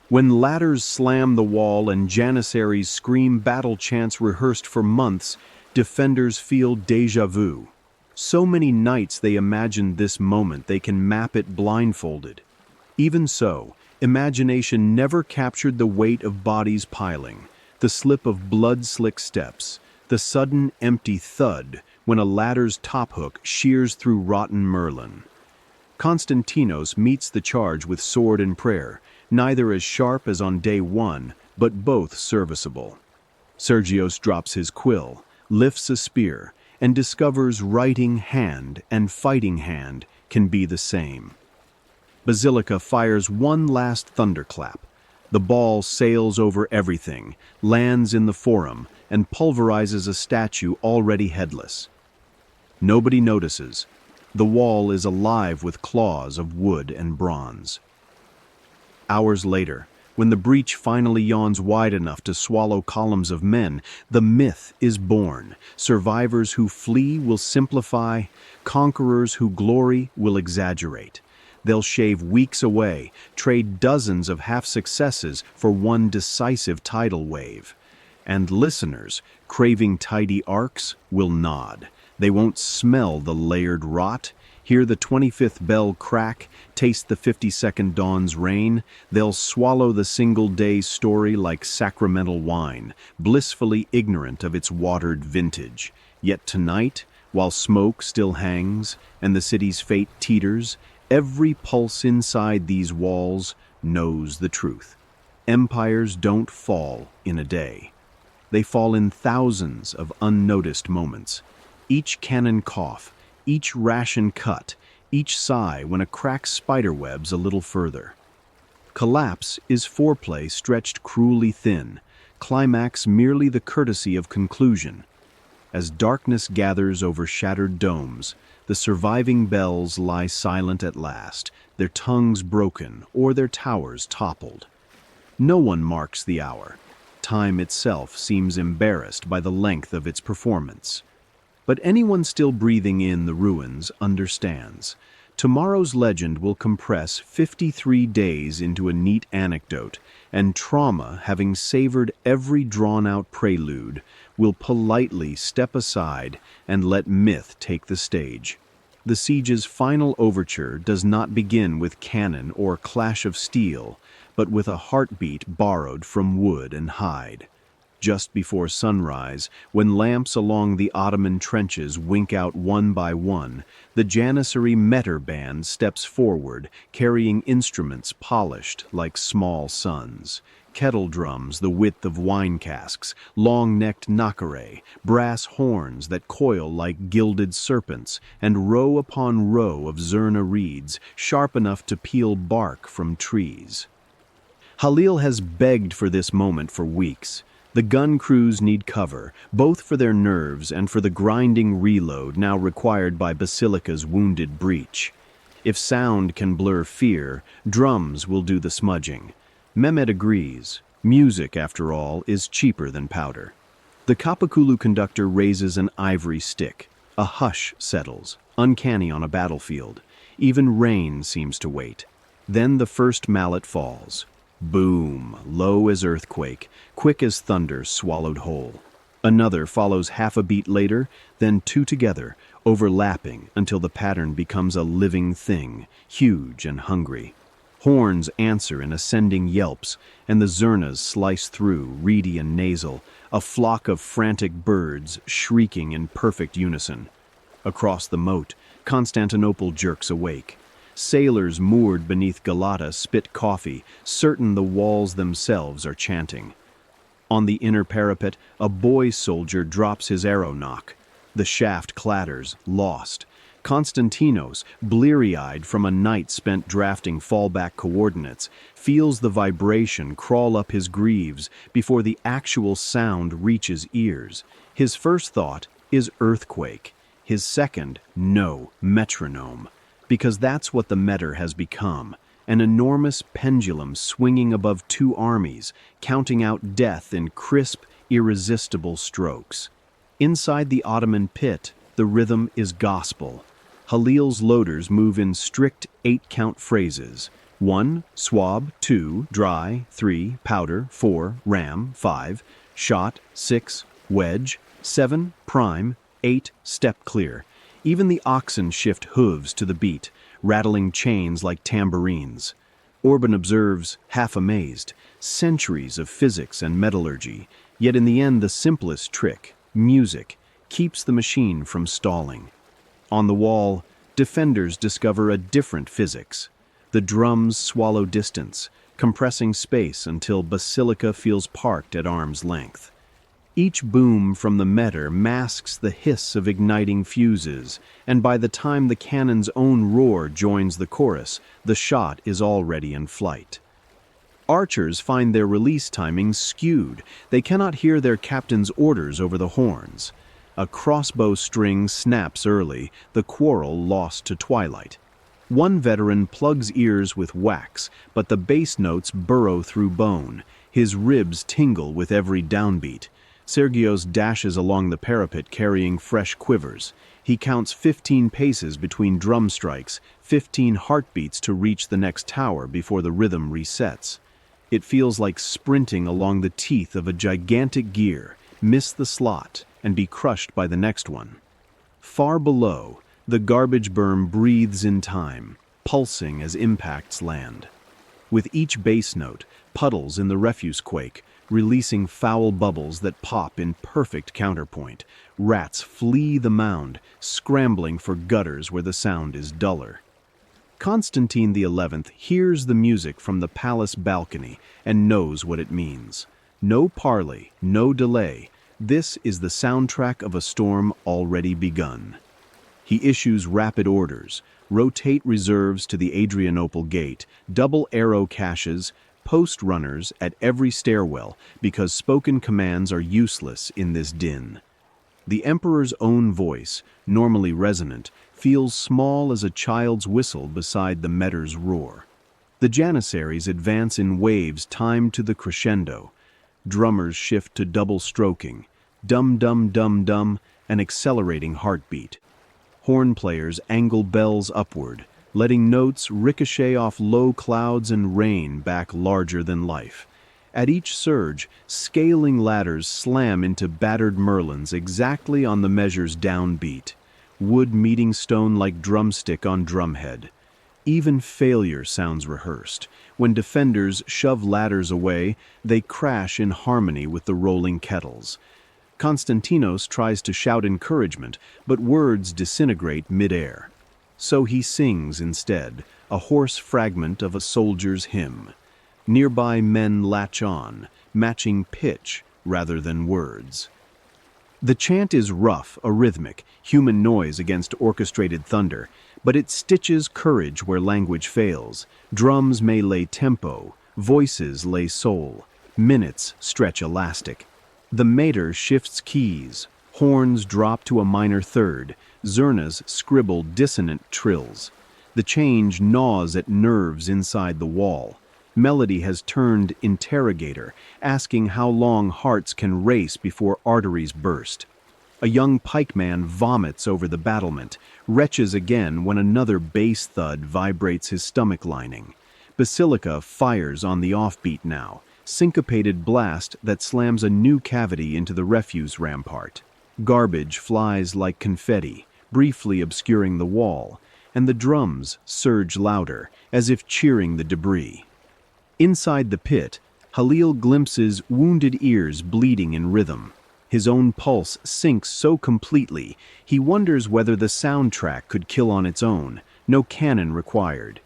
S1: When ladders slam the wall and janissaries scream battle chants rehearsed for months, defenders feel déjà vu. So many nights they imagined this moment they can map it blindfolded. Even so, imagination never captured the weight of bodies piling, the slip of blood-slick steps, the sudden empty thud when a ladder's top hook shears through rotten merlin. Konstantinos meets the charge with sword and prayer, neither as sharp as on day 1, but both serviceable. Sergios drops his quill, lifts a spear, and discovers writing hand and fighting hand can be the same. Basilica fires one last thunderclap. The ball sails over everything, lands in the forum, and pulverizes a statue already headless. Nobody notices. The wall is alive with claws of wood and bronze. Hours later, when the breach finally yawns wide enough to swallow columns of men, the myth is born. Survivors who flee will simplify, conquerors who glory will exaggerate. They'll shave weeks away, trade dozens of half-successes for one decisive tidal wave. And listeners, craving tidy arcs, will nod. They won't smell the layered rot, hear the 25th bell crack, taste the 52nd dawn's rain. They'll swallow the single-day story like sacramental wine, blissfully ignorant of its watered vintage. Yet tonight, while smoke still hangs and the city's fate teeters, every pulse inside these walls knows the truth. Empires don't fall in a day. They fall in thousands of unnoticed moments. Each cannon cough, each ration cut, each sigh when a crack spiderwebs a little further. Collapse is foreplay stretched cruelly thin, climax merely the courtesy of conclusion. As darkness gathers over shattered domes, the surviving bells lie silent at last, their tongues broken or their towers toppled. No one marks the hour. Time itself seems embarrassed by the length of its performance. But anyone still breathing in the ruins understands. Tomorrow's legend will compress 53 days into a neat anecdote, and trauma, having savored every drawn-out prelude, will politely step aside and let myth take the stage. The siege's final overture does not begin with cannon or clash of steel, but with a heartbeat borrowed from wood and hide. Just before sunrise, when lamps along the Ottoman trenches wink out one by one, the Janissary meter band steps forward, carrying instruments polished like small suns. Kettle drums the width of wine casks, long-necked nakare, brass horns that coil like gilded serpents, and row upon row of zurna reeds, sharp enough to peel bark from trees. Halil has begged for this moment for weeks. The gun crews need cover, both for their nerves and for the grinding reload now required by Basilica's wounded breach. If sound can blur fear, drums will do the smudging. Mehmet agrees. Music, after all, is cheaper than powder. The Kapakulu conductor raises an ivory stick. A hush settles, uncanny on a battlefield. Even rain seems to wait. Then the first mallet falls. Boom, low as earthquake, quick as thunder swallowed whole. Another follows half a beat later, then two together, overlapping until the pattern becomes a living thing, huge and hungry. Horns answer in ascending yelps, and the zurnas slice through, reedy and nasal, a flock of frantic birds shrieking in perfect unison. Across the moat, Constantinople jerks awake. Sailors moored beneath Galata spit coffee, certain the walls themselves are chanting. On the inner parapet, a boy soldier drops his arrow knock. The shaft clatters, lost. Konstantinos, bleary-eyed from a night spent drafting fallback coordinates, feels the vibration crawl up his greaves before the actual sound reaches ears. His first thought is earthquake. His second, no, metronome. Because that's what the meter has become, an enormous pendulum swinging above two armies, counting out death in crisp, irresistible strokes. Inside the Ottoman pit, the rhythm is gospel. Halil's loaders move in strict 8-count phrases. 1, swab, 2, dry, 3, powder, 4, ram, 5, shot, 6, wedge, 7, prime, 8, step clear. Even the oxen shift hooves to the beat, rattling chains like tambourines. Orban observes, half amazed, centuries of physics and metallurgy, yet in the end the simplest trick, music, keeps the machine from stalling. On the wall, defenders discover a different physics. The drums swallow distance, compressing space until Basilica feels parked at arm's length. Each boom from the meter masks the hiss of igniting fuses, and by the time the cannon's own roar joins the chorus, the shot is already in flight. Archers find their release timing skewed. They cannot hear their captain's orders over the horns. A crossbow string snaps early, the quarrel lost to twilight. One veteran plugs ears with wax, but the bass notes burrow through bone. His ribs tingle with every downbeat. Sergios dashes along the parapet carrying fresh quivers. He counts 15 paces between drum strikes, 15 heartbeats to reach the next tower before the rhythm resets. It feels like sprinting along the teeth of a gigantic gear, miss the slot, and be crushed by the next one. Far below, the garbage berm breathes in time, pulsing as impacts land. With each bass note, puddles in the refuse quake, releasing foul bubbles that pop in perfect counterpoint. Rats flee the mound, scrambling for gutters where the sound is duller. Constantine XI hears the music from the palace balcony and knows what it means. No parley, no delay. This is the soundtrack of a storm already begun. He issues rapid orders, rotate reserves to the Adrianople gate, double arrow caches, post runners at every stairwell because spoken commands are useless in this din. The emperor's own voice, normally resonant, feels small as a child's whistle beside the meter's roar. The Janissaries advance in waves timed to the crescendo. Drummers shift to double stroking, dum-dum-dum-dum, an accelerating heartbeat. Horn players angle bells upward, letting notes ricochet off low clouds and rain back larger than life. At each surge, scaling ladders slam into battered merlons exactly on the measure's downbeat, wood meeting stone like drumstick on drumhead. Even failure sounds rehearsed. When defenders shove ladders away, they crash in harmony with the rolling kettles. Constantinos tries to shout encouragement, but words disintegrate midair. So he sings instead, a hoarse fragment of a soldier's hymn. Nearby men latch on, matching pitch rather than words. The chant is rough, a rhythmic, human noise against orchestrated thunder, but it stitches courage where language fails. Drums may lay tempo, voices lay soul, minutes stretch elastic. The mater shifts keys, horns drop to a minor third, zurnas scribble dissonant trills. The change gnaws at nerves inside the wall. Melody has turned interrogator, asking how long hearts can race before arteries burst. A young pikeman vomits over the battlement, retches again when another bass thud vibrates his stomach lining. Basilica fires on the offbeat now, syncopated blast that slams a new cavity into the refuse rampart. Garbage flies like confetti, briefly obscuring the wall, and the drums surge louder, as if cheering the debris. Inside the pit, Halil glimpses wounded ears bleeding in rhythm. His own pulse sinks so completely, he wonders whether the soundtrack could kill on its own, no cannon required.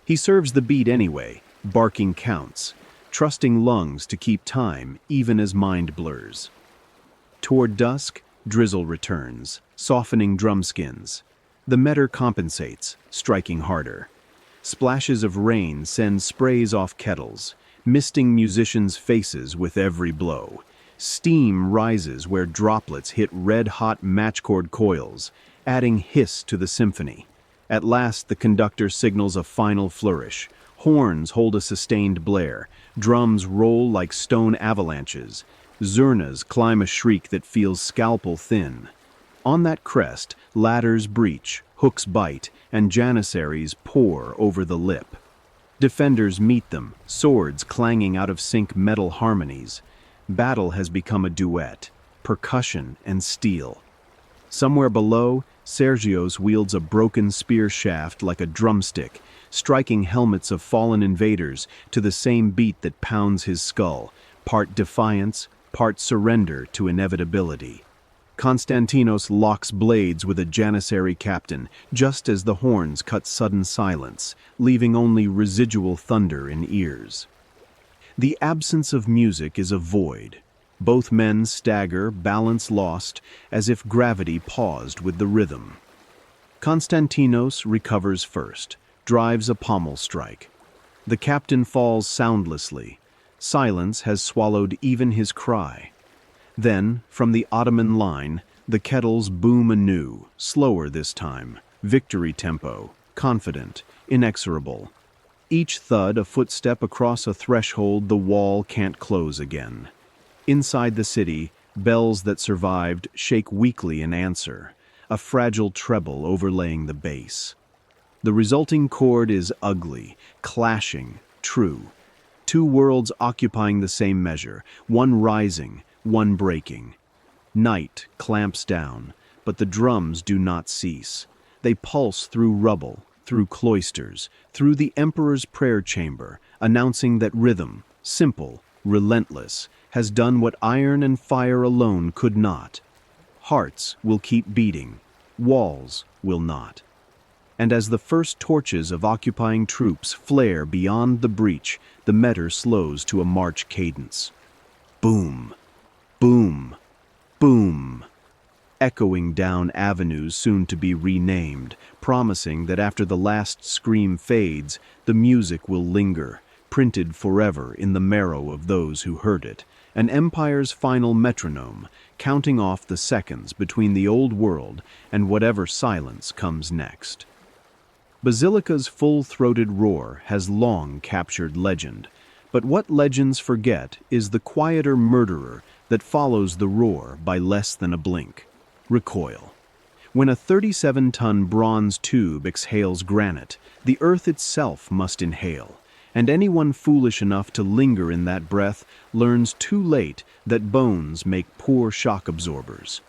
S1: He serves the beat anyway, barking counts, trusting lungs to keep time even as mind blurs. Toward dusk, drizzle returns, softening drumskins. The meter compensates, striking harder. Splashes of rain send sprays off kettles, misting musicians' faces with every blow. Steam rises where droplets hit red-hot matchcord coils, adding hiss to the symphony. At last the conductor signals a final flourish. Horns hold a sustained blare. Drums roll like stone avalanches. Zurnas climb a shriek that feels scalpel thin. On that crest, ladders breach, hooks bite, and janissaries pour over the lip. Defenders meet them, swords clanging out of sync metal harmonies. Battle has become a duet, percussion and steel. Somewhere below, Sergios wields a broken spear shaft like a drumstick, striking helmets of fallen invaders to the same beat that pounds his skull, part defiance, part surrender to inevitability. Constantinos locks blades with a janissary captain, just as the horns cut sudden silence, leaving only residual thunder in ears. The absence of music is a void. Both men stagger, balance lost, as if gravity paused with the rhythm. Constantinos recovers first, drives a pommel strike. The captain falls soundlessly. Silence has swallowed even his cry. Then, from the Ottoman line, the kettles boom anew, slower this time, victory tempo, confident, inexorable. Each thud a footstep across a threshold the wall can't close again. Inside the city, bells that survived shake weakly in answer, a fragile treble overlaying the bass. The resulting chord is ugly, clashing, true. Two worlds occupying the same measure, one rising, one breaking. Night clamps down, but the drums do not cease. They pulse through rubble, through cloisters, through the emperor's prayer chamber, announcing that rhythm, simple, relentless, has done what iron and fire alone could not. Hearts will keep beating, walls will not. And as the first torches of occupying troops flare beyond the breach, the meter slows to a march cadence. Boom, boom, boom, echoing down avenues soon to be renamed, promising that after the last scream fades, the music will linger, printed forever in the marrow of those who heard it, an empire's final metronome, counting off the seconds between the old world and whatever silence comes next. Basilica's full-throated roar has long captured legend, but what legends forget is the quieter murderer that follows the roar by less than a blink. Recoil. When a 37-ton bronze tube exhales granite, the earth itself must inhale, and anyone foolish enough to linger in that breath learns too late that bones make poor shock absorbers.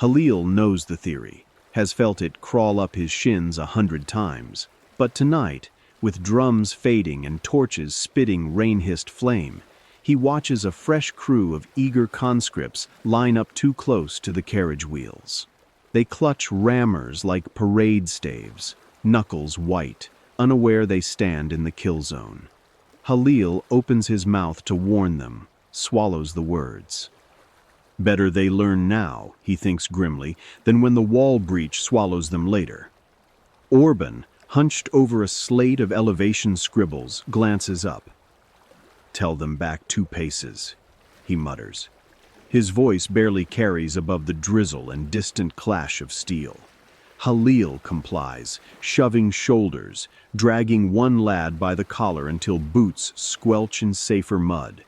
S1: Halil knows the theory, has felt it crawl up his shins 100 times. But tonight, with drums fading and torches spitting rain-hissed flame, he watches a fresh crew of eager conscripts line up too close to the carriage wheels. They clutch rammers like parade staves, knuckles white, unaware they stand in the kill zone. Halil opens his mouth to warn them, swallows the words. Better they learn now, he thinks grimly, than when the wall breach swallows them later. Orban, hunched over a slate of elevation scribbles, glances up. "Tell them back 2 paces," he mutters. His voice barely carries above the drizzle and distant clash of steel. Halil complies, shoving shoulders, dragging one lad by the collar until boots squelch in safer mud.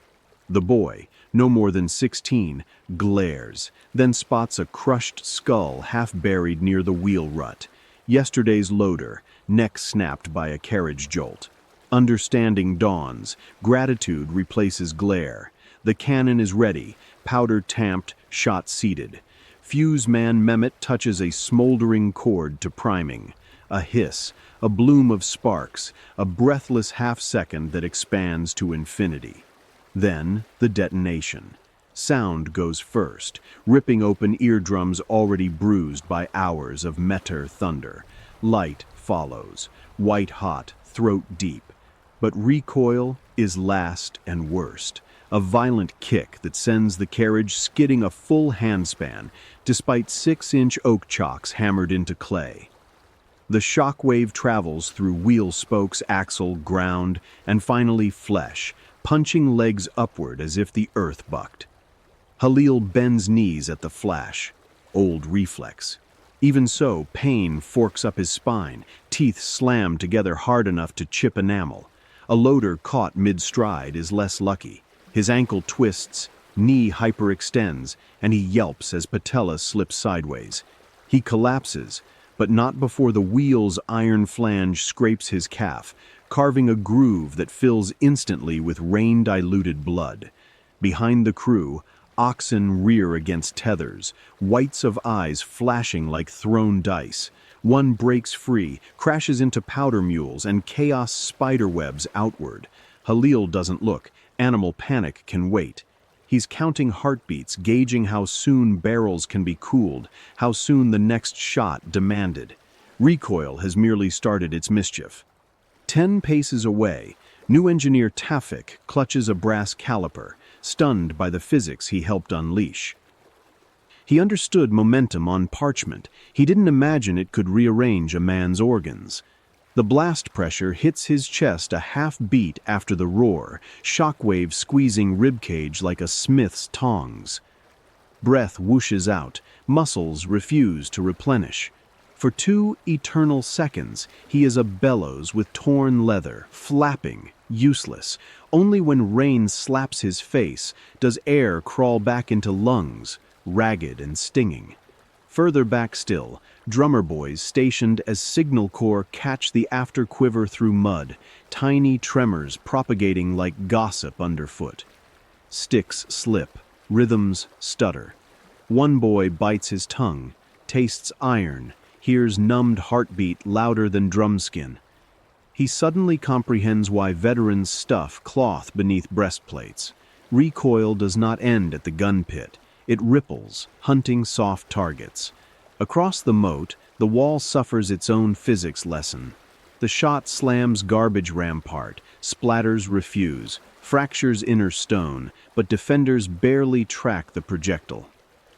S1: The boy, no more than 16, glares, then spots a crushed skull half buried near the wheel rut. Yesterday's loader, neck snapped by a carriage jolt. Understanding dawns, gratitude replaces glare. The cannon is ready, powder tamped, shot seated. Fuse man Mehmet touches a smoldering cord to priming. A hiss, a bloom of sparks, a breathless half-second that expands to infinity. Then, the detonation. Sound goes first, ripping open eardrums already bruised by hours of meteor thunder. Light follows, white-hot, throat-deep. But recoil is last and worst. A violent kick that sends the carriage skidding a full handspan, despite 6-inch oak chocks hammered into clay. The shockwave travels through wheel spokes, axle, ground, and finally flesh, punching legs upward as if the earth bucked. Halil bends knees at the flash. Old reflex. Even so, pain forks up his spine, teeth slam together hard enough to chip enamel. A loader caught mid-stride is less lucky. His ankle twists, knee hyperextends, and he yelps as patella slips sideways. He collapses, but not before the wheel's iron flange scrapes his calf, carving a groove that fills instantly with rain-diluted blood. Behind the crew, oxen rear against tethers, whites of eyes flashing like thrown dice. One breaks free, crashes into powder mules and chaos spiderwebs outward. Halil doesn't look. Animal panic can wait. He's counting heartbeats, gauging how soon barrels can be cooled, how soon the next shot demanded. Recoil has merely started its mischief. 10 paces away, new engineer Tafik clutches a brass caliper, stunned by the physics he helped unleash. He understood momentum on parchment. He didn't imagine it could rearrange a man's organs. The blast pressure hits his chest a half beat after the roar, shockwave squeezing ribcage like a smith's tongs. Breath whooshes out, muscles refuse to replenish. For 2 eternal seconds, he is a bellows with torn leather, flapping, useless. Only when rain slaps his face does air crawl back into lungs, ragged and stinging. Further back still, drummer boys stationed as signal corps catch the after quiver through mud, tiny tremors propagating like gossip underfoot. Sticks slip, rhythms stutter. One boy bites his tongue, tastes iron, hears numbed heartbeat louder than drumskin. He suddenly comprehends why veterans stuff cloth beneath breastplates. Recoil does not end at the gun pit. It ripples, hunting soft targets. Across the moat, the wall suffers its own physics lesson. The shot slams garbage rampart, splatters refuse, fractures inner stone, but defenders barely track the projectile.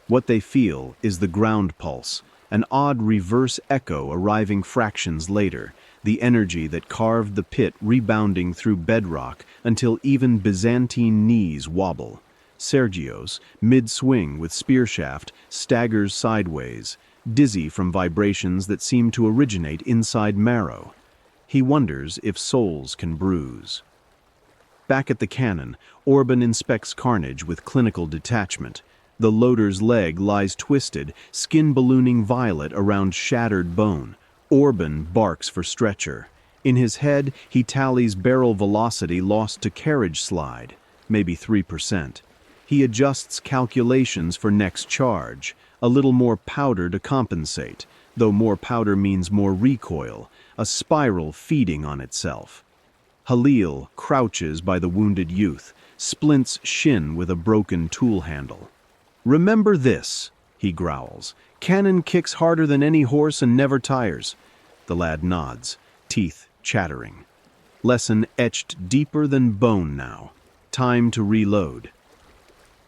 S1: What they feel is the ground pulse, an odd reverse echo arriving fractions later, the energy that carved the pit rebounding through bedrock until even Byzantine knees wobble. Sergios, mid-swing with spear shaft, staggers sideways, dizzy from vibrations that seem to originate inside marrow. He wonders if souls can bruise. Back at the cannon, Orban inspects carnage with clinical detachment. The loader's leg lies twisted, skin ballooning violet around shattered bone. Orban barks for stretcher. In his head, he tallies barrel velocity lost to carriage slide, maybe 3%. He adjusts calculations for next charge, a little more powder to compensate, though more powder means more recoil, a spiral feeding on itself. Halil crouches by the wounded youth, splints shin with a broken tool handle. "Remember this," he growls. "Cannon kicks harder than any horse and never tires." The lad nods, teeth chattering. Lesson etched deeper than bone now. Time to reload.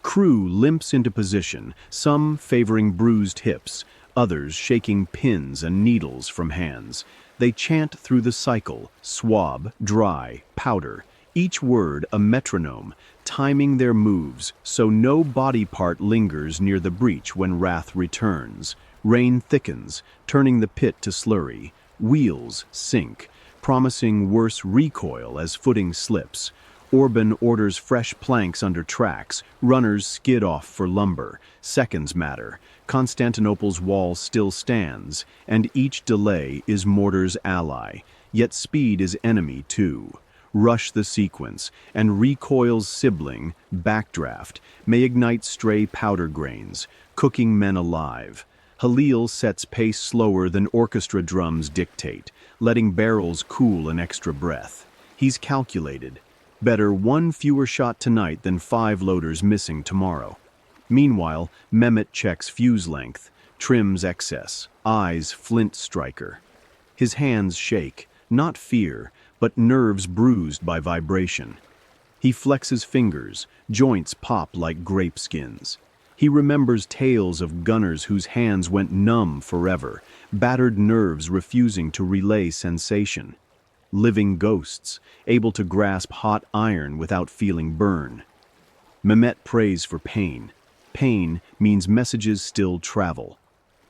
S1: Crew limps into position, some favoring bruised hips, others shaking pins and needles from hands. They chant through the cycle, swab, dry, powder, each word a metronome, timing their moves so no body part lingers near the breach when wrath returns. Rain thickens, turning the pit to slurry. Wheels sink, promising worse recoil as footing slips. Orban orders fresh planks under tracks. Runners skid off for lumber. Seconds matter. Constantinople's wall still stands, and each delay is mortar's ally. Yet speed is enemy too. Rush the sequence, and recoil's sibling, backdraft, may ignite stray powder grains, cooking men alive. Halil sets pace slower than orchestra drums dictate, letting barrels cool an extra breath. He's calculated. Better one fewer shot tonight than 5 loaders missing tomorrow. Meanwhile, Mehmet checks fuse length, trims excess, eyes flint striker. His hands shake, not fear, but nerves bruised by vibration. He flexes fingers, joints pop like grape skins. He remembers tales of gunners whose hands went numb forever, battered nerves refusing to relay sensation. Living ghosts, able to grasp hot iron without feeling burn. Mehmet prays for pain. Pain means messages still travel.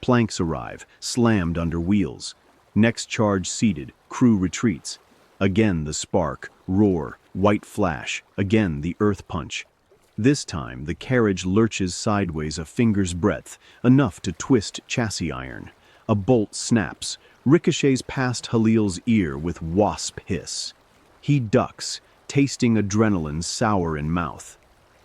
S1: Planks arrive, slammed under wheels. Next charge seated, crew retreats. Again the spark, roar, white flash, again the earth punch. This time the carriage lurches sideways a finger's breadth, enough to twist chassis iron. A bolt snaps, ricochets past Halil's ear with wasp hiss. He ducks, tasting adrenaline sour in mouth.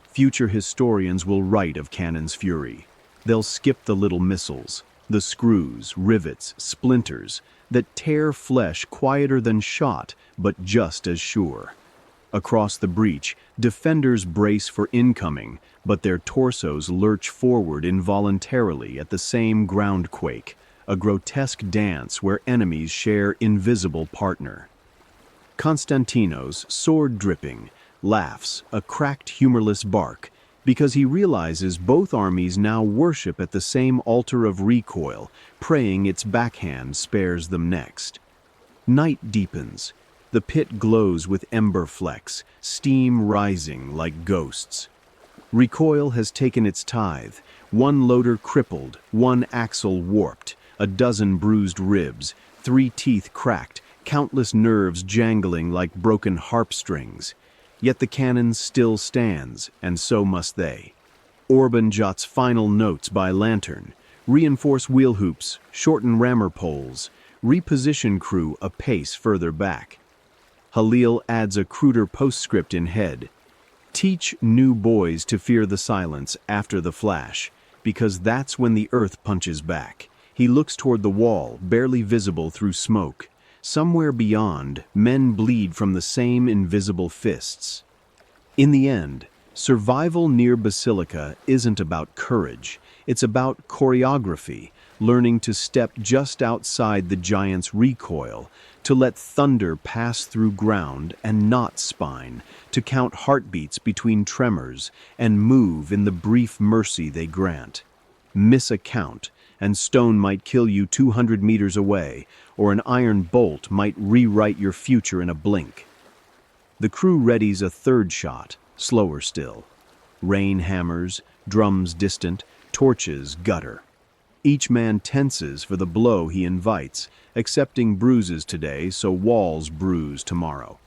S1: Future historians will write of cannon's fury. They'll skip the little missiles, the screws, rivets, splinters, that tear flesh quieter than shot, but just as sure. Across the breach, defenders brace for incoming, but their torsos lurch forward involuntarily at the same ground quake, a grotesque dance where enemies share invisible partner. Constantinos, sword dripping, laughs, a cracked humorless bark, because he realizes both armies now worship at the same altar of recoil, praying its backhand spares them next. Night deepens. The pit glows with ember flecks, steam rising like ghosts. Recoil has taken its tithe, one loader crippled, one axle warped, a dozen bruised ribs, 3 teeth cracked, countless nerves jangling like broken harp strings. Yet the cannon still stands, and so must they. Orban jots final notes by lantern, reinforce wheel hoops, shorten rammer poles, reposition crew a pace further back. Halil adds a cruder postscript in head. Teach new boys to fear the silence after the flash, because that's when the earth punches back. He looks toward the wall, barely visible through smoke. Somewhere beyond, men bleed from the same invisible fists. In the end, survival near Basilica isn't about courage. It's about choreography, learning to step just outside the giant's recoil, to let thunder pass through ground and not spine, to count heartbeats between tremors and move in the brief mercy they grant. Miss a count, and stone might kill you 200 meters away, or an iron bolt might rewrite your future in a blink. The crew readies a third shot, slower still. Rain hammers, drums distant, torches gutter. Each man tenses for the blow he invites, accepting bruises today so walls bruise tomorrow.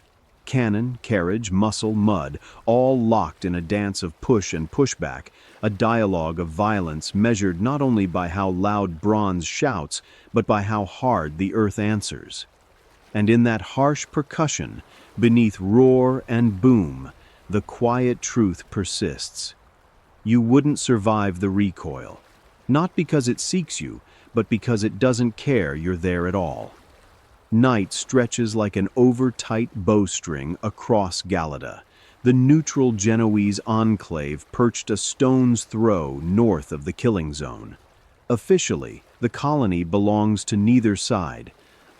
S1: Cannon, carriage, muscle, mud, all locked in a dance of push and pushback, a dialogue of violence measured not only by how loud bronze shouts, but by how hard the earth answers. And in that harsh percussion, beneath roar and boom, the quiet truth persists. You wouldn't survive the recoil, not because it seeks you, but because it doesn't care you're there at all. Night stretches like an over-tight bowstring across Galata, the neutral Genoese enclave perched a stone's throw north of the killing zone. Officially, the colony belongs to neither side.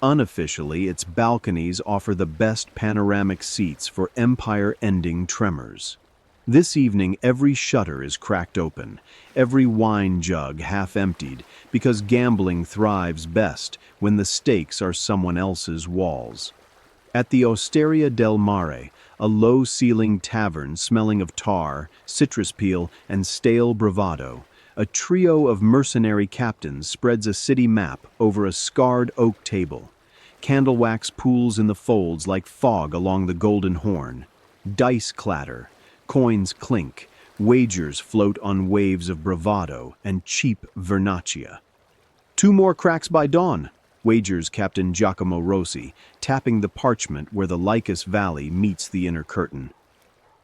S1: Unofficially, its balconies offer the best panoramic seats for empire-ending tremors. This evening, every shutter is cracked open, every wine jug half emptied, because gambling thrives best when the stakes are someone else's walls. At the Osteria del Mare, a low-ceilinged tavern smelling of tar, citrus peel, and stale bravado, a trio of mercenary captains spreads a city map over a scarred oak table. Candle wax pools in the folds like fog along the Golden Horn. Dice clatter. Coins clink, wagers float on waves of bravado and cheap vernaccia. 2 more cracks by dawn, wagers Captain Giacomo Rossi, tapping the parchment where the Lycus Valley meets the inner curtain.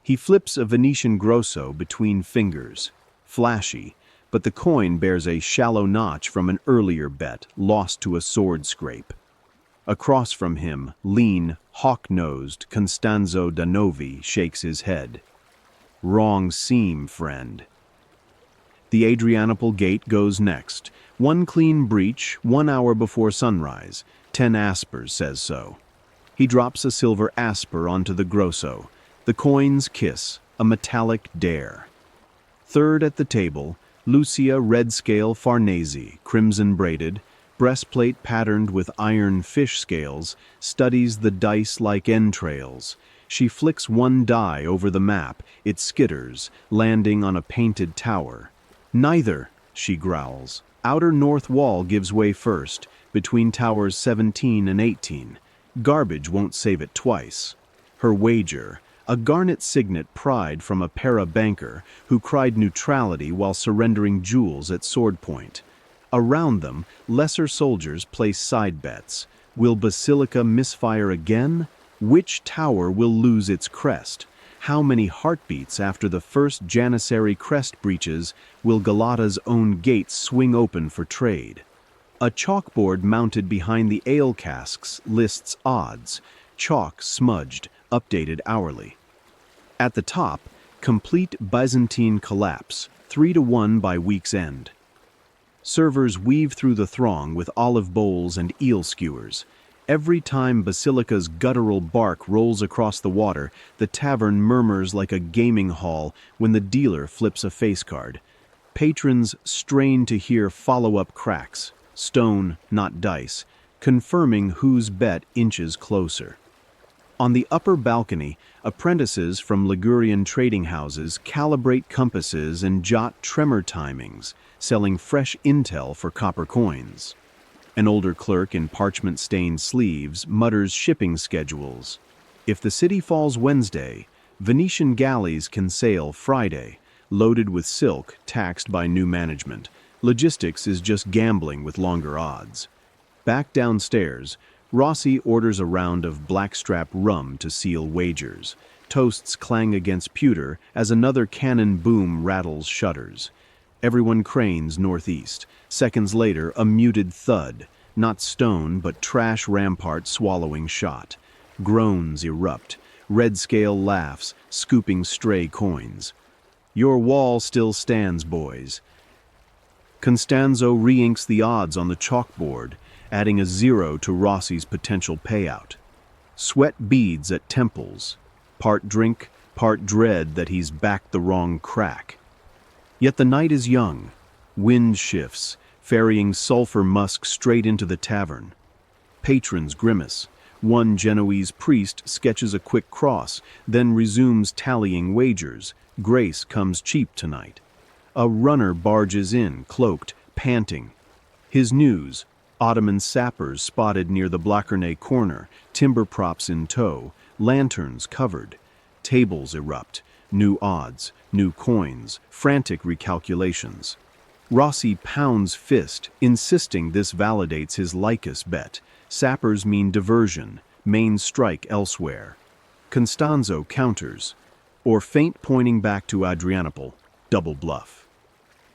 S1: He flips a Venetian grosso between fingers. Flashy, but the coin bears a shallow notch from an earlier bet lost to a sword scrape. Across from him, lean, hawk-nosed Costanzo da Novi shakes his head. Wrong seam, friend. The Adrianople gate goes next. 1 clean breach, 1 hour before sunrise. 10 aspers says so. He drops a silver asper onto the grosso. The coins kiss, a metallic dare. Third at the table, Lucia Redscale Farnese, crimson braided, breastplate patterned with iron fish scales, studies the dice like entrails. She flicks 1 die over the map, it skitters, landing on a painted tower. Neither, she growls. Outer north wall gives way first, between towers 17 and 18. Garbage won't save it twice. Her wager, a garnet signet pried from a para banker who cried neutrality while surrendering jewels at sword point. Around them, lesser soldiers place side bets. Will Basilica misfire again? Which tower will lose its crest? How many heartbeats after the first Janissary crest breaches will Galata's own gates swing open for trade? A chalkboard mounted behind the ale casks lists odds, chalk smudged, updated hourly. At the top, complete Byzantine collapse, 3-1 by week's end. Servers weave through the throng with olive bowls and eel skewers. Every time Basilica's guttural bark rolls across the water, the tavern murmurs like a gaming hall when the dealer flips a face card. Patrons strain to hear follow-up cracks, stone, not dice, confirming whose bet inches closer. On the upper balcony, apprentices from Ligurian trading houses calibrate compasses and jot tremor timings, selling fresh intel for copper coins. An older clerk in parchment-stained sleeves mutters shipping schedules. If the city falls Wednesday, Venetian galleys can sail Friday, loaded with silk taxed by new management. Logistics is just gambling with longer odds. Back downstairs, Rossi orders a round of blackstrap rum to seal wagers. Toasts clang against pewter as another cannon boom rattles shutters. Everyone cranes northeast. Seconds later, a muted thud. Not stone, but trash rampart swallowing shot. Groans erupt. Redscale laughs, scooping stray coins. Your wall still stands, boys. Constanzo re-inks the odds on the chalkboard, adding a 0 to Rossi's potential payout. Sweat beads at temples. Part drink, part dread that he's backed the wrong crack. Yet the night is young. Wind shifts, ferrying sulfur musk straight into the tavern. Patrons grimace. One Genoese priest sketches a quick cross, then resumes tallying wagers. Grace comes cheap tonight. A runner barges in, cloaked, panting. His news: Ottoman sappers spotted near the Blackernay corner, timber props in tow, lanterns covered. Tables erupt, new odds, new coins, frantic recalculations. Rossi pounds fist, insisting this validates his Lycus bet. Sappers mean diversion, main strike elsewhere. Constanzo counters, or feint pointing back to Adrianople, double bluff.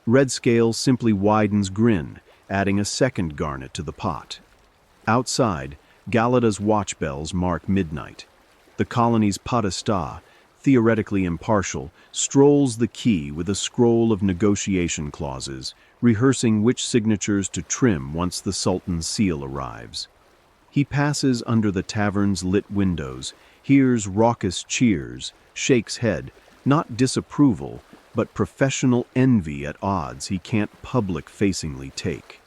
S1: Red Scale simply widens grin, adding a second garnet to the pot. Outside, Galata's watch bells mark midnight. The colony's podesta, theoretically impartial, strolls the quay with a scroll of negotiation clauses, rehearsing which signatures to trim once the Sultan's seal arrives. He passes under the tavern's lit windows, hears raucous cheers, shakes head, not disapproval, but professional envy at odds he can't public-facingly take.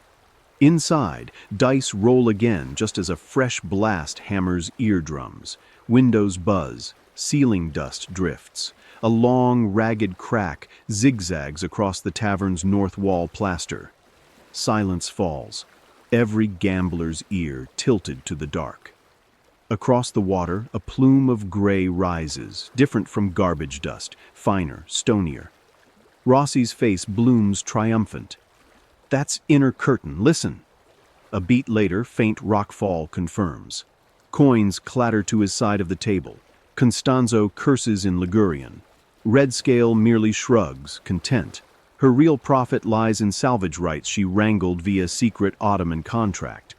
S1: Inside, dice roll again just as a fresh blast hammers eardrums. Windows buzz, ceiling dust drifts. A long, ragged crack zigzags across the tavern's north wall plaster. Silence falls, every gambler's ear tilted to the dark. Across the water, a plume of gray rises, different from garbage dust, finer, stonier. Rossi's face blooms triumphant. That's inner curtain, listen. A beat later, faint rockfall confirms. Coins clatter to his side of the table. Constanzo curses in Ligurian. Red Scale merely shrugs, content. Her real profit lies in salvage rights she wrangled via secret Ottoman contract.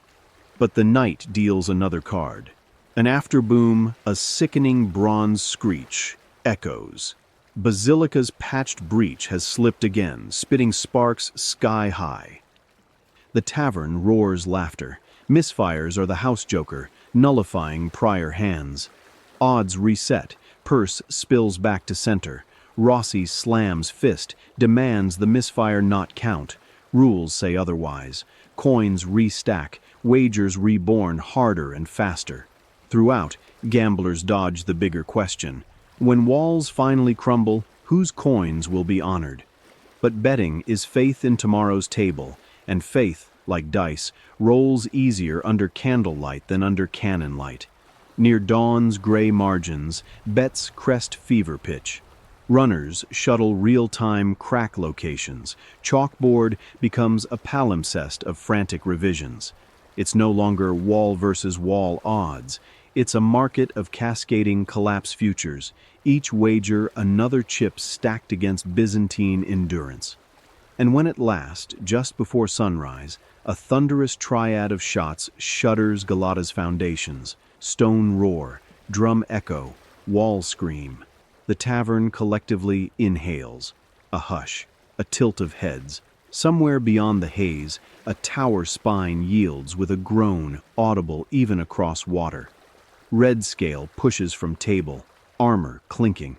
S1: But the night deals another card. An afterboom, a sickening bronze screech, echoes. Basilica's patched breach has slipped again, spitting sparks sky high. The tavern roars laughter. Misfires are the house joker, nullifying prior hands. Odds reset. Purse spills back to center. Rossi slams fist, demands the misfire not count. Rules say otherwise. Coins restack, wagers reborn harder and faster. Throughout, gamblers dodge the bigger question. When walls finally crumble, whose coins will be honored? But betting is faith in tomorrow's table, and faith, like dice, rolls easier under candlelight than under cannon light. Near dawn's gray margins, bets crest fever pitch. Runners shuttle real-time crack locations. Chalkboard becomes a palimpsest of frantic revisions. It's no longer wall versus wall odds. It's a market of cascading collapse futures, each wager another chip stacked against Byzantine endurance. And when at last, just before sunrise, a thunderous triad of shots shudders Galata's foundations, stone roar, drum echo, wall scream, the tavern collectively inhales. A hush, a tilt of heads. Somewhere beyond the haze, a tower spine yields with a groan audible even across water. Red Scale pushes from table, armor clinking.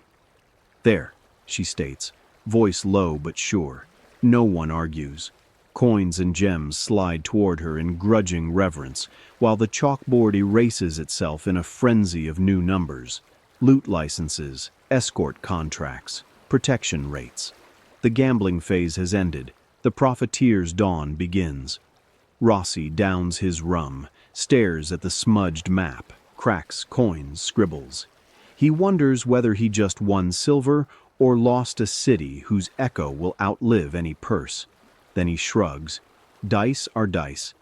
S1: There, she states, voice low but sure. No one argues. Coins and gems slide toward her in grudging reverence, while the chalkboard erases itself in a frenzy of new numbers. Loot licenses, escort contracts, protection rates. The gambling phase has ended. The profiteer's dawn begins. Rossi downs his rum, stares at the smudged map, cracks coins, scribbles. He wonders whether he just won silver or lost a city whose echo will outlive any purse. Then he shrugs. Dice are dice.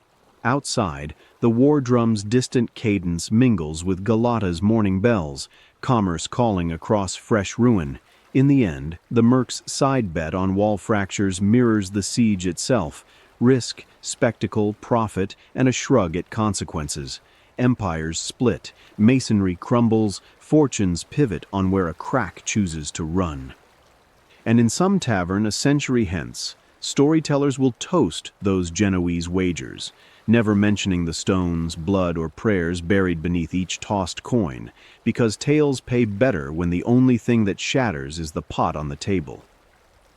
S1: Outside, the war drum's distant cadence mingles with Galata's morning bells, commerce calling across fresh ruin. In the end, the Merc's side bet on wall fractures mirrors the siege itself. Risk, spectacle, profit, and a shrug at consequences. Empires split, masonry crumbles, fortunes pivot on where a crack chooses to run. And in some tavern a century hence, storytellers will toast those Genoese wagers, never mentioning the stones, blood, or prayers buried beneath each tossed coin, because tales pay better when the only thing that shatters is the pot on the table.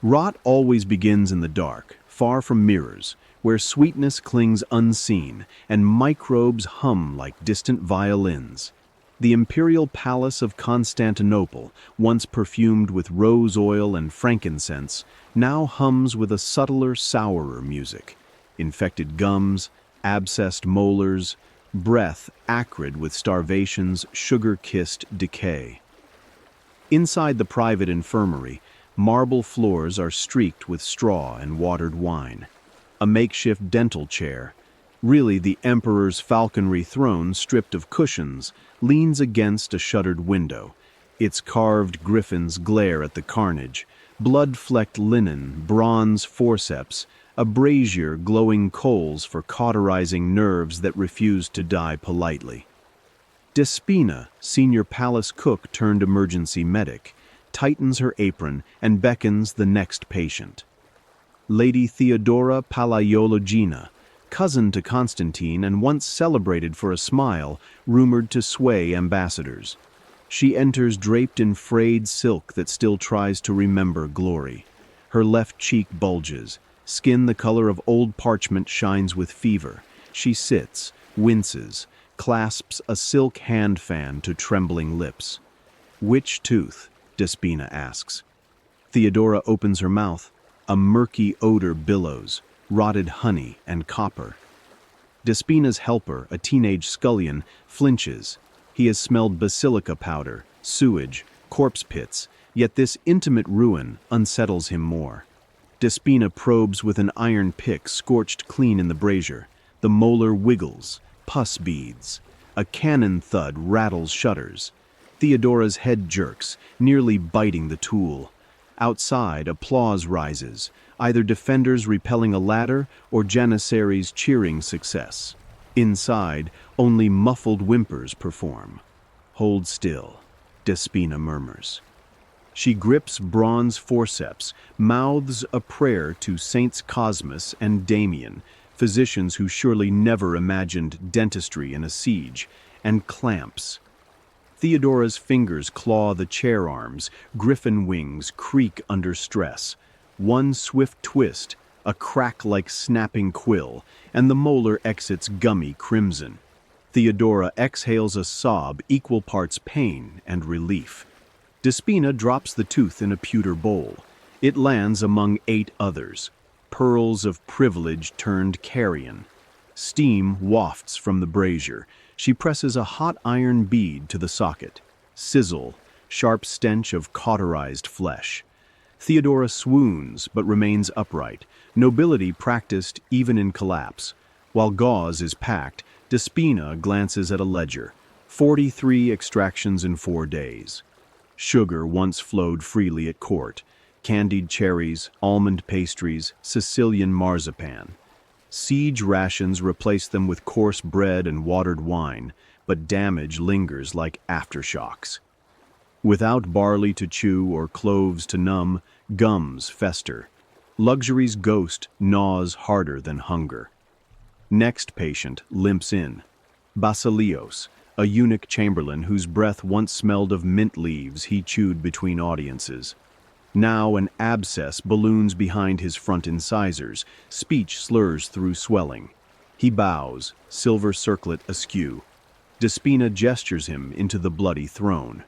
S1: Rot always begins in the dark, far from mirrors, where sweetness clings unseen and microbes hum like distant violins. The imperial palace of Constantinople, once perfumed with rose oil and frankincense, now hums with a subtler, sourer music. Infected gums, abscessed molars, breath acrid with starvation's sugar-kissed decay. Inside the private infirmary, marble floors are streaked with straw and watered wine. A makeshift dental chair, really the emperor's falconry throne stripped of cushions, leans against a shuttered window. Its carved griffins glare at the carnage, blood-flecked linen, bronze forceps, a brazier glowing coals for cauterizing nerves that refuse to die politely. Despina, senior palace cook turned emergency medic, tightens her apron and beckons the next patient. Lady Theodora Palaiologina, cousin to Constantine and once celebrated for a smile, rumored to sway ambassadors. She enters draped in frayed silk that still tries to remember glory. Her left cheek bulges. Skin the color of old parchment shines with fever. She sits, winces, clasps a silk hand fan to trembling lips. "Which tooth?" Despina asks. Theodora opens her mouth. A murky odor billows, rotted honey and copper. Despina's helper, a teenage scullion, flinches. He has smelled basilica powder, sewage, corpse pits, yet this intimate ruin unsettles him more. Despina probes with an iron pick scorched clean in the brazier. The molar wiggles, pus beads. A cannon thud rattles shutters. Theodora's head jerks, nearly biting the tool. Outside, applause rises, either defenders repelling a ladder or janissaries cheering success. Inside, only muffled whimpers perform. "Hold still," Despina murmurs. She grips bronze forceps, mouths a prayer to Saints Cosmas and Damian, physicians who surely never imagined dentistry in a siege, and clamps. Theodora's fingers claw the chair arms, griffin wings creak under stress. One swift twist, a crack like snapping quill, and the molar exits gummy crimson. Theodora exhales a sob equal parts pain and relief. Despina drops the tooth in a pewter bowl. It lands among 8 others, pearls of privilege turned carrion. Steam wafts from the brazier. She presses a hot iron bead to the socket. Sizzle, sharp stench of cauterized flesh. Theodora swoons but remains upright, nobility practiced even in collapse. While gauze is packed, Despina glances at a ledger. 43 extractions in 4 days. Sugar once flowed freely at court. Candied cherries, almond pastries, Sicilian marzipan. Siege rations replace them with coarse bread and watered wine, but damage lingers like aftershocks. Without barley to chew or cloves to numb, gums fester. Luxury's ghost gnaws harder than hunger. Next patient limps in. Basilios, a eunuch chamberlain whose breath once smelled of mint leaves he chewed between audiences. Now an abscess balloons behind his front incisors, speech slurs through swelling. He bows, silver circlet askew. Despina gestures him into the bloody throne.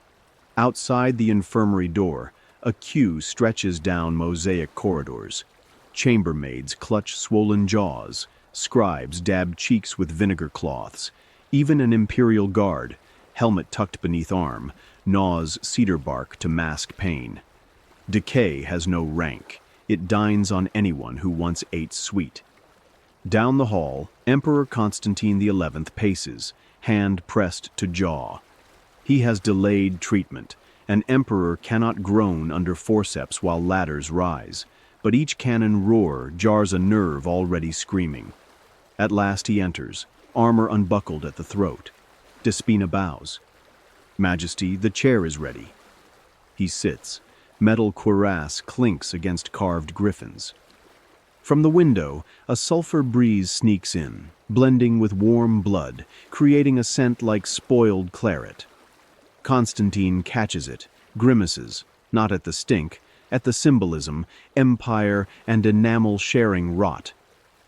S1: Outside the infirmary door, a queue stretches down mosaic corridors. Chambermaids clutch swollen jaws, scribes dab cheeks with vinegar cloths. Even an imperial guard, helmet tucked beneath arm, gnaws cedar bark to mask pain. Decay has no rank. It dines on anyone who once ate sweet. Down the hall, Emperor Constantine XI paces, hand pressed to jaw. He has delayed treatment. An emperor cannot groan under forceps while ladders rise, but each cannon roar jars a nerve already screaming. At last he enters, armor unbuckled at the throat. Despina bows. "Majesty, the chair is ready." He sits. Metal cuirass clinks against carved griffins. From the window, a sulfur breeze sneaks in, blending with warm blood, creating a scent like spoiled claret. Constantine catches it, grimaces, not at the stink, at the symbolism, empire and enamel-sharing rot.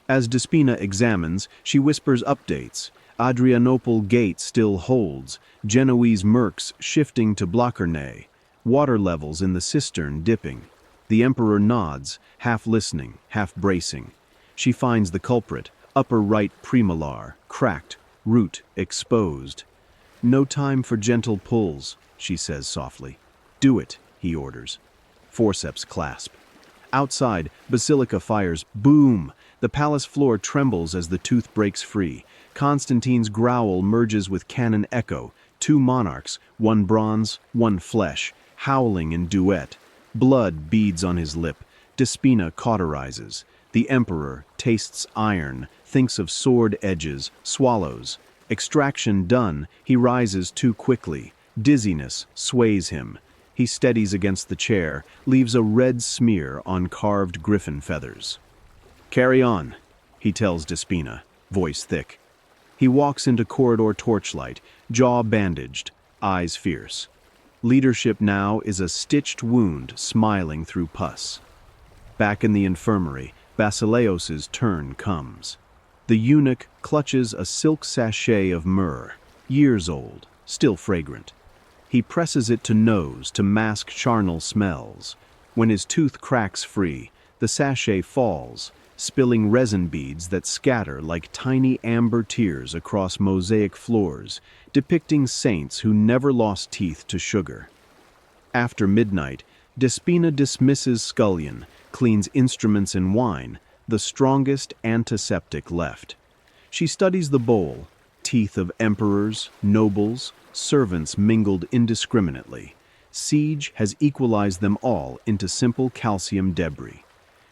S1: As Despina examines, she whispers updates. Adrianople gate still holds, Genoese mercs shifting to Blockernay, water levels in the cistern dipping. The emperor nods, half listening, half bracing. She finds the culprit, upper right premolar, cracked, root exposed. "No time for gentle pulls," she says softly. "Do it," he orders. Forceps clasp. Outside, Basilica fires. Boom! The palace floor trembles as the tooth breaks free. Constantine's growl merges with cannon echo. Two monarchs, one bronze, one flesh, howling in duet. Blood beads on his lip. Despina cauterizes. The emperor tastes iron, thinks of sword edges, swallows. Extraction done, he rises too quickly. Dizziness sways him. He steadies against the chair, leaves a red smear on carved griffin feathers. "Carry on," he tells Despina, voice thick. He walks into corridor torchlight, jaw bandaged, eyes fierce. Leadership now is a stitched wound smiling through pus. Back in the infirmary, Basileos's turn comes. The eunuch clutches a silk sachet of myrrh, years old, still fragrant. He presses it to nose to mask charnel smells. When his tooth cracks free, the sachet falls, spilling resin beads that scatter like tiny amber tears across mosaic floors, depicting saints who never lost teeth to sugar. After midnight, Despina dismisses scullion, cleans instruments and wine, the strongest antiseptic left. She studies the bowl, teeth of emperors, nobles, servants mingled indiscriminately. Siege has equalized them all into simple calcium debris.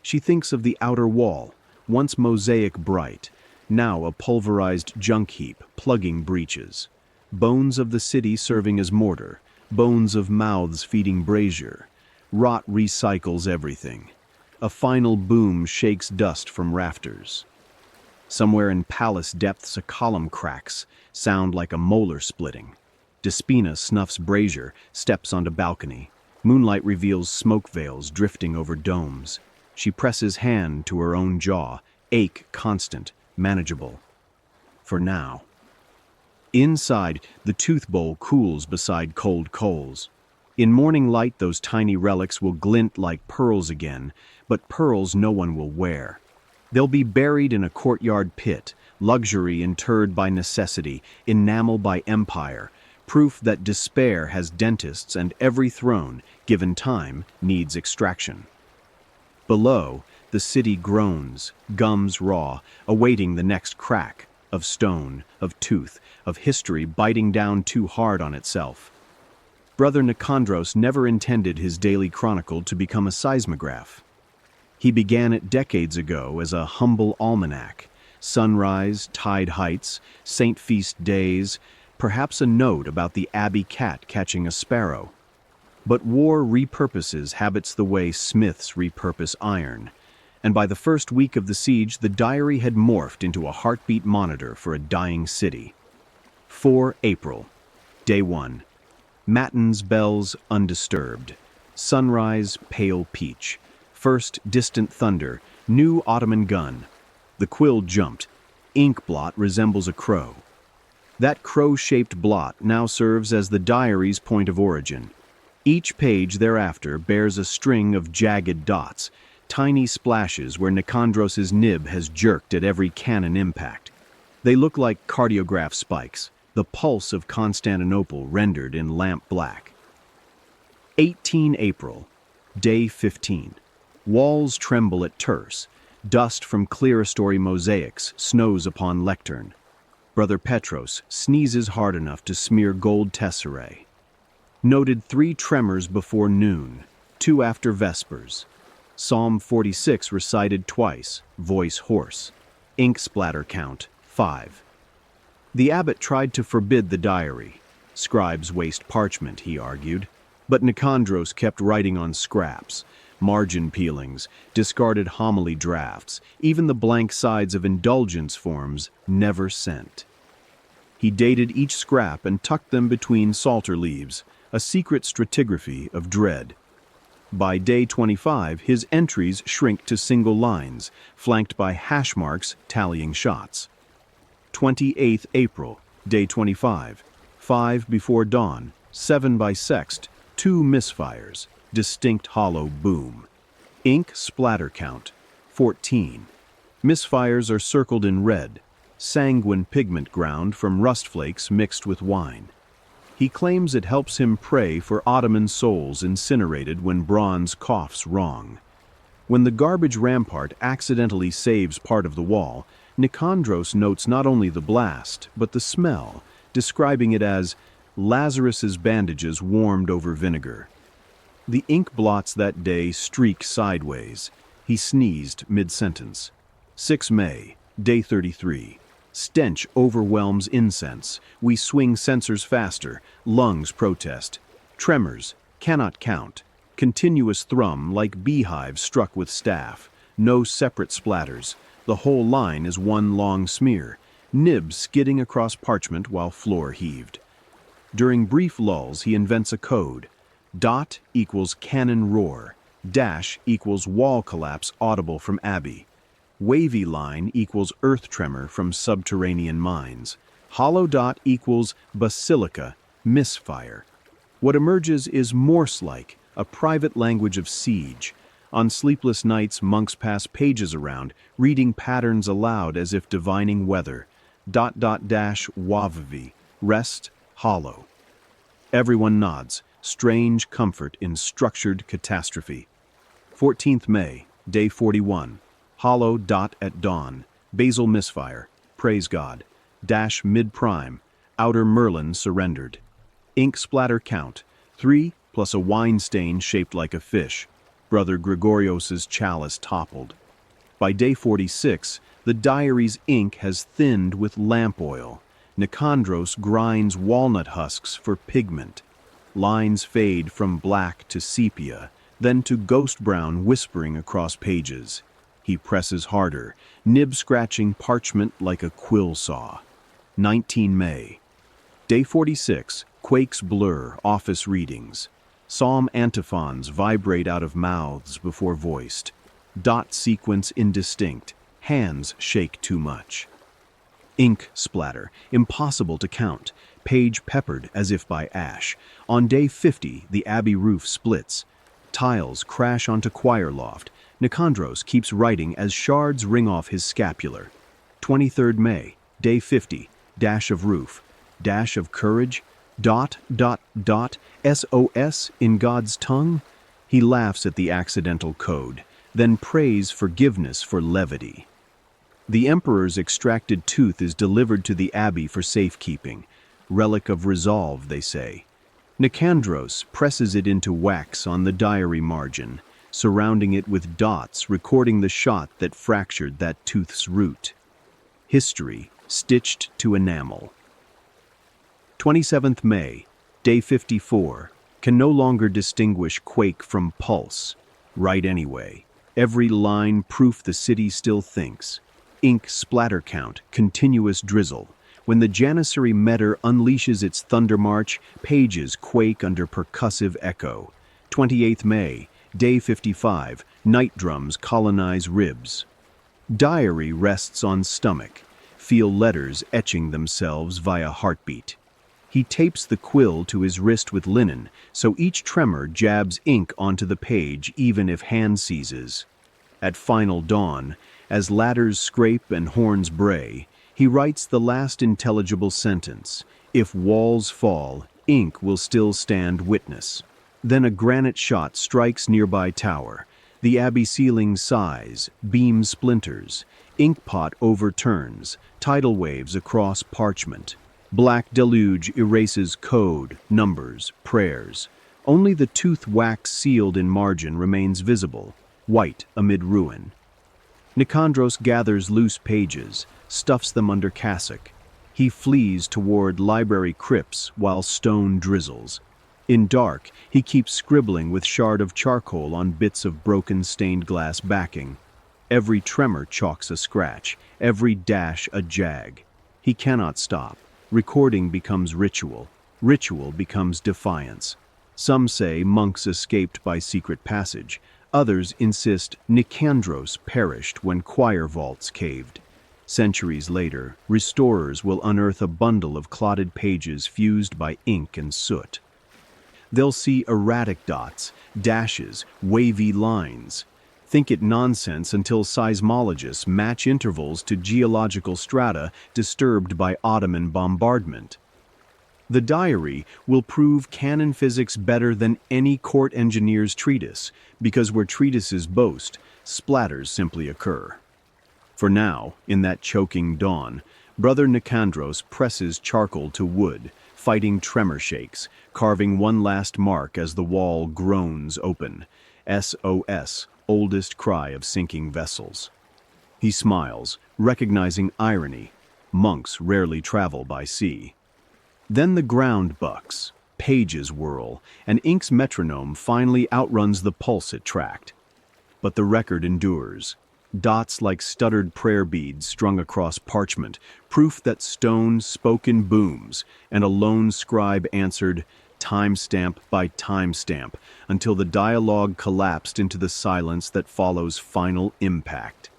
S1: She thinks of the outer wall, once mosaic bright, now a pulverized junk heap plugging breaches. Bones of the city serving as mortar, bones of mouths feeding brazier. Rot recycles everything. A final boom shakes dust from rafters. Somewhere in palace depths a column cracks, sound like a molar splitting. Despina snuffs brazier, steps onto balcony. Moonlight reveals smoke veils drifting over domes. She presses hand to her own jaw, ache constant, manageable. For now. Inside, the tooth bowl cools beside cold coals. In morning light, those tiny relics will glint like pearls again, but pearls no one will wear. They'll be buried in a courtyard pit, luxury interred by necessity, enamel by empire, proof that despair has dentists and every throne, given time, needs extraction. Below, the city groans, gums raw, awaiting the next crack, of stone, of tooth, of history biting down too hard on itself. Brother Nicandros never intended his daily chronicle to become a seismograph. He began it decades ago as a humble almanac, sunrise, tide heights, Saint Feast days, perhaps a note about the abbey cat catching a sparrow. But war repurposes habits the way smiths repurpose iron, and by the first week of the siege, the diary had morphed into a heartbeat monitor for a dying city. 4 April, Day 1. Matins bells undisturbed. Sunrise, pale peach. First distant thunder, new Ottoman gun. The quill jumped. Ink blot resembles a crow. That crow-shaped blot now serves as the diary's point of origin. Each page thereafter bears a string of jagged dots, tiny splashes where Nicandros's nib has jerked at every cannon impact. They look like cardiograph spikes, the pulse of Constantinople rendered in lamp black. 18 April, Day 15. Walls tremble at terse. Dust from clerestory mosaics snows upon lectern. Brother Petros sneezes hard enough to smear gold tesserae. Noted 3 tremors before noon, 2 after vespers. Psalm 46 recited twice, voice hoarse. Ink splatter count, 5. The abbot tried to forbid the diary. Scribes waste parchment, he argued. But Nicandros kept writing on scraps, margin peelings, discarded homily drafts, even the blank sides of indulgence forms never sent. He dated each scrap and tucked them between psalter leaves, a secret stratigraphy of dread. By day 25, his entries shrink to single lines, flanked by hash marks tallying shots. 28th April, day 25, 5 before dawn, 7 by sext, 2 misfires, distinct hollow boom. Ink splatter count, 14. Misfires are circled in red. sanguine pigment ground from rust flakes mixed with wine. He claims it helps him pray for Ottoman souls incinerated when bronze coughs wrong. When the garbage rampart accidentally saves part of the wall, Nicandros notes not only the blast, but the smell, describing it as Lazarus's bandages warmed over vinegar. The ink blots that day streak sideways. He sneezed mid-sentence. 6 May, day 33. Stench overwhelms incense. We swing sensors faster. Lungs protest. Tremors. Cannot count. Continuous thrum like beehives struck with staff. No separate splatters. The whole line is one long smear. Nibs skidding across parchment while floor heaved. During brief lulls, he invents a code. Dot equals cannon roar. Dash equals wall collapse audible from Abbey. Wavy line equals earth tremor from subterranean mines. Hollow dot equals basilica, misfire. What emerges is Morse-like, a private language of siege. On sleepless nights, monks pass pages around, reading patterns aloud as if divining weather. ... Wavvi, rest, hollow. Everyone nods, strange comfort in structured catastrophe. 14th May, day 41. Hollow dot at dawn. Basal misfire. Praise God. Dash mid-prime. Outer Merlin surrendered. Ink splatter count. 3 plus a wine stain shaped like a fish. Brother Gregorios's chalice toppled. By day 46, the diary's ink has thinned with lamp oil. Nicandros grinds walnut husks for pigment. Lines fade from black to sepia, then to ghost brown whispering across pages. He presses harder, nib scratching parchment like a quill saw. 19 May. Day 46, quakes blur office readings. Psalm antiphons vibrate out of mouths before voiced. Dot sequence indistinct. Hands shake too much. Ink splatter, impossible to count. Page peppered as if by ash. On day 50, the abbey roof splits. Tiles crash onto choir loft. Nicandros keeps writing as shards ring off his scapular. 23rd May, day 50, dash of roof, dash of courage, ... SOS in God's tongue? He laughs at the accidental code, then prays forgiveness for levity. The emperor's extracted tooth is delivered to the abbey for safekeeping, relic of resolve, they say. Nicandros presses it into wax on the diary margin, surrounding it with dots recording the shot that fractured that tooth's root. History stitched to enamel. 27th May, day 54, can no longer distinguish quake from pulse. Write anyway. Every line proof the city still thinks. Ink splatter count, continuous drizzle. When the Janissary meter unleashes its thunder march, pages quake under percussive echo. 28th May, day 55, night drums colonize ribs. Diary rests on stomach. Feel letters etching themselves via heartbeat. He tapes the quill to his wrist with linen, so each tremor jabs ink onto the page even if hand seizes. At final dawn, as ladders scrape and horns bray, he writes the last intelligible sentence. If walls fall, ink will still stand witness. Then a granite shot strikes nearby tower. The abbey ceiling sighs, beam splinters. Inkpot overturns, tidal waves across parchment. Black deluge erases code, numbers, prayers. Only the tooth wax sealed in margin remains visible, white amid ruin. Nicandros gathers loose pages, stuffs them under cassock. He flees toward library crypts while stone drizzles. In dark, he keeps scribbling with shard of charcoal on bits of broken stained glass backing. Every tremor chalks a scratch, every dash a jag. He cannot stop. Recording becomes ritual. Ritual becomes defiance. Some say monks escaped by secret passage. Others insist Nicandros perished when choir vaults caved. Centuries later, restorers will unearth a bundle of clotted pages fused by ink and soot. They'll see erratic dots, dashes, wavy lines. Think it nonsense until seismologists match intervals to geological strata disturbed by Ottoman bombardment. The diary will prove canon physics better than any court engineer's treatise, because where treatises boast, splatters simply occur. For now, in that choking dawn, Brother Nicandros presses charcoal to wood, fighting tremor shakes, carving one last mark as the wall groans open. SOS, oldest cry of sinking vessels. He smiles, recognizing irony. Monks rarely travel by sea. Then the ground bucks, pages whirl, and ink's metronome finally outruns the pulse it tracked. But the record endures. Dots like stuttered prayer beads strung across parchment, proof that stone spoke in booms, and a lone scribe answered, timestamp by timestamp, until the dialogue collapsed into the silence that follows final impact.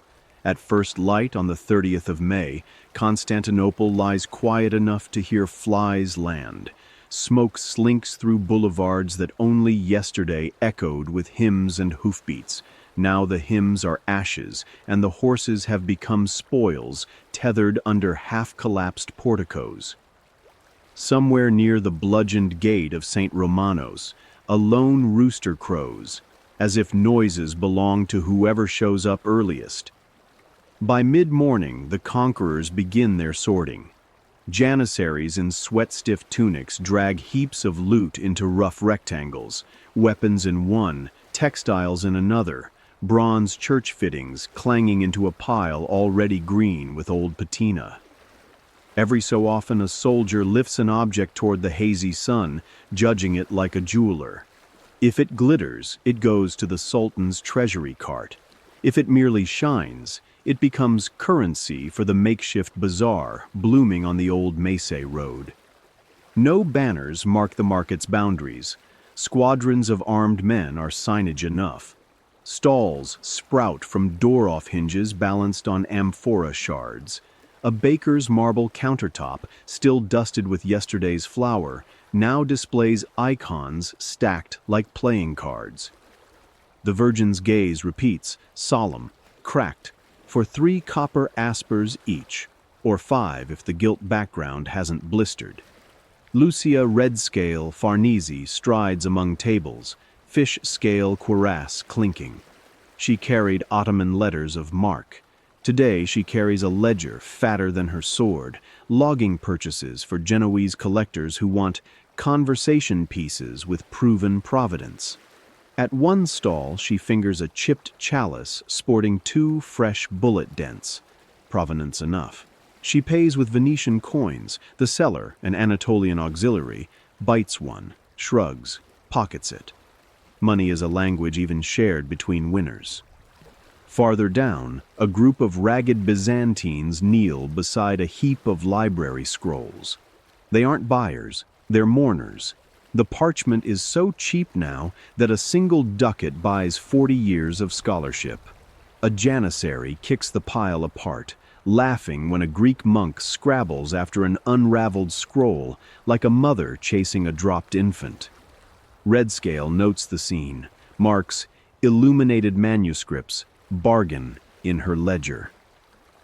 S1: At first light on the 30th of May, Constantinople lies quiet enough to hear flies land. Smoke slinks through boulevards that only yesterday echoed with hymns and hoofbeats. Now the hymns are ashes, and the horses have become spoils, tethered under half-collapsed porticos. Somewhere near the bludgeoned gate of St. Romanos, a lone rooster crows, as if noises belong to whoever shows up earliest. By mid-morning, the conquerors begin their sorting. Janissaries in sweat-stiff tunics drag heaps of loot into rough rectangles, weapons in one, textiles in another, bronze church fittings clanging into a pile already green with old patina. Every so often a soldier lifts an object toward the hazy sun, judging it like a jeweler. If it glitters, it goes to the Sultan's treasury cart. If it merely shines, it becomes currency for the makeshift bazaar blooming on the old Massey road. No banners mark the market's boundaries. Squadrons of armed men are signage enough. Stalls sprout from door-off hinges balanced on amphora shards. A baker's marble countertop, still dusted with yesterday's flour, now displays icons stacked like playing cards. The Virgin's gaze repeats, solemn, cracked, for 3 copper aspers each, or 5 if the gilt background hasn't blistered. Lucia Redscale Farnese strides among tables, fish scale cuirass clinking. She carried Ottoman letters of marque. Today she carries a ledger fatter than her sword, logging purchases for Genoese collectors who want conversation pieces with proven providence. At one stall she fingers a chipped chalice sporting 2 fresh bullet dents. Provenance enough. She pays with Venetian coins. The seller, an Anatolian auxiliary, bites one, shrugs, pockets it. Money is a language even shared between winners. Farther down, a group of ragged Byzantines kneel beside a heap of library scrolls. They aren't buyers, they're mourners. The parchment is so cheap now that a single ducat buys 40 years of scholarship. A janissary kicks the pile apart, laughing when a Greek monk scrabbles after an unraveled scroll like a mother chasing a dropped infant. Redscale notes the scene, marks illuminated manuscripts, bargain in her ledger.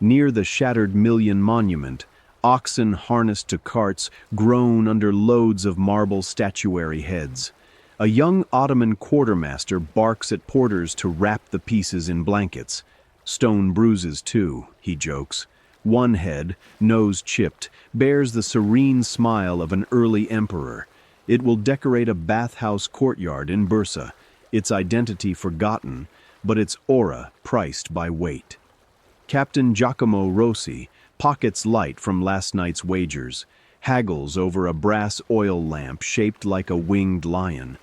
S1: Near the shattered Million monument, oxen harnessed to carts groan under loads of marble statuary heads. A young Ottoman quartermaster barks at porters to wrap the pieces in blankets. Stone bruises too, he jokes. One head, nose chipped, bears the serene smile of an early emperor. It will decorate a bathhouse courtyard in Bursa, its identity forgotten, but its aura priced by weight. Captain Giacomo Rossi pockets light from last night's wagers, haggles over a brass oil lamp shaped like a winged lion.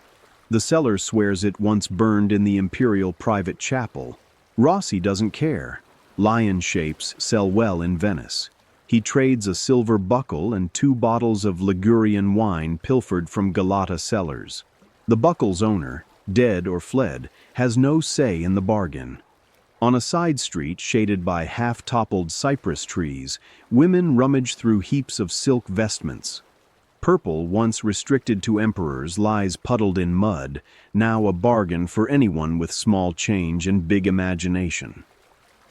S1: The seller swears it once burned in the imperial private chapel. Rossi doesn't care. Lion shapes sell well in Venice. He trades a silver buckle and 2 bottles of Ligurian wine pilfered from Galata cellars. The buckle's owner, dead or fled, has no say in the bargain. On a side street shaded by half-toppled cypress trees, women rummage through heaps of silk vestments. Purple, once restricted to emperors, lies puddled in mud, now a bargain for anyone with small change and big imagination.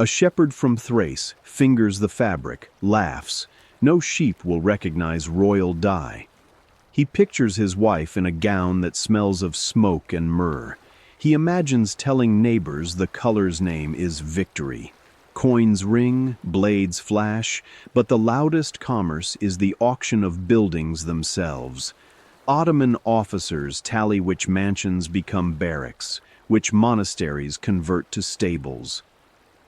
S1: A shepherd from Thrace fingers the fabric, laughs. No sheep will recognize royal dye. He pictures his wife in a gown that smells of smoke and myrrh. He imagines telling neighbors the color's name is victory. Coins ring, blades flash, but the loudest commerce is the auction of buildings themselves. Ottoman officers tally which mansions become barracks, which monasteries convert to stables.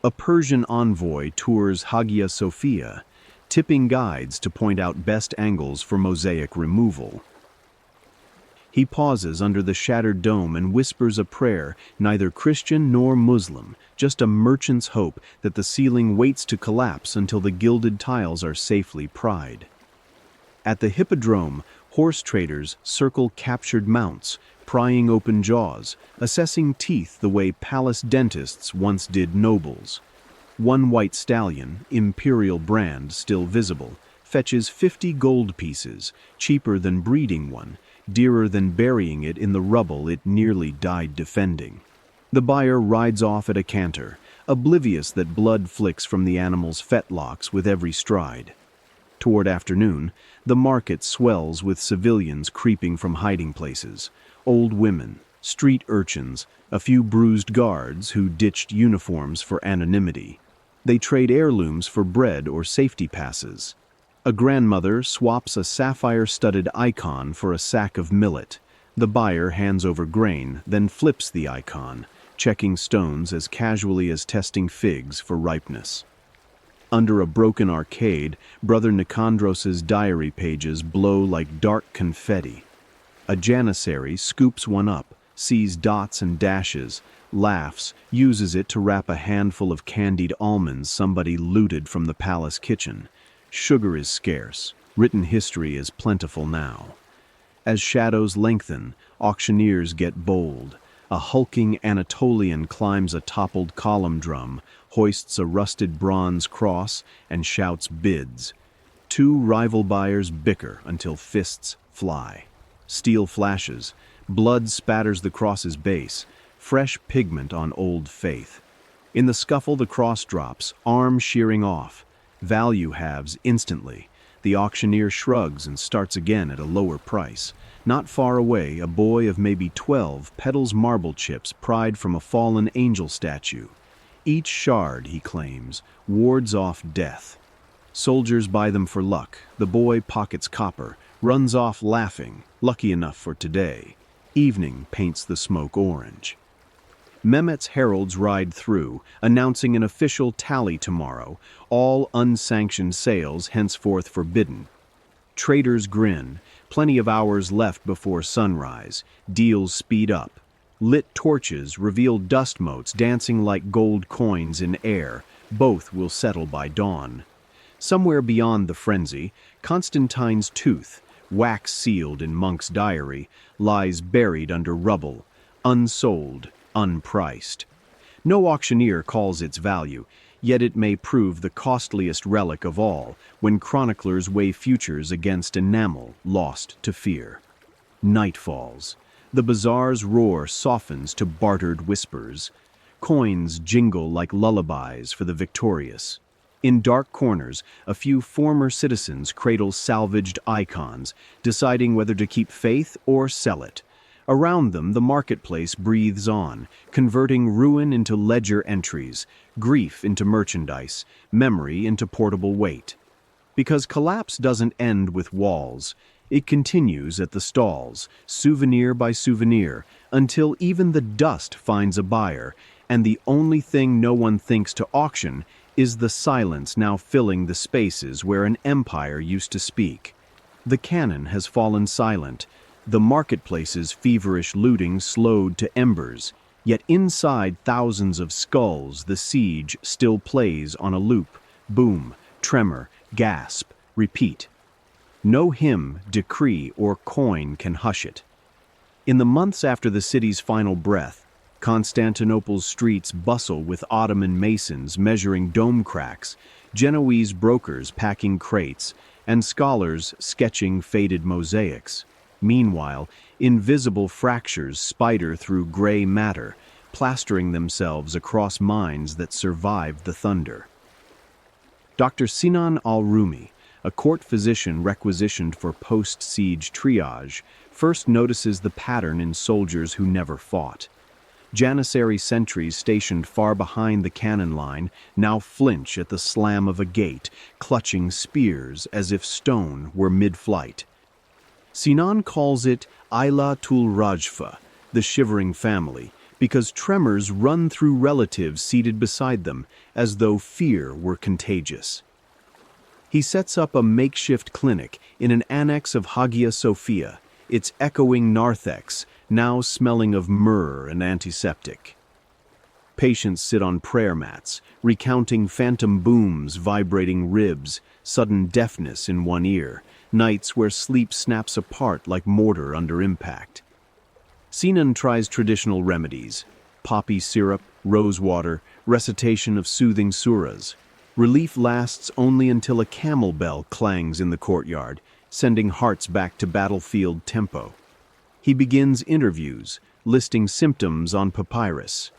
S1: A Persian envoy tours Hagia Sophia, tipping guides to point out best angles for mosaic removal. He pauses under the shattered dome and whispers a prayer, neither Christian nor Muslim, just a merchant's hope that the ceiling waits to collapse until the gilded tiles are safely pried. At the hippodrome, horse traders circle captured mounts, prying open jaws, assessing teeth the way palace dentists once did nobles. One white stallion, imperial brand still visible, fetches 50 gold pieces, cheaper than breeding one, dearer than burying it in the rubble it nearly died defending. The buyer rides off at a canter, oblivious that blood flicks from the animal's fetlocks with every stride. Toward afternoon, the market swells with civilians creeping from hiding places, old women, street urchins, a few bruised guards who ditched uniforms for anonymity. They trade heirlooms for bread or safety passes. A grandmother swaps a sapphire-studded icon for a sack of millet. The buyer hands over grain, then flips the icon, checking stones as casually as testing figs for ripeness. Under a broken arcade, Brother Nicandros's diary pages blow like dark confetti. A janissary scoops one up, sees dots and dashes, laughs, uses it to wrap a handful of candied almonds somebody looted from the palace kitchen. Sugar is scarce, written history is plentiful now. As shadows lengthen, auctioneers get bold. A hulking Anatolian climbs a toppled column drum, hoists a rusted bronze cross, and shouts bids. Two rival buyers bicker until fists fly. Steel flashes, blood spatters the cross's base, fresh pigment on old faith. In the scuffle the cross drops, arm shearing off. Value halves instantly. The auctioneer shrugs and starts again at a lower price. Not far away, a boy of maybe 12 peddles marble chips pried from a fallen angel statue. Each shard, he claims, wards off death. Soldiers buy them for luck. The boy pockets copper, runs off laughing, lucky enough for today. Evening paints the smoke orange. Mehmet's heralds ride through, announcing an official tally tomorrow, all unsanctioned sales henceforth forbidden. Traders grin, plenty of hours left before sunrise, deals speed up. Lit torches reveal dust motes dancing like gold coins in air, both will settle by dawn. Somewhere beyond the frenzy, Constantine's tooth, wax-sealed in Monk's diary, lies buried under rubble, unsold, unpriced. No auctioneer calls its value, yet it may prove the costliest relic of all when chroniclers weigh futures against enamel lost to fear. Night falls. The bazaar's roar softens to bartered whispers. Coins jingle like lullabies for the victorious. In dark corners, a few former citizens cradle salvaged icons, deciding whether to keep faith or sell it. Around them, the marketplace breathes on, converting ruin into ledger entries, grief into merchandise, memory into portable weight. Because collapse doesn't end with walls, it continues at the stalls, souvenir by souvenir, until even the dust finds a buyer, and the only thing no one thinks to auction is the silence now filling the spaces where an empire used to speak. The cannon has fallen silent, the marketplace's feverish looting slowed to embers, yet inside thousands of skulls the siege still plays on a loop, boom, tremor, gasp, repeat. No hymn, decree, or coin can hush it. In the months after the city's final breath, Constantinople's streets bustle with Ottoman masons measuring dome cracks, Genoese brokers packing crates, and scholars sketching faded mosaics. Meanwhile, invisible fractures spider through gray matter, plastering themselves across minds that survived the thunder. Dr. Sinan al-Rumi, a court physician requisitioned for post-siege triage, first notices the pattern in soldiers who never fought. Janissary sentries stationed far behind the cannon line now flinch at the slam of a gate, clutching spears as if stone were mid-flight. Sinan calls it Ayla tul Rajfa, the shivering family, because tremors run through relatives seated beside them, as though fear were contagious. He sets up a makeshift clinic in an annex of Hagia Sophia, its echoing narthex now smelling of myrrh and antiseptic. Patients sit on prayer mats, recounting phantom booms vibrating ribs, sudden deafness in one ear, nights where sleep snaps apart like mortar under impact. Sinan tries traditional remedies: poppy syrup, rose water, recitation of soothing surahs. Relief lasts only until a camel bell clangs in the courtyard, sending hearts back to battlefield tempo. He begins interviews, listing symptoms on papyrus.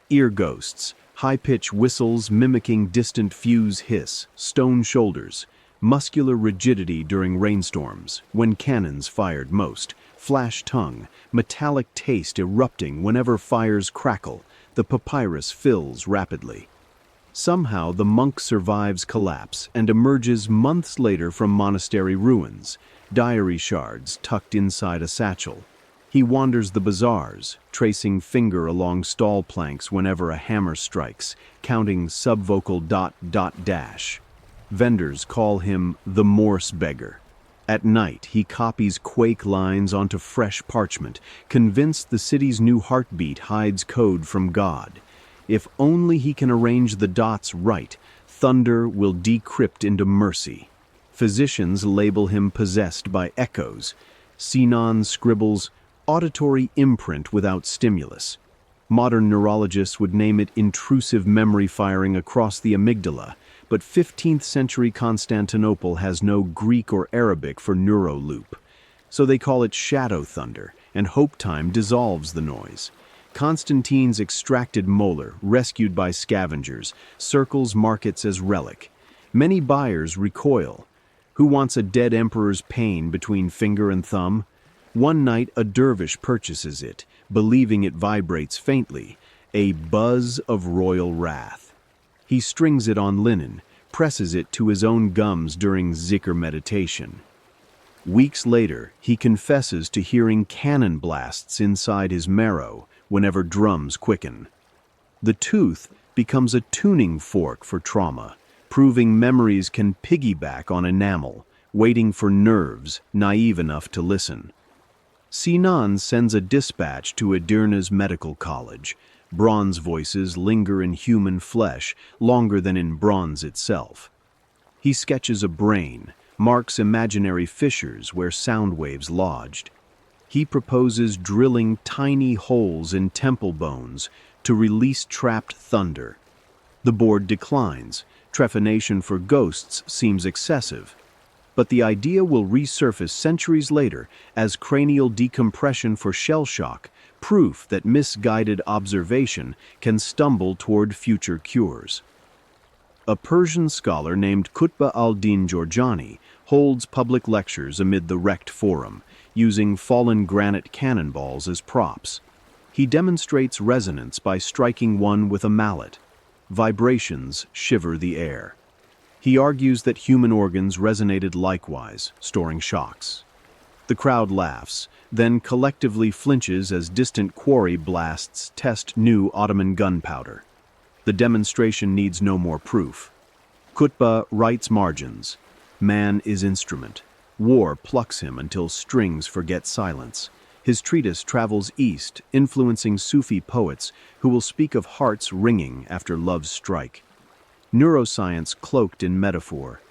S1: Ear ghosts, high-pitched whistles mimicking distant fuse hiss, stone shoulders, muscular rigidity during rainstorms, when cannons fired most, flash tongue, metallic taste erupting whenever fires crackle, the papyrus fills rapidly. Somehow the monk survives collapse and emerges months later from monastery ruins, diary shards tucked inside a satchel. He wanders the bazaars, tracing finger along stall planks whenever a hammer strikes, counting subvocal ... dash. Vendors call him the Morse beggar. At night, he copies quake lines onto fresh parchment, convinced the city's new heartbeat hides code from God. If only he can arrange the dots right, thunder will decrypt into mercy. Physicians label him possessed by echoes. Sinan scribbles, auditory imprint without stimulus. Modern neurologists would name it intrusive memory firing across the amygdala, but 15th century Constantinople has no Greek or Arabic for neuroloop. So they call it shadow thunder, and hope time dissolves the noise. Constantine's extracted molar, rescued by scavengers, circles markets as relic. Many buyers recoil. Who wants a dead emperor's pain between finger and thumb? One night a dervish purchases it, believing it vibrates faintly, a buzz of royal wrath. He strings it on linen, presses it to his own gums during zikr meditation. Weeks later, he confesses to hearing cannon blasts inside his marrow whenever drums quicken. The tooth becomes a tuning fork for trauma, proving memories can piggyback on enamel, waiting for nerves naive enough to listen. Sinan sends a dispatch to Edirne's medical college. Bronze voices linger in human flesh longer than in bronze itself. He sketches a brain, marks imaginary fissures where sound waves lodged. He proposes drilling tiny holes in temple bones to release trapped thunder. The board declines. Trephination for ghosts seems excessive. But the idea will resurface centuries later as cranial decompression for shell shock, proof that misguided observation can stumble toward future cures. A Persian scholar named Qutb al-Din Jorjani holds public lectures amid the wrecked forum, using fallen granite cannonballs as props. He demonstrates resonance by striking one with a mallet. Vibrations shiver the air. He argues that human organs resonated likewise, storing shocks. The crowd laughs, then collectively flinches as distant quarry blasts test new Ottoman gunpowder. The demonstration needs no more proof. Qutb writes margins. Man is instrument. War plucks him until strings forget silence. His treatise travels east, influencing Sufi poets who will speak of hearts ringing after love's strike. Neuroscience cloaked in metaphor.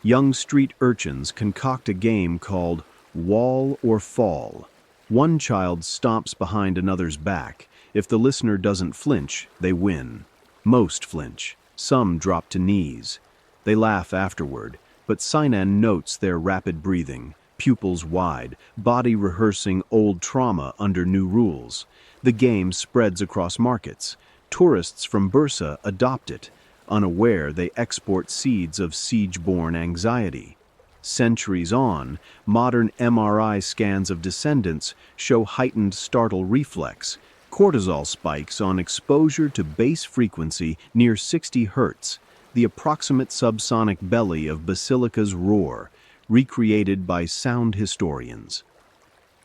S1: Young street urchins concoct a game called Wall or Fall. One child stomps behind another's back. If the listener doesn't flinch, they win. Most flinch. Some drop to knees. They laugh afterward, but Sinan notes their rapid breathing, pupils wide, body rehearsing old trauma under new rules. The game spreads across markets. Tourists from Bursa adopt it. Unaware, they export seeds of siege-borne anxiety. Centuries on, modern MRI scans of descendants show heightened startle reflex, cortisol spikes on exposure to base frequency near 60 Hz, the approximate subsonic belly of Basilica's roar, recreated by sound historians.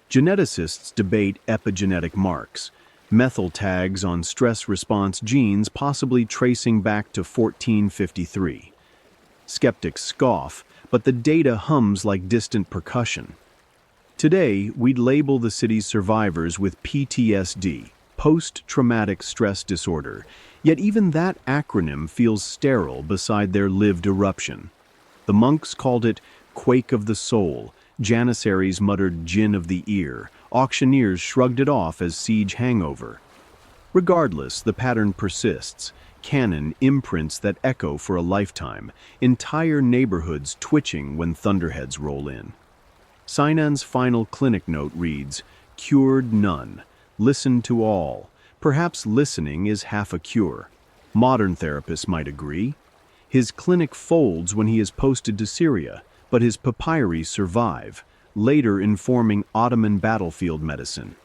S1: Geneticists debate epigenetic marks, methyl tags on stress response genes possibly tracing back to 1453. Skeptics scoff, but the data hums like distant percussion. Today, we'd label the city's survivors with PTSD, post-traumatic stress disorder, yet even that acronym feels sterile beside their lived eruption. The monks called it quake of the soul, janissaries muttered gin of the ear, auctioneers shrugged it off as siege hangover. Regardless, the pattern persists. Cannon imprints that echo for a lifetime, entire neighborhoods twitching when thunderheads roll in. Sinan's final clinic note reads, "Cured none, listen to all." Perhaps listening is half a cure. Modern therapists might agree. His clinic folds when he is posted to Syria, but his papyri survive, later informing Ottoman battlefield medicine.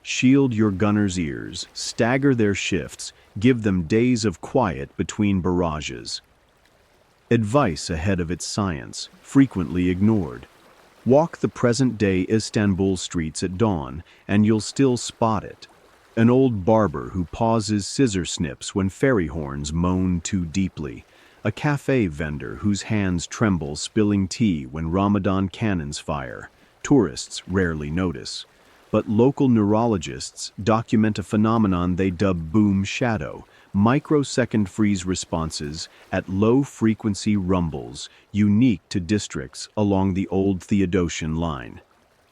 S1: Shield your gunners' ears, stagger their shifts, give them days of quiet between barrages. Advice ahead of its science, frequently ignored. Walk the present-day Istanbul streets at dawn, and you'll still spot it. An old barber who pauses scissor snips when ferry horns moan too deeply. A cafe vendor whose hands tremble spilling tea when Ramadan cannons fire. Tourists rarely notice. But local neurologists document a phenomenon they dub boom shadow, microsecond freeze responses at low-frequency rumbles unique to districts along the old Theodosian line.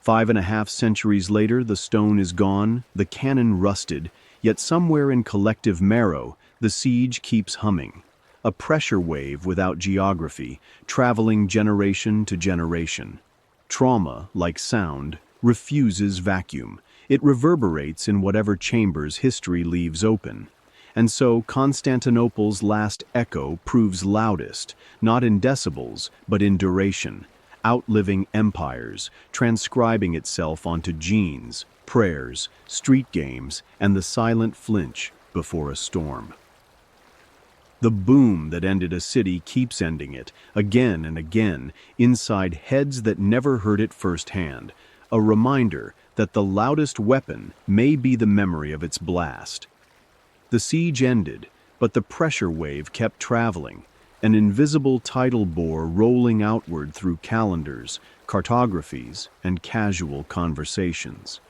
S1: 5.5 centuries later, the stone is gone, the cannon rusted, yet somewhere in collective marrow, the siege keeps humming. A pressure wave without geography, traveling generation to generation. Trauma, like sound, refuses vacuum. It reverberates in whatever chambers history leaves open. And so Constantinople's last echo proves loudest, not in decibels, but in duration, outliving empires, transcribing itself onto genes, prayers, street games, and the silent flinch before a storm. The boom that ended a city keeps ending it, again and again, inside heads that never heard it firsthand. A reminder that the loudest weapon may be the memory of its blast. The siege ended, but the pressure wave kept traveling, an invisible tidal bore rolling outward through calendars, cartographies, and casual conversations.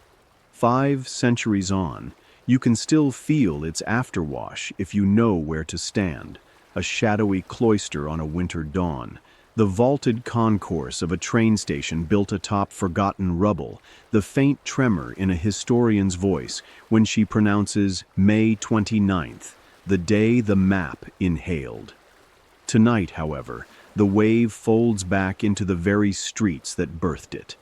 S1: 5 centuries on, you can still feel its afterwash if you know where to stand, a shadowy cloister on a winter dawn, the vaulted concourse of a train station built atop forgotten rubble, the faint tremor in a historian's voice when she pronounces May 29th, the day the map inhaled. Tonight, however, the wave folds back into the very streets that birthed it.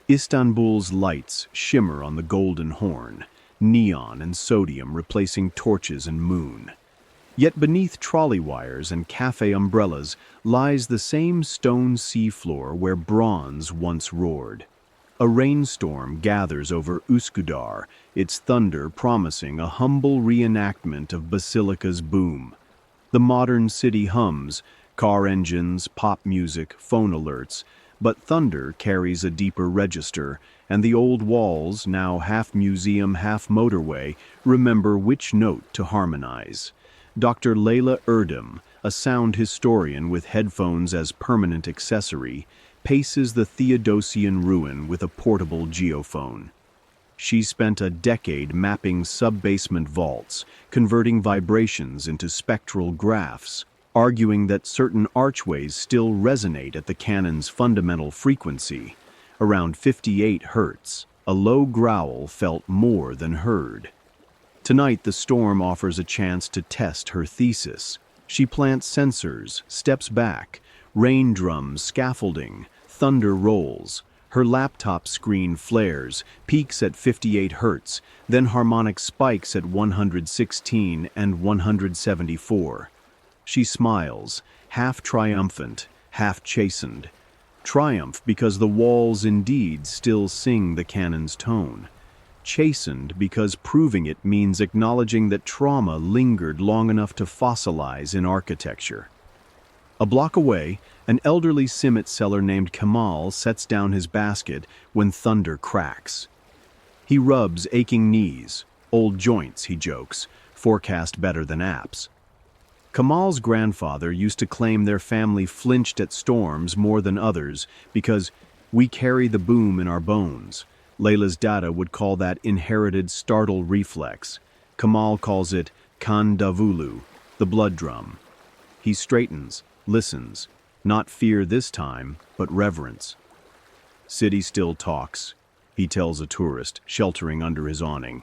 S1: Istanbul's lights shimmer on the Golden Horn, neon and sodium replacing torches and moon. Yet beneath trolley wires and cafe umbrellas lies the same stone seafloor where bronze once roared. A rainstorm gathers over Üsküdar, its thunder promising a humble reenactment of Basilica's boom. The modern city hums, car engines, pop music, phone alerts, but thunder carries a deeper register, and the old walls, now half museum, half motorway, remember which note to harmonize. Dr. Leyla Erdem, a sound historian with headphones as permanent accessory, paces the Theodosian ruin with a portable geophone. She spent a decade mapping sub-basement vaults, converting vibrations into spectral graphs, arguing that certain archways still resonate at the cannon's fundamental frequency, around 58 Hz. A low growl felt more than heard. Tonight, the storm offers a chance to test her thesis. She plants sensors, steps back, Rain drums, scaffolding, thunder rolls. Her laptop screen flares, peaks at 58 hertz, then harmonic spikes at 116 and 174. She smiles, half triumphant, half chastened. Triumph because the walls indeed still sing the cannon's tone. Chastened because proving it means acknowledging that trauma lingered long enough to fossilize in architecture. A block away, an elderly cement seller named Kemal sets down his basket when thunder cracks. He rubs aching knees, old joints, he jokes, forecast better than apps. Kemal's grandfather used to claim their family flinched at storms more than others because we carry the boom in our bones. Layla's dada would call that inherited startle reflex. Kemal calls it kan davulu, the blood drum. He straightens, listens, not fear this time, but reverence. City still talks, he tells a tourist, sheltering under his awning.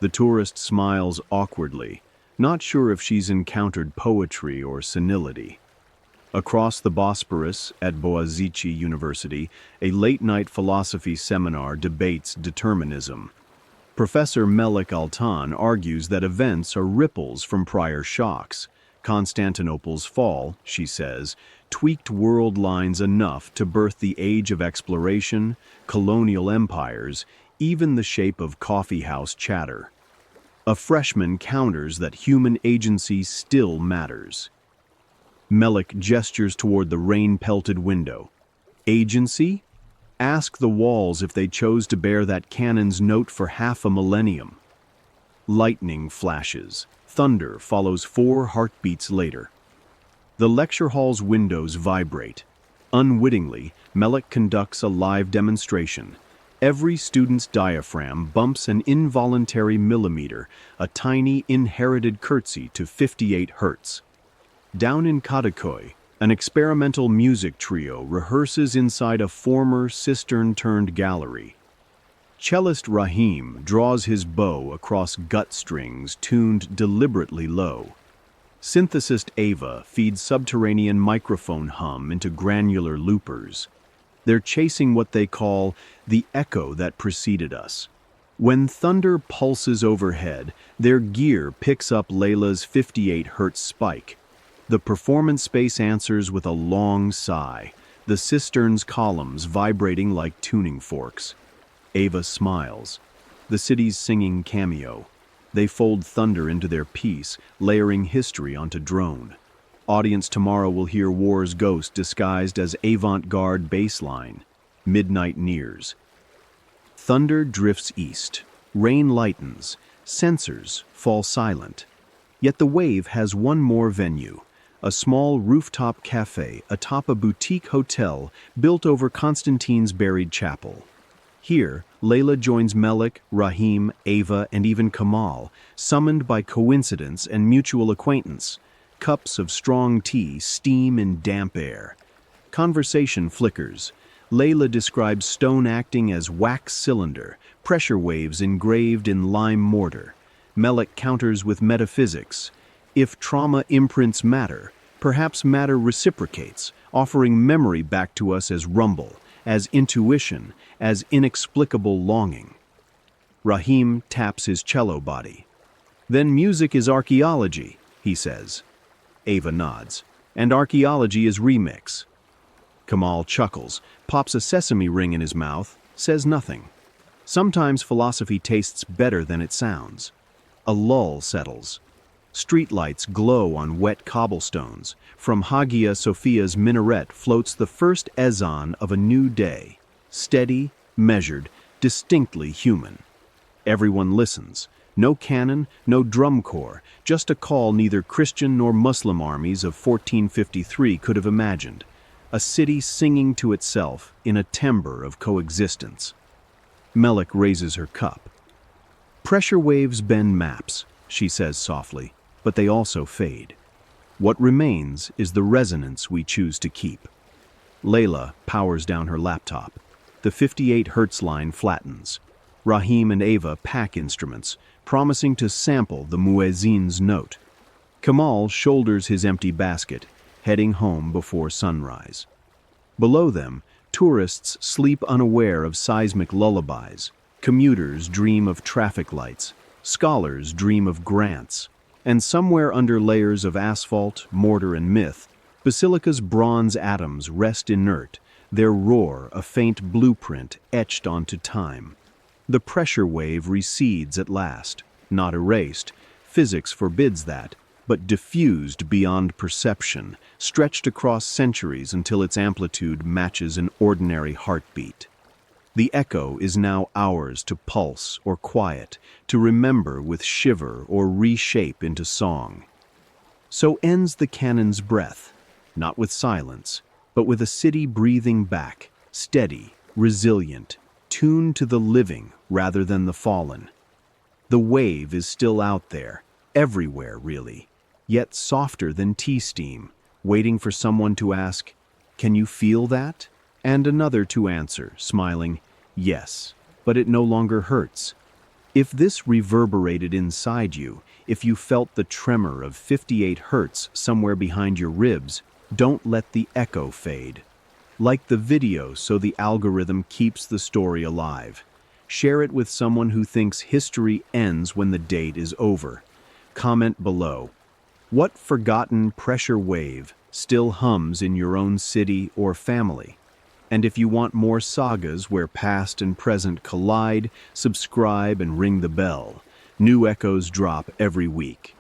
S1: The tourist smiles awkwardly, not sure if she's encountered poetry or senility. Across the Bosporus at Boğaziçi University, a late-night philosophy seminar debates determinism. Professor Melik Altan argues that events are ripples from prior shocks. Constantinople's fall, she says, tweaked world lines enough to birth the age of exploration, colonial empires, even the shape of coffeehouse chatter. A freshman counters that human agency still matters. Melik gestures toward the rain-pelted window. Agency? Ask the walls if they chose to bear that cannon's note for half a millennium. Lightning flashes. Thunder follows 4 heartbeats later. The lecture hall's windows vibrate. Unwittingly, Melik conducts a live demonstration. Every student's diaphragm bumps an involuntary millimeter, a tiny inherited curtsy to 58 hertz. Down in Kadıköy, an experimental music trio rehearses inside a former cistern-turned gallery. Cellist Rahim draws his bow across gut strings tuned deliberately low. Synthesist Ava feeds subterranean microphone hum into granular loopers. They're chasing what they call the echo that preceded us. When thunder pulses overhead, their gear picks up Layla's 58 hertz spike. The performance space answers with a long sigh, the cistern's columns vibrating like tuning forks. Ava smiles. The city's singing cameo. They fold thunder into their piece, layering history onto drone. Audience tomorrow will hear war's ghost disguised as avant-garde bassline. Midnight nears. Thunder drifts east. Rain lightens. Sensors fall silent. Yet the wave has one more venue. A small rooftop cafe atop a boutique hotel built over Constantine's buried chapel. Here, Layla joins Melik, Rahim, Ava, and even Kemal, summoned by coincidence and mutual acquaintance. Cups of strong tea steam in damp air. Conversation flickers. Layla describes stone acting as wax cylinder, pressure waves engraved in lime mortar. Melik counters with metaphysics. If trauma imprints matter, perhaps matter reciprocates, offering memory back to us as rumble, as intuition, as inexplicable longing. Rahim taps his cello body. Then music is archaeology, he says. Ava nods. And archaeology is remix. Kemal chuckles, pops a sesame ring in his mouth, says nothing. Sometimes philosophy tastes better than it sounds. A lull settles. Streetlights glow on wet cobblestones. From Hagia Sophia's minaret floats the first ezan of a new day. Steady, measured, distinctly human. Everyone listens. No cannon, no drum corps, just a call neither Christian nor Muslim armies of 1453 could have imagined. A city singing to itself in a timbre of coexistence. Melik raises her cup. Pressure waves bend maps, she says softly, but they also fade. What remains is the resonance we choose to keep. Layla powers down her laptop. The 58 hertz line flattens. Rahim and Ava pack instruments, promising to sample the muezzin's note. Kemal shoulders his empty basket. heading home before sunrise. Below them, tourists sleep unaware of seismic lullabies, commuters dream of traffic lights, scholars dream of grants, and somewhere under layers of asphalt, mortar, and myth, Basilica's bronze atoms rest inert, their roar a faint blueprint etched onto time. The pressure wave recedes at last, not erased, physics forbids that, but diffused beyond perception, stretched across centuries until its amplitude matches an ordinary heartbeat. The echo is now ours to pulse or quiet, to remember with shiver or reshape into song. So ends the cannon's breath, not with silence, but with a city breathing back, steady, resilient, tuned to the living rather than the fallen. The wave is still out there, everywhere really, yet softer than tea steam, waiting for someone to ask, "Can you feel that?" And another to answer, smiling, "Yes, but it no longer hurts." If this reverberated inside you, if you felt the tremor of 58 hertz somewhere behind your ribs, don't let the echo fade. Like the video so the algorithm keeps the story alive. Share it with someone who thinks history ends when the date is over. Comment below. What forgotten pressure wave still hums in your own city or family? And if you want more sagas where past and present collide, subscribe and ring the bell. New echoes drop every week.